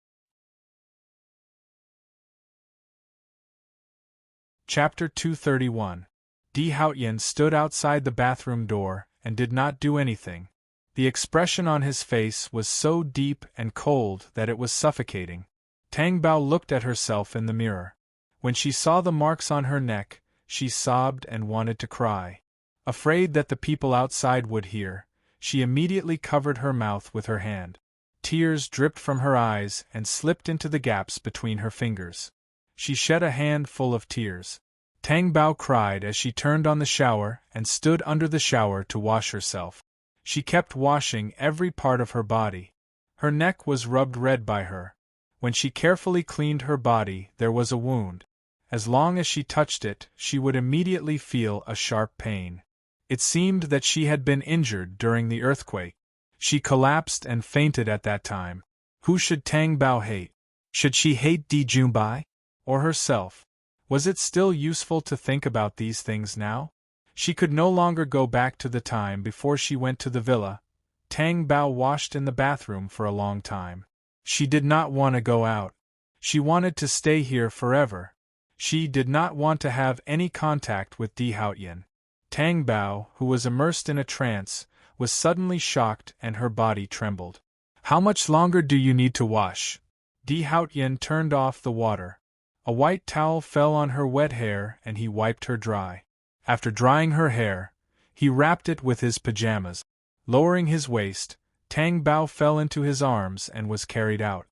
Chapter 231. Di Haotian stood outside the bathroom door and did not do anything. The expression on his face was so deep and cold that it was suffocating. Tang Bao looked at herself in the mirror. When she saw the marks on her neck, she sobbed and wanted to cry. Afraid that the people outside would hear, she immediately covered her mouth with her hand. Tears dripped from her eyes and slipped into the gaps between her fingers. She shed a handful of tears. Tang Bao cried as she turned on the shower and stood under the shower to wash herself. She kept washing every part of her body. Her neck was rubbed red by her. When she carefully cleaned her body, there was a wound. As long as she touched it, she would immediately feel a sharp pain. It seemed that she had been injured during the earthquake. She collapsed and fainted at that time. Who should Tang Bao hate? Should she hate Di Junbai? Or herself? Was it still useful to think about these things now? She could no longer go back to the time before she went to the villa. Tang Bao washed in the bathroom for a long time. She did not want to go out. She wanted to stay here forever. She did not want to have any contact with Di Haotian. Tang Bao, who was immersed in a trance, was suddenly shocked and her body trembled. "How much longer do you need to wash?" Di Haotian turned off the water. A white towel fell on her wet hair and he wiped her dry. After drying her hair, he wrapped it with his pajamas. Lowering his waist, Tang Bao fell into his arms and was carried out.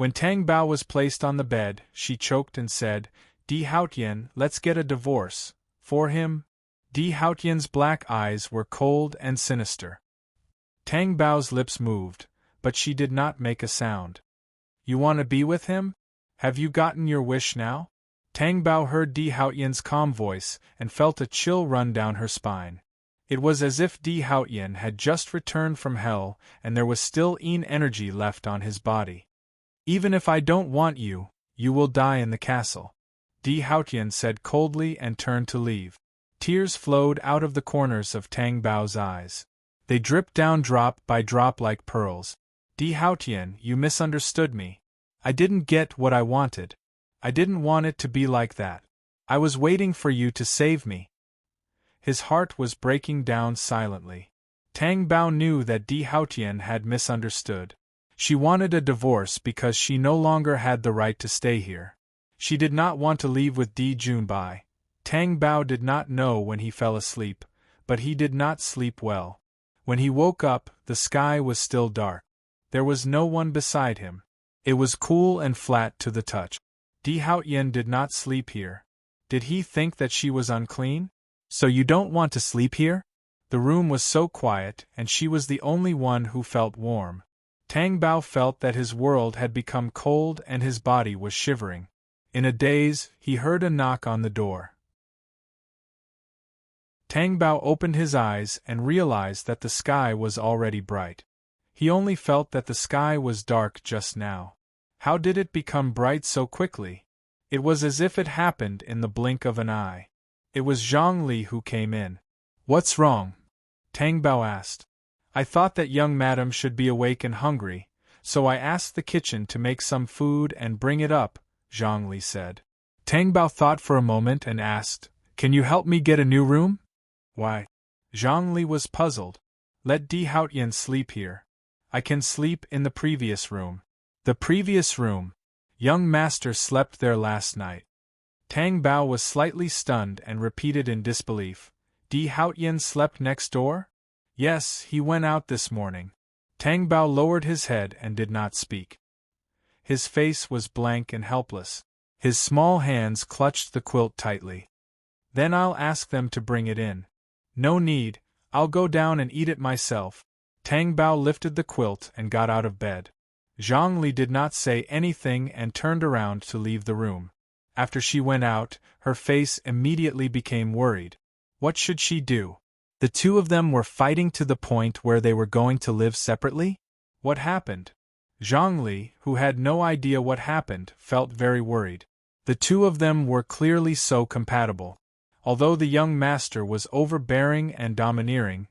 When Tang Bao was placed on the bed, she choked and said, Di Haotian, let's get a divorce. For him? Di Haotian's black eyes were cold and sinister. Tang Bao's lips moved, but she did not make a sound. You want to be with him? Have you gotten your wish now? Tang Bao heard Di Haotian's calm voice and felt a chill run down her spine. It was as if Di Haotian had just returned from hell and there was still energy left on his body. Even if I don't want you, you will die in the castle, Di Haotian said coldly and turned to leave. Tears flowed out of the corners of Tang Bao's eyes. They dripped down drop by drop like pearls. Di Haotian, you misunderstood me. I didn't get what I wanted. I didn't want it to be like that. I was waiting for you to save me. His heart was breaking down silently. Tang Bao knew that Di Haotian had misunderstood. She wanted a divorce because she no longer had the right to stay here. She did not want to leave with Di Junbai. Tang Bao did not know when he fell asleep, but he did not sleep well. When he woke up, the sky was still dark. There was no one beside him. It was cool and flat to the touch. Di Haotian did not sleep here. Did he think that she was unclean? So you don't want to sleep here? The room was so quiet, and she was the only one who felt warm. Tang Bao felt that his world had become cold and his body was shivering. In a daze, he heard a knock on the door. Tang Bao opened his eyes and realized that the sky was already bright. He only felt that the sky was dark just now. How did it become bright so quickly? It was as if it happened in the blink of an eye. It was Zhang Li who came in. What's wrong? Tang Bao asked. I thought that young madam should be awake and hungry, so I asked the kitchen to make some food and bring it up, Zhang Li said. Tang Bao thought for a moment and asked, Can you help me get a new room? Why? Zhang Li was puzzled. Let Di Haotian sleep here. I can sleep in the previous room. The previous room. Young master slept there last night. Tang Bao was slightly stunned and repeated in disbelief. Di Haotian slept next door? Yes, he went out this morning. Tang Bao lowered his head and did not speak. His face was blank and helpless. His small hands clutched the quilt tightly. Then I'll ask them to bring it in. No need, I'll go down and eat it myself. Tang Bao lifted the quilt and got out of bed. Zhang Li did not say anything and turned around to leave the room. After she went out, her face immediately became worried. What should she do? The two of them were fighting to the point where they were going to live separately? What happened? Zhang Li, who had no idea what happened, felt very worried. The two of them were clearly so compatible. Although the young master was overbearing and domineering,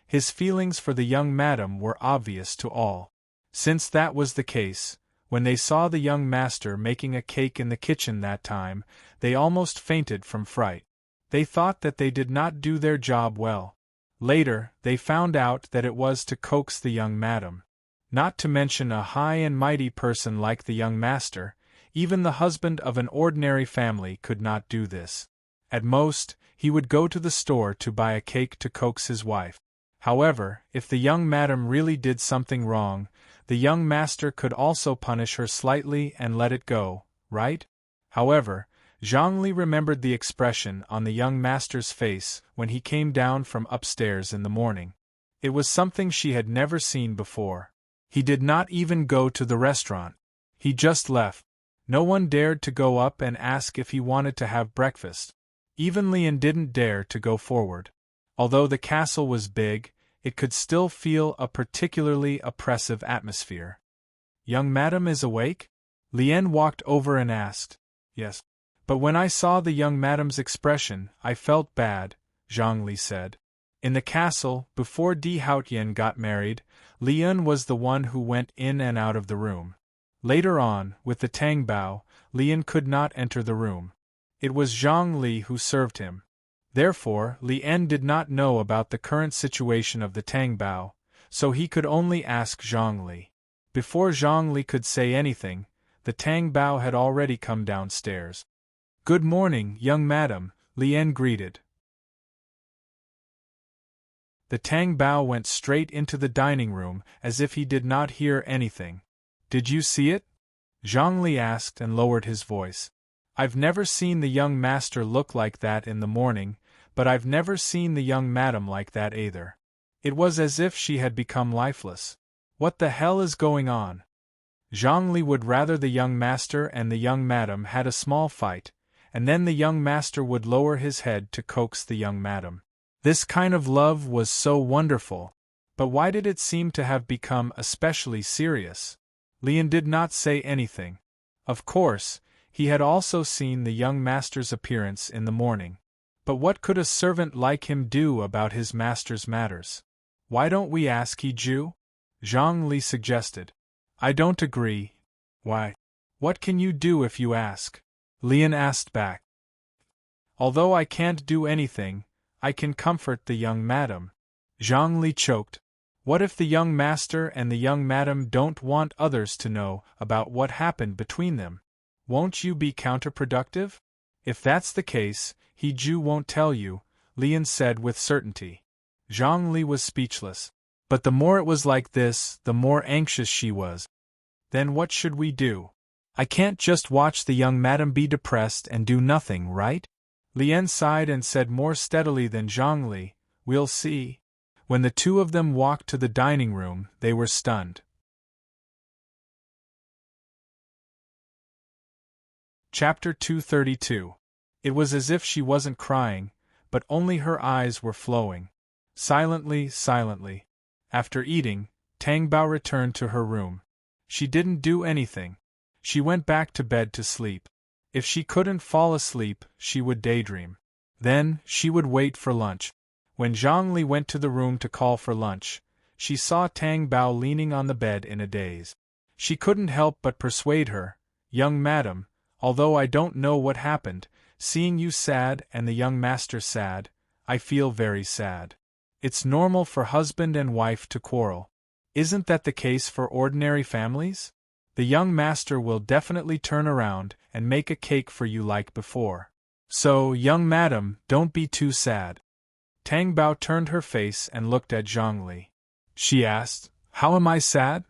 his feelings for the young madam were obvious to all. Since that was the case, when they saw the young master making a cake in the kitchen that time, they almost fainted from fright. They thought that they did not do their job well. Later, they found out that it was to coax the young madam. Not to mention a high and mighty person like the young master, even the husband of an ordinary family could not do this. At most, he would go to the store to buy a cake to coax his wife. However, if the young madam really did something wrong, the young master could also punish her slightly and let it go, right? However, Zhang Li remembered the expression on the young master's face when he came down from upstairs in the morning. It was something she had never seen before. He did not even go to the restaurant. He just left. No one dared to go up and ask if he wanted to have breakfast. Even Lian didn't dare to go forward. Although the castle was big, it could still feel a particularly oppressive atmosphere. Young madam is awake? Lian walked over and asked. Yes. But when I saw the young madam's expression, I felt bad, Zhang Li said. In the castle, before Di Haotian got married, Lian was the one who went in and out of the room. Later on, with the Tang Bao, Lian could not enter the room. It was Zhang Li who served him. Therefore, Lian did not know about the current situation of the Tang Bao, so he could only ask Zhang Li. Before Zhang Li could say anything, the Tang Bao had already come downstairs. Good morning, young madam, Lian greeted. The Tang Bao went straight into the dining room as if he did not hear anything. Did you see it? Zhongli asked and lowered his voice. I've never seen the young master look like that in the morning, but I've never seen the young madam like that either. It was as if she had become lifeless. What the hell is going on? Zhongli would rather the young master and the young madam had a small fight, and then the young master would lower his head to coax the young madam. This kind of love was so wonderful. But why did it seem to have become especially serious? Lian did not say anything. Of course, he had also seen the young master's appearance in the morning. But what could a servant like him do about his master's matters? Why don't we ask Ju? Zhang Li suggested. I don't agree. Why? What can you do if you ask? Lian asked back. Although I can't do anything, I can comfort the young madam. Zhang Li choked. What if the young master and the young madam don't want others to know about what happened between them? Won't you be counterproductive? If that's the case, Ju won't tell you, Lian said with certainty. Zhang Li was speechless. But the more it was like this, the more anxious she was. Then what should we do? I can't just watch the young madam be depressed and do nothing, right? Lian sighed and said more steadily than Zhang Li, we'll see. When the two of them walked to the dining room, they were stunned. Chapter 232. It was as if she wasn't crying, but only her eyes were flowing. Silently. After eating, Tang Bao returned to her room. She didn't do anything. She went back to bed to sleep. If she couldn't fall asleep, she would daydream. Then, she would wait for lunch. When Zhang Li went to the room to call for lunch, she saw Tang Bao leaning on the bed in a daze. She couldn't help but persuade her, young madam, although I don't know what happened, seeing you sad and the young master sad, I feel very sad. It's normal for husband and wife to quarrel. Isn't that the case for ordinary families? The young master will definitely turn around and make a cake for you like before. So, young madam, don't be too sad. Tang Bao turned her face and looked at Zhang Li. She asked, how am I sad?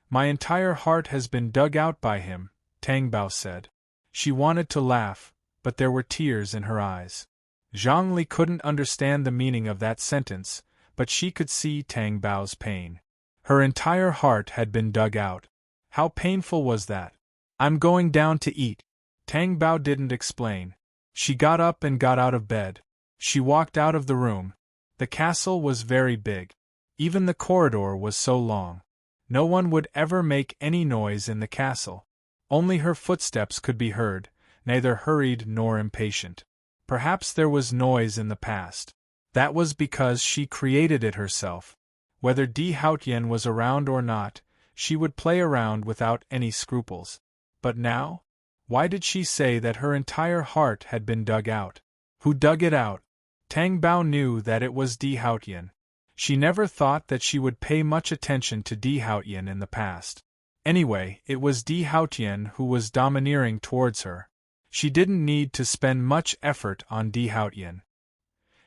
My entire heart has been dug out by him, Tang Bao said. She wanted to laugh, but there were tears in her eyes. Zhang Li couldn't understand the meaning of that sentence, but she could see Tang Bao's pain. Her entire heart had been dug out. How painful was that? I'm going down to eat. Tang Bao didn't explain. She got up and got out of bed. She walked out of the room. The castle was very big. Even the corridor was so long. No one would ever make any noise in the castle. Only her footsteps could be heard, neither hurried nor impatient. Perhaps there was noise in the past. That was because she created it herself. Whether Di Haotian was around or not, she would play around without any scruples. But now? Why did she say that her entire heart had been dug out? Who dug it out? Tang Bao knew that it was Di Haotian. She never thought that she would pay much attention to Di Haotian in the past. Anyway, it was Di Haotian who was domineering towards her. She didn't need to spend much effort on Di Haotian.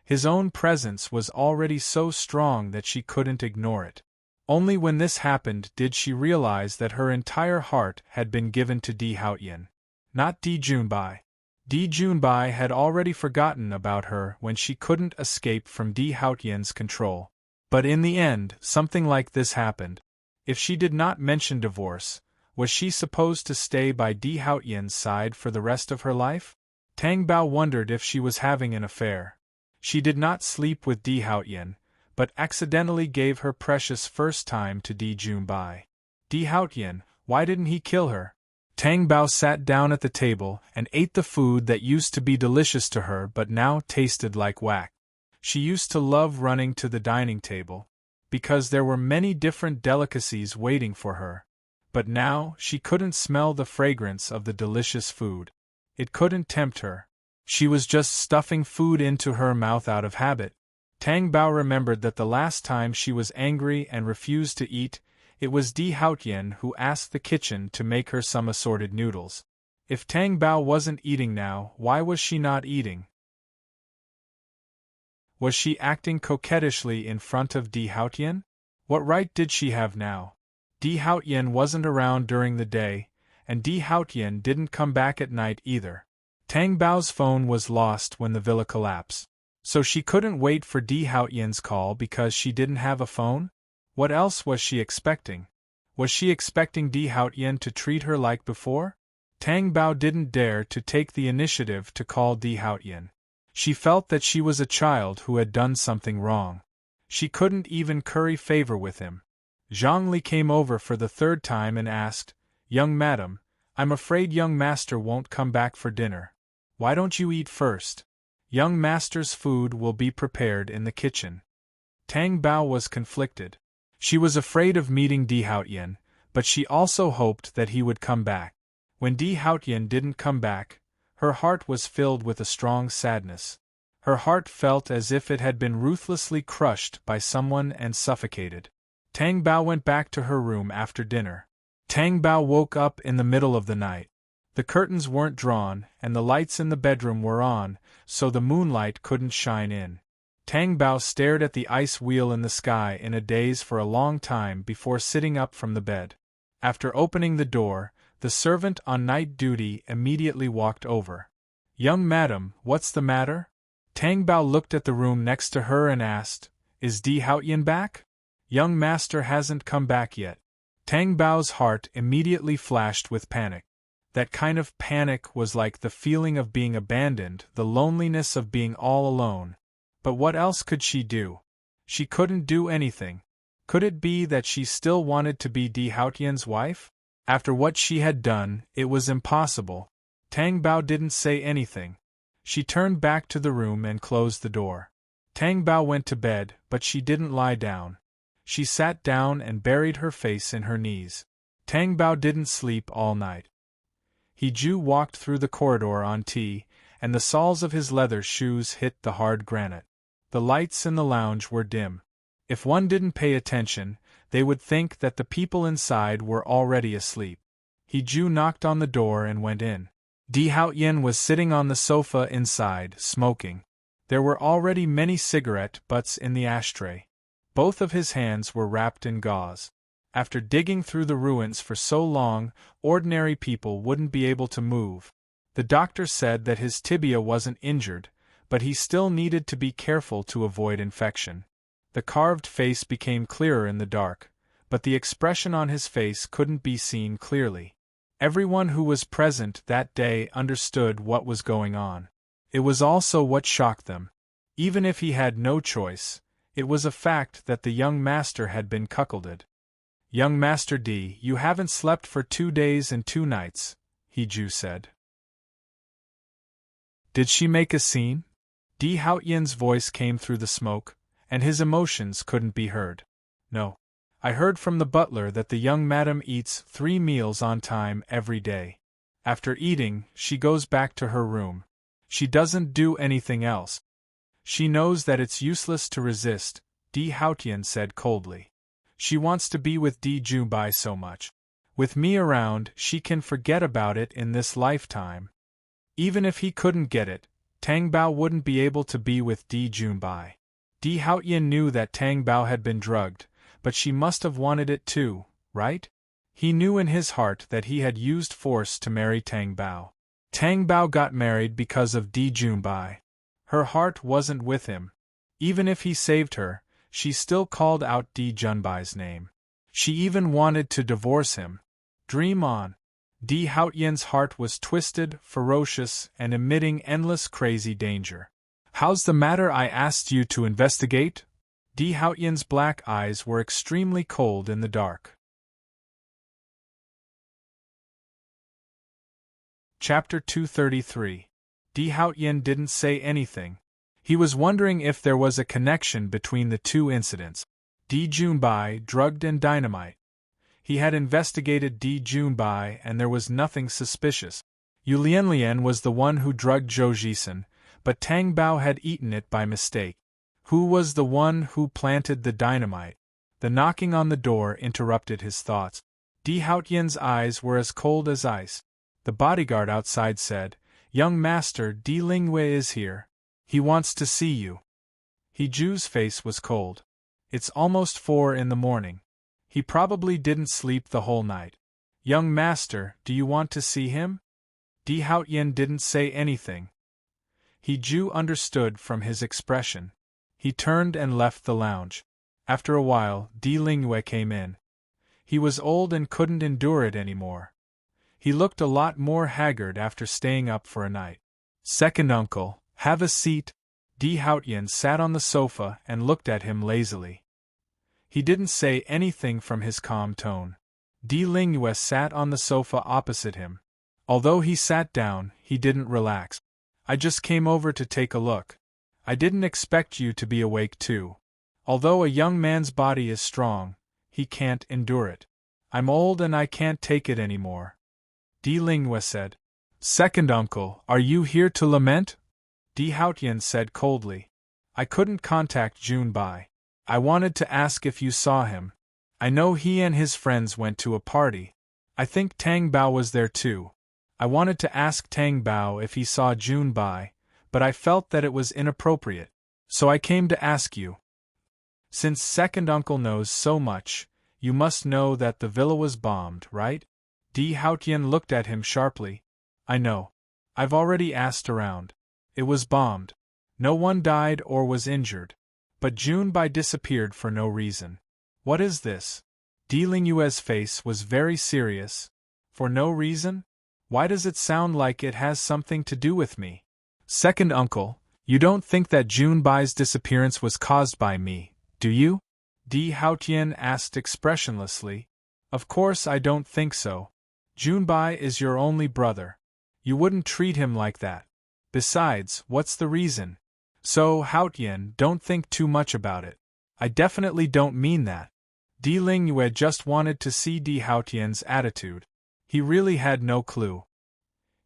His own presence was already so strong that she couldn't ignore it. Only when this happened did she realize that her entire heart had been given to Di Haotian, not Di Junbai. Di Junbai had already forgotten about her when she couldn't escape from Di Haotian's control. But in the end, something like this happened. If she did not mention divorce, was she supposed to stay by Di Haotian's side for the rest of her life? Tang Bao wondered if she was having an affair. She did not sleep with Di Haotian, but accidentally gave her precious first time to Di Junbai. Di Haotian, why didn't he kill her? Tang Bao sat down at the table and ate the food that used to be delicious to her but now tasted like whack. She used to love running to the dining table, because there were many different delicacies waiting for her. But now she couldn't smell the fragrance of the delicious food. It couldn't tempt her. She was just stuffing food into her mouth out of habit. Tang Bao remembered that the last time she was angry and refused to eat, it was Di Haotian who asked the kitchen to make her some assorted noodles. If Tang Bao wasn't eating now, why was she not eating? Was she acting coquettishly in front of Di Haotian? What right did she have now? Di Haotian wasn't around during the day, and Di Haotian didn't come back at night either. Tang Bao's phone was lost when the villa collapsed. So she couldn't wait for Di Haotian's call because she didn't have a phone? What else was she expecting? Was she expecting Di Haotian to treat her like before? Tang Bao didn't dare to take the initiative to call Di Haotian. She felt that she was a child who had done something wrong. She couldn't even curry favor with him. Zhang Li came over for the third time and asked, "Young madam, I'm afraid young master won't come back for dinner. Why don't you eat first? Young master's food will be prepared in the kitchen." Tang Bao was conflicted. She was afraid of meeting Di Haotian, but she also hoped that he would come back. When Di Haotian didn't come back, her heart was filled with a strong sadness. Her heart felt as if it had been ruthlessly crushed by someone and suffocated. Tang Bao went back to her room after dinner. Tang Bao woke up in the middle of the night. The curtains weren't drawn, and the lights in the bedroom were on, so the moonlight couldn't shine in. Tang Bao stared at the ice wheel in the sky in a daze for a long time before sitting up from the bed. After opening the door, the servant on night duty immediately walked over. "Young madam, what's the matter?" Tang Bao looked at the room next to her and asked, "Is Di Haotian back?" "Young master hasn't come back yet." Tang Bao's heart immediately flashed with panic. That kind of panic was like the feeling of being abandoned, the loneliness of being all alone. But what else could she do? She couldn't do anything. Could it be that she still wanted to be Di Haotian's wife? After what she had done, it was impossible. Tang Bao didn't say anything. She turned back to the room and closed the door. Tang Bao went to bed, but she didn't lie down. She sat down and buried her face in her knees. Tang Bao didn't sleep all night. He walked through the corridor on tea, and the soles of his leather shoes hit the hard granite. The lights in the lounge were dim. If one didn't pay attention, they would think that the people inside were already asleep. He knocked on the door and went in. Di Haotian was sitting on the sofa inside, smoking. There were already many cigarette butts in the ashtray. Both of his hands were wrapped in gauze. After digging through the ruins for so long, ordinary people wouldn't be able to move. The doctor said that his tibia wasn't injured, but he still needed to be careful to avoid infection. The carved face became clearer in the dark, but the expression on his face couldn't be seen clearly. Everyone who was present that day understood what was going on. It was also what shocked them. Even if he had no choice, it was a fact that the young master had been cuckolded. "Young Master D, you haven't slept for 2 days and 2 nights, he said. Did she make a scene? Di Haotian's voice came through the smoke, and his emotions couldn't be heard. "No. I heard from the butler that the young madam eats 3 meals on time every day. After eating, she goes back to her room. She doesn't do anything else. She knows that it's useless to resist," Di Haotian said coldly. "She wants to be with Di Junbai so much. With me around, she can forget about it in this lifetime." Even if he couldn't get it, Tang Bao wouldn't be able to be with Di Junbai. Di Haotian knew that Tang Bao had been drugged, but she must have wanted it too, right? He knew in his heart that he had used force to marry Tang Bao. Tang Bao got married because of Di Junbai. Her heart wasn't with him. Even if he saved her, she still called out Di Junbai's name. She even wanted to divorce him. Dream on. Di Haotian's heart was twisted, ferocious, and emitting endless crazy danger. "How's the matter I asked you to investigate?" Di Haotian's black eyes were extremely cold in the dark. Chapter 233. Di Haotian didn't say anything. He was wondering if there was a connection between the two incidents. Di Junbai drugged and dynamite. He had investigated Di Junbai and there was nothing suspicious. Yu Lianlian was the one who drugged Zhou Jisen, but Tang Bao had eaten it by mistake. Who was the one who planted the dynamite? The knocking on the door interrupted his thoughts. Di Haotian's eyes were as cold as ice. The bodyguard outside said, "Young master Di Lingwei is here. He wants to see you." Ju's face was cold. "It's almost 4 in the morning. He probably didn't sleep the whole night. Young master, do you want to see him? Di Haotian didn't say anything. Ju understood from his expression. He turned and left the lounge. After a while, Di Lingyue came in. He was old and couldn't endure it anymore. He looked a lot more haggard after staying up for a night. Second uncle, have a seat. Di Haotian sat on the sofa and looked at him lazily. He didn't say anything from his calm tone. Di Lingyue sat on the sofa opposite him. Although he sat down, he didn't relax. I just came over to take a look. I didn't expect you to be awake too. Although a young man's body is strong, he can't endure it. I'm old and I can't take it anymore. Di Lingyue said. Second uncle, are you here to lament? Di Haotian said coldly. I couldn't contact Junbai. I wanted to ask if you saw him. I know he and his friends went to a party. I think Tang Bao was there too. I wanted to ask Tang Bao if he saw Junbai, but I felt that it was inappropriate, so I came to ask you. Since second uncle knows so much, you must know that the villa was bombed, right? Di Haotian looked at him sharply. I know. I've already asked around. It was bombed. No one died or was injured. But Junbai disappeared for no reason. What is this? Di Lingyue's face was very serious. For no reason? Why does it sound like it has something to do with me? Second uncle, you don't think that Junbai's disappearance was caused by me, do you? Di Haotian asked expressionlessly. Of course I don't think so. Junbai is your only brother. You wouldn't treat him like that. Besides, what's the reason? So, Haotian, don't think too much about it. I definitely don't mean that. Di Lingyue just wanted to see Di Haotian's attitude. He really had no clue.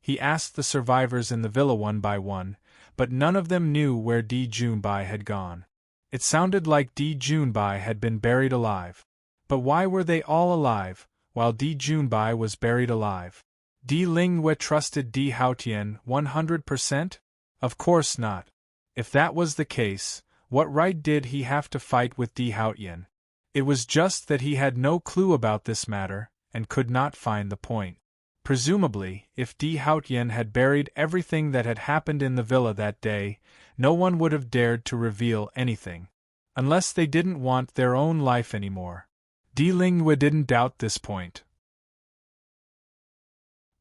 He asked the survivors in the villa one by one, but none of them knew where Di Junbai had gone. It sounded like Di Junbai had been buried alive. But why were they all alive, while Di Junbai was buried alive? Di Lingyue trusted Di Haotian 100%? Of course not. If that was the case, what right did he have to fight with Di Haotian? It was just that he had no clue about this matter, and could not find the point. Presumably, if Di Haotian had buried everything that had happened in the villa that day, no one would have dared to reveal anything. Unless they didn't want their own life anymore. Di Lingyue didn't doubt this point.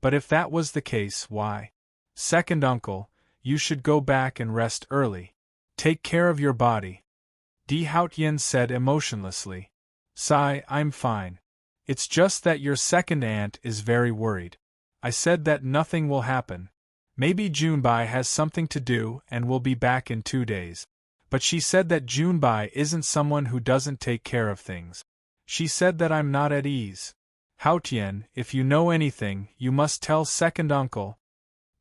But if that was the case, why? Second uncle, you should go back and rest early. Take care of your body. Di Haotian said emotionlessly. Sigh, I'm fine. It's just that your second aunt is very worried. I said that nothing will happen. Maybe Junbai has something to do and will be back in 2 days. But she said that Junbai isn't someone who doesn't take care of things. She said that I'm not at ease. Haotian, if you know anything, you must tell second uncle.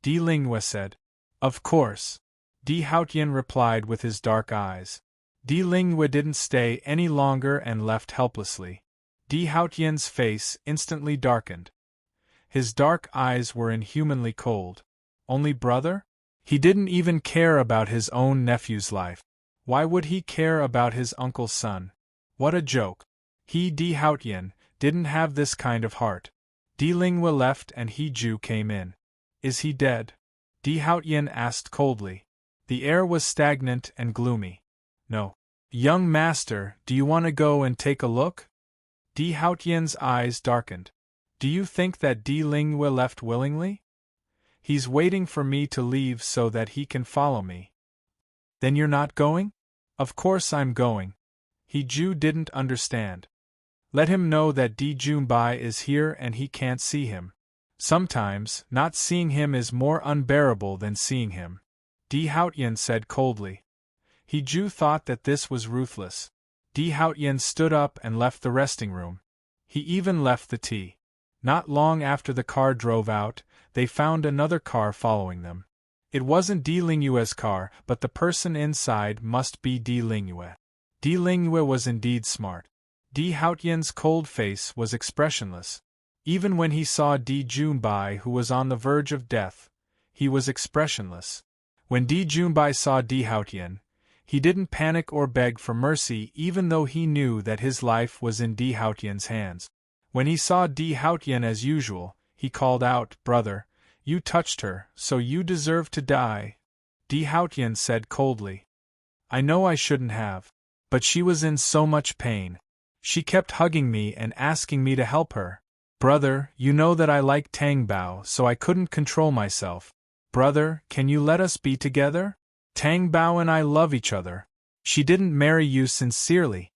Di Lingyue said. Of course. Di Haotian replied with his dark eyes. Di Lingyue didn't stay any longer and left helplessly. Di Haotian's face instantly darkened. His dark eyes were inhumanly cold. Only brother? He didn't even care about his own nephew's life. Why would he care about his uncle's son? What a joke. He, Di Haotian, didn't have this kind of heart. Di Lingyue left and Ju came in. Is he dead? Di Haotian asked coldly. The air was stagnant and gloomy. No. Young master, do you want to go and take a look? Di Haotian's eyes darkened. Do you think that Di Lingyue left willingly? He's waiting for me to leave so that he can follow me. Then you're not going? Of course I'm going. Ju didn't understand. Let him know that Di Junbai is here and he can't see him. Sometimes, not seeing him is more unbearable than seeing him. Di Haotian said coldly. Ju thought that this was ruthless. Di Haotian stood up and left the resting room. He even left the tea. Not long after the car drove out, they found another car following them. It wasn't Di Lingyue's car, but the person inside must be Di Lingyue. Di Lingyue was indeed smart. Di Haotian's cold face was expressionless. Even when he saw Di Junbai, who was on the verge of death, he was expressionless. When Di Junbai saw Di Haotian, he didn't panic or beg for mercy even though he knew that his life was in Di Haotian's hands. When he saw Di Haotian as usual, he called out, "Brother, you touched her, so you deserve to die." Di Haotian said coldly, "I know I shouldn't have. But she was in so much pain. She kept hugging me and asking me to help her. Brother, you know that I like Tang Bao, so I couldn't control myself. Brother, can you let us be together? Tang Bao and I love each other. She didn't marry you sincerely."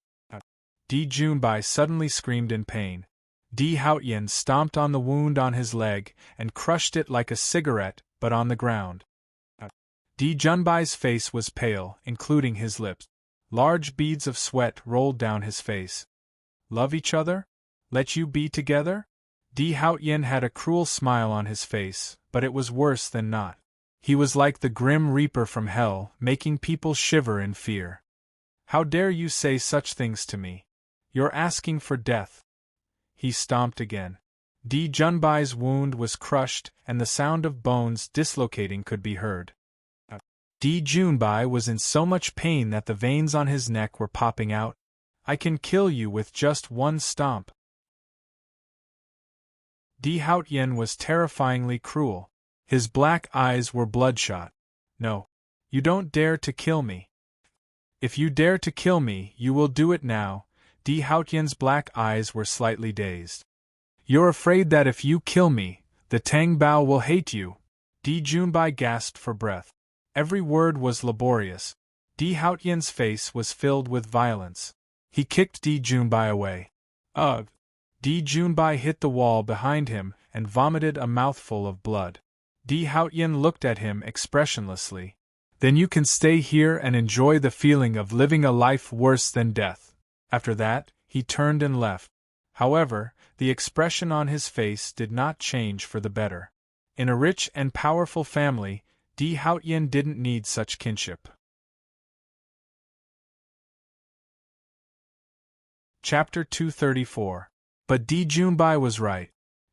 Di Junbai suddenly screamed in pain. Di Haotian stomped on the wound on his leg and crushed it like a cigarette, but on the ground. Di Junbai's face was pale, including his lips. Large beads of sweat rolled down his face. "Love each other? Let you be together?" Di Haotian had a cruel smile on his face, but it was worse than not. He was like the grim reaper from hell, making people shiver in fear. "How dare you say such things to me? You're asking for death." He stomped again. Di Junbai's wound was crushed, and the sound of bones dislocating could be heard. Di Junbai was in so much pain that the veins on his neck were popping out. "I can kill you with just one stomp." Di Haotian was terrifyingly cruel. His black eyes were bloodshot. "No. You don't dare to kill me. If you dare to kill me, you will do it now." Di Haotian's black eyes were slightly dazed. "You're afraid that if you kill me, the Tang Bao will hate you." Di Junbai gasped for breath. Every word was laborious. Di Haotian's face was filled with violence. He kicked Di Junbai away. "Ugh!" Di Junbai hit the wall behind him and vomited a mouthful of blood. Di Haotian looked at him expressionlessly. "Then you can stay here and enjoy the feeling of living a life worse than death." After that, he turned and left. However, the expression on his face did not change for the better. In a rich and powerful family, Di Haotian didn't need such kinship. Chapter 234. But Di Junbai was right.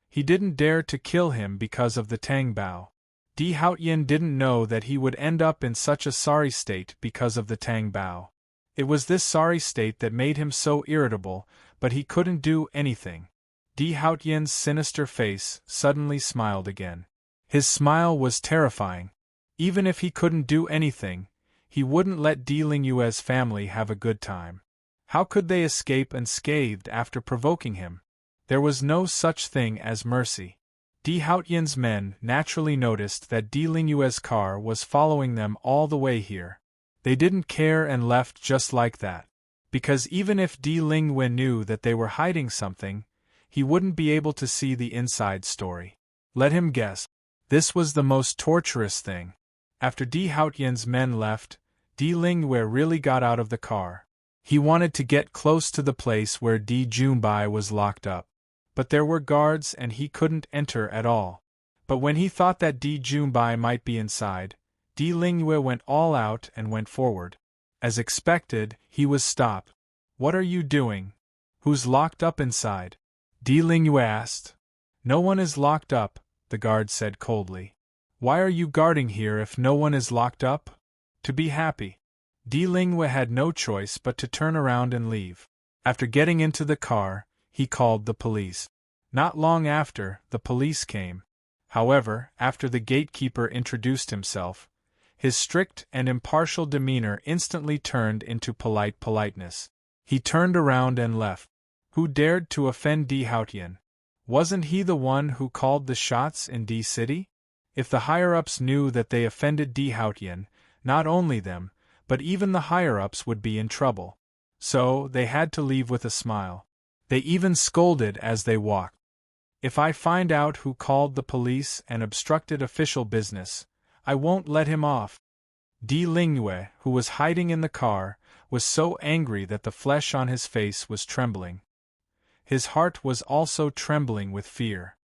He didn't dare to kill him because of the Tang Bao. Di Haotian didn't know that he would end up in such a sorry state because of the Tang Bao. It was this sorry state that made him so irritable, but he couldn't do anything. Di Haotian's sinister face suddenly smiled again. His smile was terrifying. Even if he couldn't do anything, he wouldn't let Di Lingyue's family have a good time. How could they escape unscathed after provoking him? There was no such thing as mercy. Di Haotian's men naturally noticed that Di Lingyue's car was following them all the way here. They didn't care and left just like that. Because even if Di Lingyue knew that they were hiding something, he wouldn't be able to see the inside story. Let him guess. This was the most torturous thing. After Di Haotian's men left, Di Lingyue really got out of the car. He wanted to get close to the place where Di Junbai was locked up. But there were guards and he couldn't enter at all. But when he thought that Di Junbai might be inside, Di Lingyue went all out and went forward. As expected, he was stopped. "What are you doing? Who's locked up inside?" Di Lingyue asked. "No one is locked up," the guard said coldly. "Why are you guarding here if no one is locked up?" "To be happy." Di Lingyue had no choice but to turn around and leave. After getting into the car, he called the police. Not long after, the police came. However, after the gatekeeper introduced himself, his strict and impartial demeanor instantly turned into polite politeness. He turned around and left. Who dared to offend Di Haotian? Wasn't he the one who called the shots in D City? If the higher-ups knew that they offended Di Haotian, not only them, but even the higher-ups would be in trouble. So, they had to leave with a smile. They even scolded as they walked. "If I find out who called the police and obstructed official business, I won't let him off." Di Lingyue, who was hiding in the car, was so angry that the flesh on his face was trembling. His heart was also trembling with fear.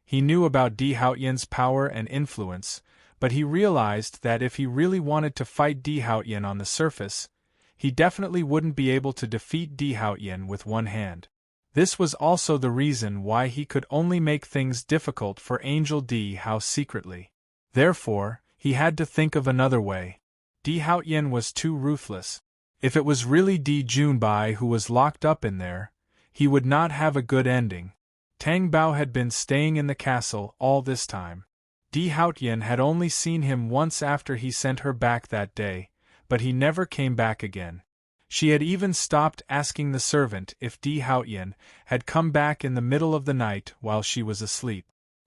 He knew about Di Haotian's power and influence, but he realized that if he really wanted to fight Di Haotian on the surface, he definitely wouldn't be able to defeat Di Haotian with one hand. This was also the reason why he could only make things difficult for Angel Di Hao secretly. Therefore, he had to think of another way. Di Haotian was too ruthless. If it was really Di Junbai who was locked up in there, he would not have a good ending. Tang Bao had been staying in the castle all this time. Di Haotian had only seen him once after he sent her back that day, but he never came back again. She had even stopped asking the servant if Di Haotian had come back in the middle of the night while she was asleep.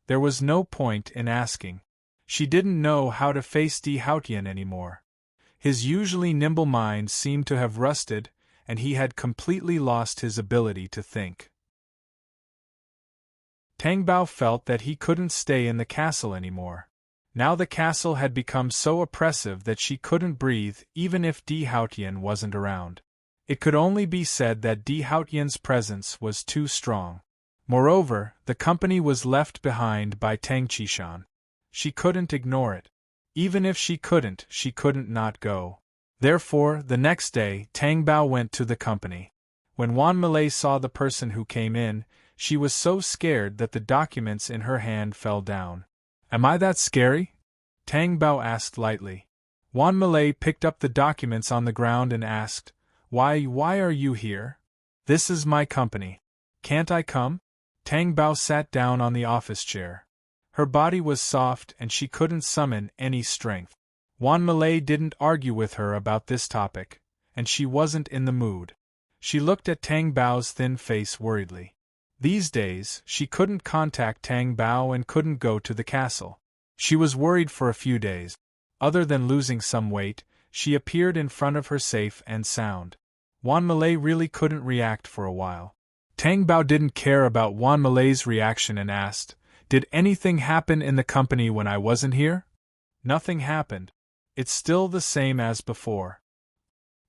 There was no point in asking. She didn't know how to face Di Haotian anymore. His usually nimble mind seemed to have rusted, and he had completely lost his ability to think. Tang Bao felt that he couldn't stay in the castle anymore. Now the castle had become so oppressive that she couldn't breathe even if Di Haotian wasn't around. It could only be said that Di Haotian's presence was too strong. Moreover, the company was left behind by Tang Qishan. She couldn't ignore it. Even if she couldn't not go. Therefore, the next day, Tang Bao went to the company. When Wan Malay saw the person who came in, she was so scared that the documents in her hand fell down. "Am I that scary?" Tang Bao asked lightly. Wan Malay picked up the documents on the ground and asked, Why are you here? This is my company. Can't I come?" Tang Bao sat down on the office chair. Her body was soft and she couldn't summon any strength. Wan Malay didn't argue with her about this topic, and she wasn't in the mood. She looked at Tang Bao's thin face worriedly. These days, she couldn't contact Tang Bao and couldn't go to the castle. She was worried for a few days. Other than losing some weight, she appeared in front of her safe and sound. Wan Malay really couldn't react for a while. Tang Bao didn't care about Wan Malay's reaction and asked, "Did anything happen in the company when I wasn't here?" "Nothing happened. It's still the same as before."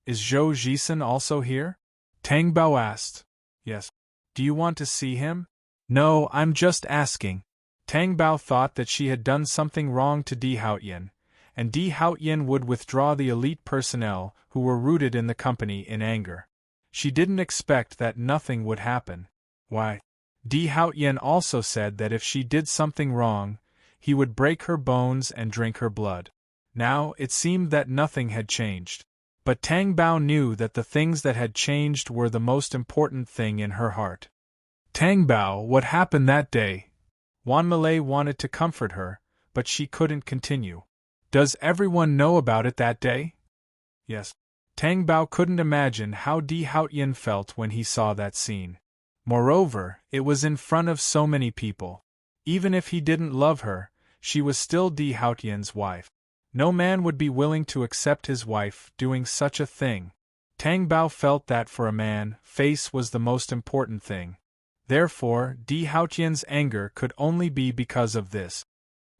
"Is Zhou Jisen also here?" Tang Bao asked. "Yes. Do you want to see him?" "No, I'm just asking." Tang Bao thought that she had done something wrong to Di Haotian, and Di Haotian would withdraw the elite personnel who were rooted in the company in anger. She didn't expect that nothing would happen. Why? Di Haotian also said that if she did something wrong, he would break her bones and drink her blood. Now, it seemed that nothing had changed. But Tang Bao knew that the things that had changed were the most important thing in her heart. "Tang Bao, what happened that day?" Wan Malay wanted to comfort her, but she couldn't continue. "Does everyone know about it that day?" "Yes." Tang Bao couldn't imagine how Di Haotian felt when he saw that scene. Moreover, it was in front of so many people. Even if he didn't love her, she was still Di Haotian's wife. No man would be willing to accept his wife doing such a thing. Tang Bao felt that for a man, face was the most important thing. Therefore, Di Haotian's anger could only be because of this.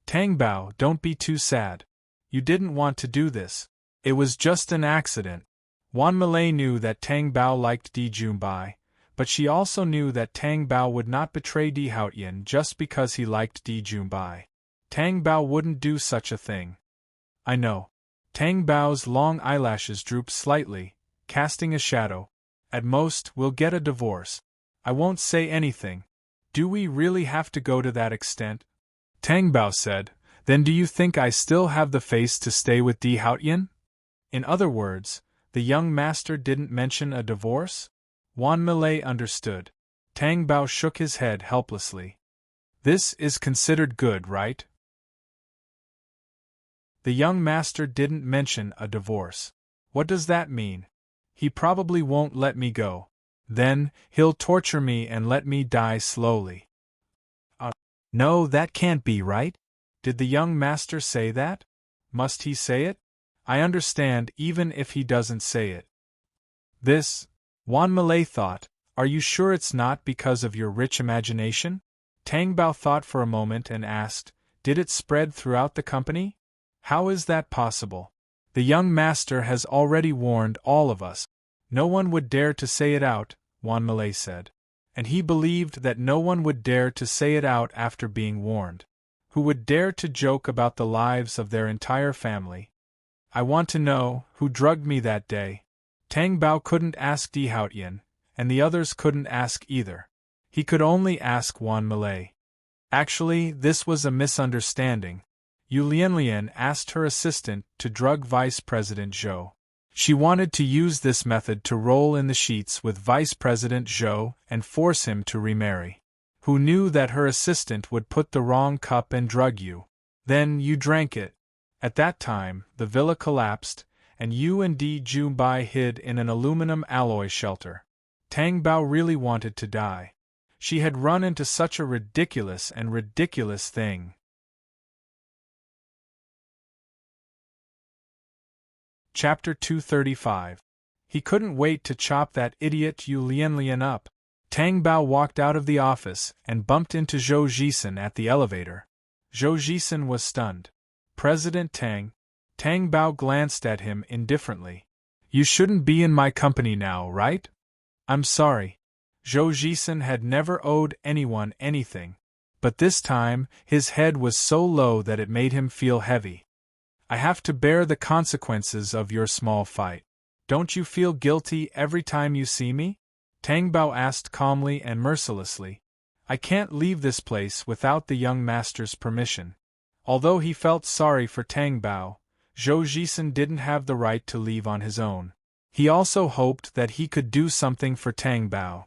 "Tang Bao, don't be too sad. You didn't want to do this. It was just an accident." Wan Malay knew that Tang Bao liked Di Junbai, but she also knew that Tang Bao would not betray Di Haotian just because he liked Di Junbai. Tang Bao wouldn't do such a thing. "I know." Tang Bao's long eyelashes drooped slightly, casting a shadow. "At most, we'll get a divorce. I won't say anything. Do we really have to go to that extent?" Tang Bao said, "Then do you think I still have the face to stay with Di Haotian?" In other words, the young master didn't mention a divorce? Wan Malay understood. Tang Bao shook his head helplessly. "This is considered good, right?" The young master didn't mention a divorce. What does that mean? He probably won't let me go. Then, he'll torture me and let me die slowly. No, that can't be right. Did the young master say that? Must he say it? I understand even if he doesn't say it. Wan Malay thought, are you sure it's not because of your rich imagination? Tang Bao thought for a moment and asked, did it spread throughout the company? How is that possible? The young master has already warned all of us. No one would dare to say it out, Wan Malay said. And he believed that no one would dare to say it out after being warned. Who would dare to joke about the lives of their entire family? I want to know who drugged me that day. Tang Bao couldn't ask Di Haotian, and the others couldn't ask either. He could only ask Wan Malay. Actually, this was a misunderstanding. Yu Lianlian asked her assistant to drug Vice President Zhou. She wanted to use this method to roll in the sheets with Vice President Zhou and force him to remarry. Who knew that her assistant would put the wrong cup and drug you? Then you drank it. At that time, the villa collapsed, and you and Di Junbai hid in an aluminum alloy shelter. Tang Bao really wanted to die. She had run into such a ridiculous thing. Chapter 235. He couldn't wait to chop that idiot Yu Lianlian up. Tang Bao walked out of the office and bumped into Zhou Jisen at the elevator. Zhou Jisen was stunned. President Tang. Tang Bao glanced at him indifferently. You shouldn't be in my company now, right? I'm sorry. Zhou Jisen had never owed anyone anything. But this time, his head was so low that it made him feel heavy. I have to bear the consequences of your small fight. Don't you feel guilty every time you see me? Tang Bao asked calmly and mercilessly. I can't leave this place without the young master's permission. Although he felt sorry for Tang Bao, Zhou Jisen didn't have the right to leave on his own. He also hoped that he could do something for Tang Bao.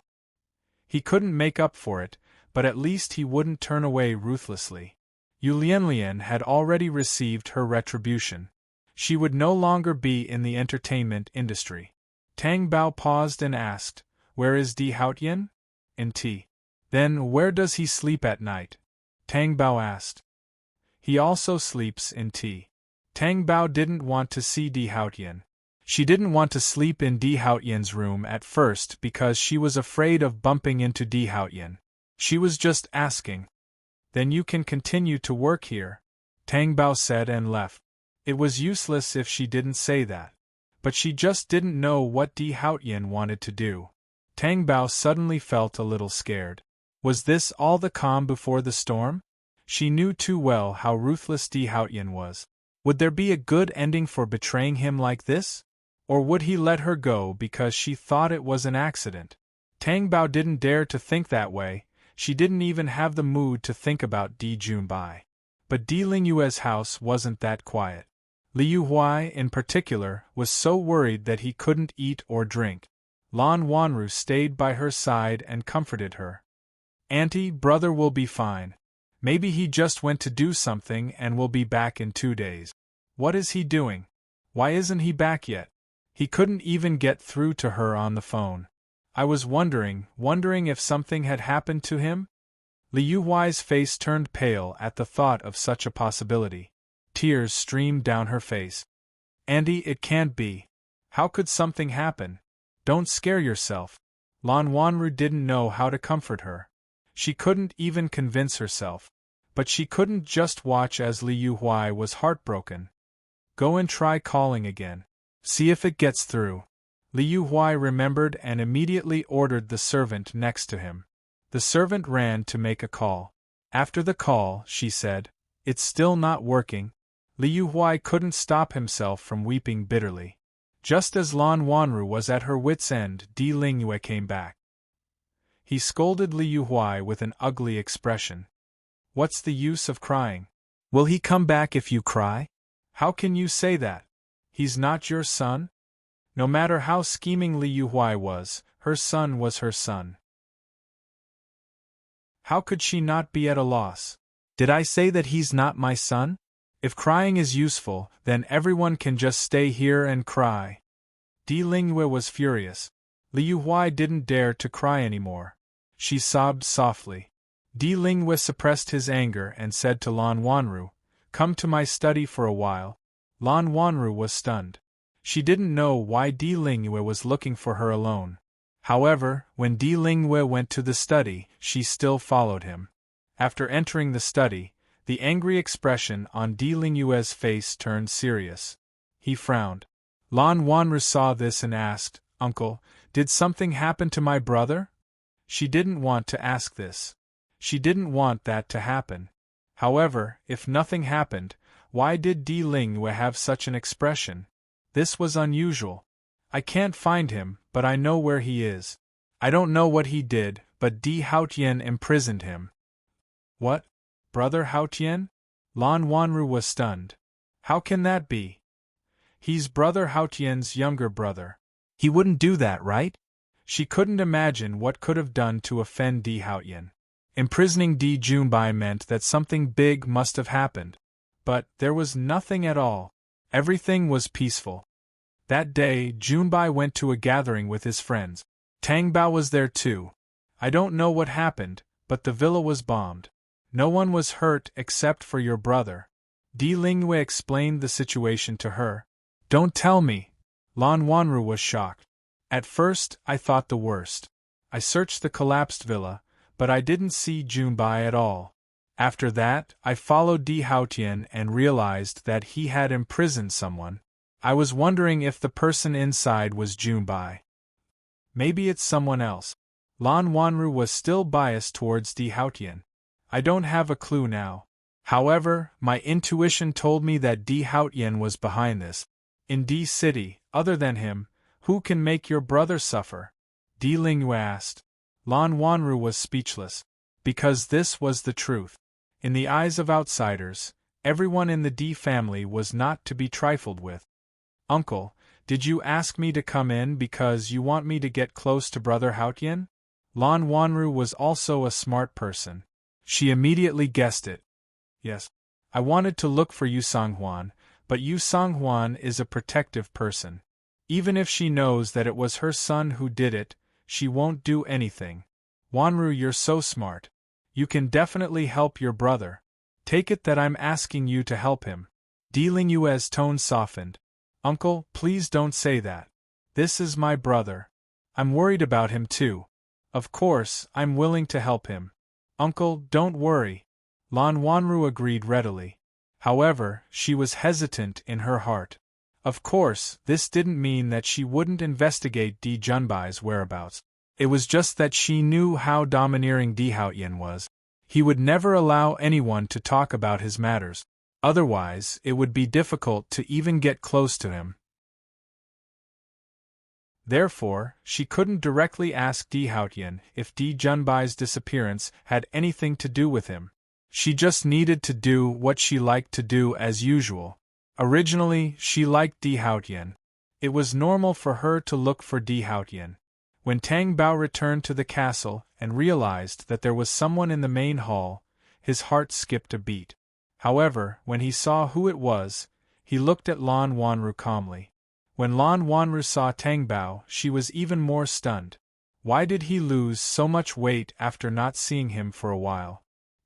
He couldn't make up for it, but at least he wouldn't turn away ruthlessly. Yu Lianlian had already received her retribution. She would no longer be in the entertainment industry. Tang Bao paused and asked, Where is Di Haotian? In T. Then where does he sleep at night? Tang Bao asked. He also sleeps in T. Tang Bao didn't want to see Di Haotian. She didn't want to sleep in Di Haotian's room at first because she was afraid of bumping into Di Haotian. She was just asking. Then you can continue to work here, Tang Bao said and left. It was useless if she didn't say that. But she just didn't know what Di Haotian wanted to do. Tang Bao suddenly felt a little scared. Was this all the calm before the storm? She knew too well how ruthless Di Haotian was. Would there be a good ending for betraying him like this? Or would he let her go because she thought it was an accident? Tang Bao didn't dare to think that way. She didn't even have the mood to think about Di Junbai. But Di Lingyue's house wasn't that quiet. Liu Huai, in particular, was so worried that he couldn't eat or drink. Lan Wanru stayed by her side and comforted her. Auntie, brother will be fine. Maybe he just went to do something and will be back in 2 days. What is he doing? Why isn't he back yet? He couldn't even get through to her on the phone. I was wondering if something had happened to him? Liu Huai's face turned pale at the thought of such a possibility. Tears streamed down her face. Auntie, it can't be. How could something happen? Don't scare yourself. Lan Wanru didn't know how to comfort her. She couldn't even convince herself. But she couldn't just watch as Liu Huai was heartbroken. Go and try calling again. See if it gets through. Liu Huai remembered and immediately ordered the servant next to him. The servant ran to make a call. After the call, she said, It's still not working. Liu Huai couldn't stop himself from weeping bitterly. Just as Lan Wanru was at her wit's end, Di Lingyue came back. He scolded Liu Huai with an ugly expression. What's the use of crying? Will he come back if you cry? How can you say that? He's not your son? No matter how scheming Liu Huai was, her son was her son. How could she not be at a loss? Did I say that he's not my son? If crying is useful, then everyone can just stay here and cry. Di Lingyue was furious. Liu Huai didn't dare to cry anymore. She sobbed softly. Di Lingyue suppressed his anger and said to Lan Wanru, Come to my study for a while. Lan Wanru was stunned. She didn't know why Di Lingyue was looking for her alone. However, when Di Lingyue went to the study, she still followed him. After entering the study, the angry expression on Di Lingyue's face turned serious. He frowned. Lan Wanru saw this and asked, Uncle, did something happen to my brother? She didn't want to ask this. She didn't want that to happen. However, if nothing happened, why did Di Lingyue have such an expression? This was unusual. I can't find him, but I know where he is. I don't know what he did, but Di Haotian imprisoned him. What? Brother Haotian? Lan Wanru was stunned. How can that be? He's Brother Haotian's younger brother. He wouldn't do that, right? She couldn't imagine what could have done to offend Di Haotian. Imprisoning Di Junbai meant that something big must have happened. But there was nothing at all. Everything was peaceful. That day, Junbai went to a gathering with his friends. Tang Bao was there too. I don't know what happened, but the villa was bombed. No one was hurt except for your brother. Di Lingyue explained the situation to her. Don't tell me. Lan Wanru was shocked. At first, I thought the worst. I searched the collapsed villa, but I didn't see Junbai at all. After that, I followed Di Haotian and realized that he had imprisoned someone. I was wondering if the person inside was Junbai. Maybe it's someone else. Lan Wanru was still biased towards Di Haotian. I don't have a clue now. However, my intuition told me that Di Haotian was behind this. In Di City, other than him, who can make your brother suffer? Di Lingyue asked. Lan Wanru was speechless. Because this was the truth. In the eyes of outsiders, everyone in the Di family was not to be trifled with. Uncle, did you ask me to come in because you want me to get close to Brother Haotian? Lan Wanru was also a smart person. She immediately guessed it. Yes. I wanted to look for Yu Songhuan, but Yu Songhuan is a protective person. Even if she knows that it was her son who did it, she won't do anything. Wanru, you're so smart. You can definitely help your brother. Take it that I'm asking you to help him. Di Lingyue's tone softened. Uncle, please don't say that. This is my brother. I'm worried about him too. Of course, I'm willing to help him. Uncle, don't worry. Lan Wanru agreed readily. However, she was hesitant in her heart. Of course, this didn't mean that she wouldn't investigate Di Junbai's whereabouts. It was just that she knew how domineering Di Haotian was. He would never allow anyone to talk about his matters. Otherwise, it would be difficult to even get close to him. Therefore, she couldn't directly ask Di Haotian if Di Junbai's disappearance had anything to do with him. She just needed to do what she liked to do as usual. Originally, she liked Di Haotian. It was normal for her to look for Di Haotian. When Tang Bao returned to the castle and realized that there was someone in the main hall, his heart skipped a beat. However, when he saw who it was, he looked at Lan Wanru calmly. When Lan Wanru saw Tang Bao, she was even more stunned. Why did he lose so much weight after not seeing him for a while?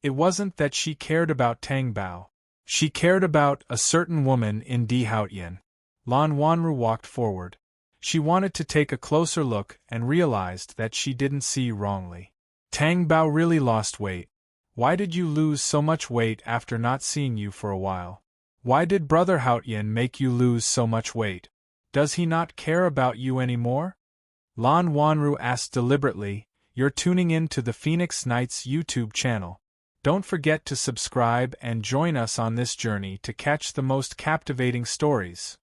It wasn't that she cared about Tang Bao. She cared about a certain woman in Di Haotian. Lan Wanru walked forward. She wanted to take a closer look and realized that she didn't see wrongly. Tang Bao really lost weight. Why did you lose so much weight after not seeing you for a while? Why did Brother Haotian make you lose so much weight? Does he not care about you anymore? Lan Wanru asked deliberately. You're tuning in to the Phoenix Knights YouTube channel. Don't forget to subscribe and join us on this journey to catch the most captivating stories.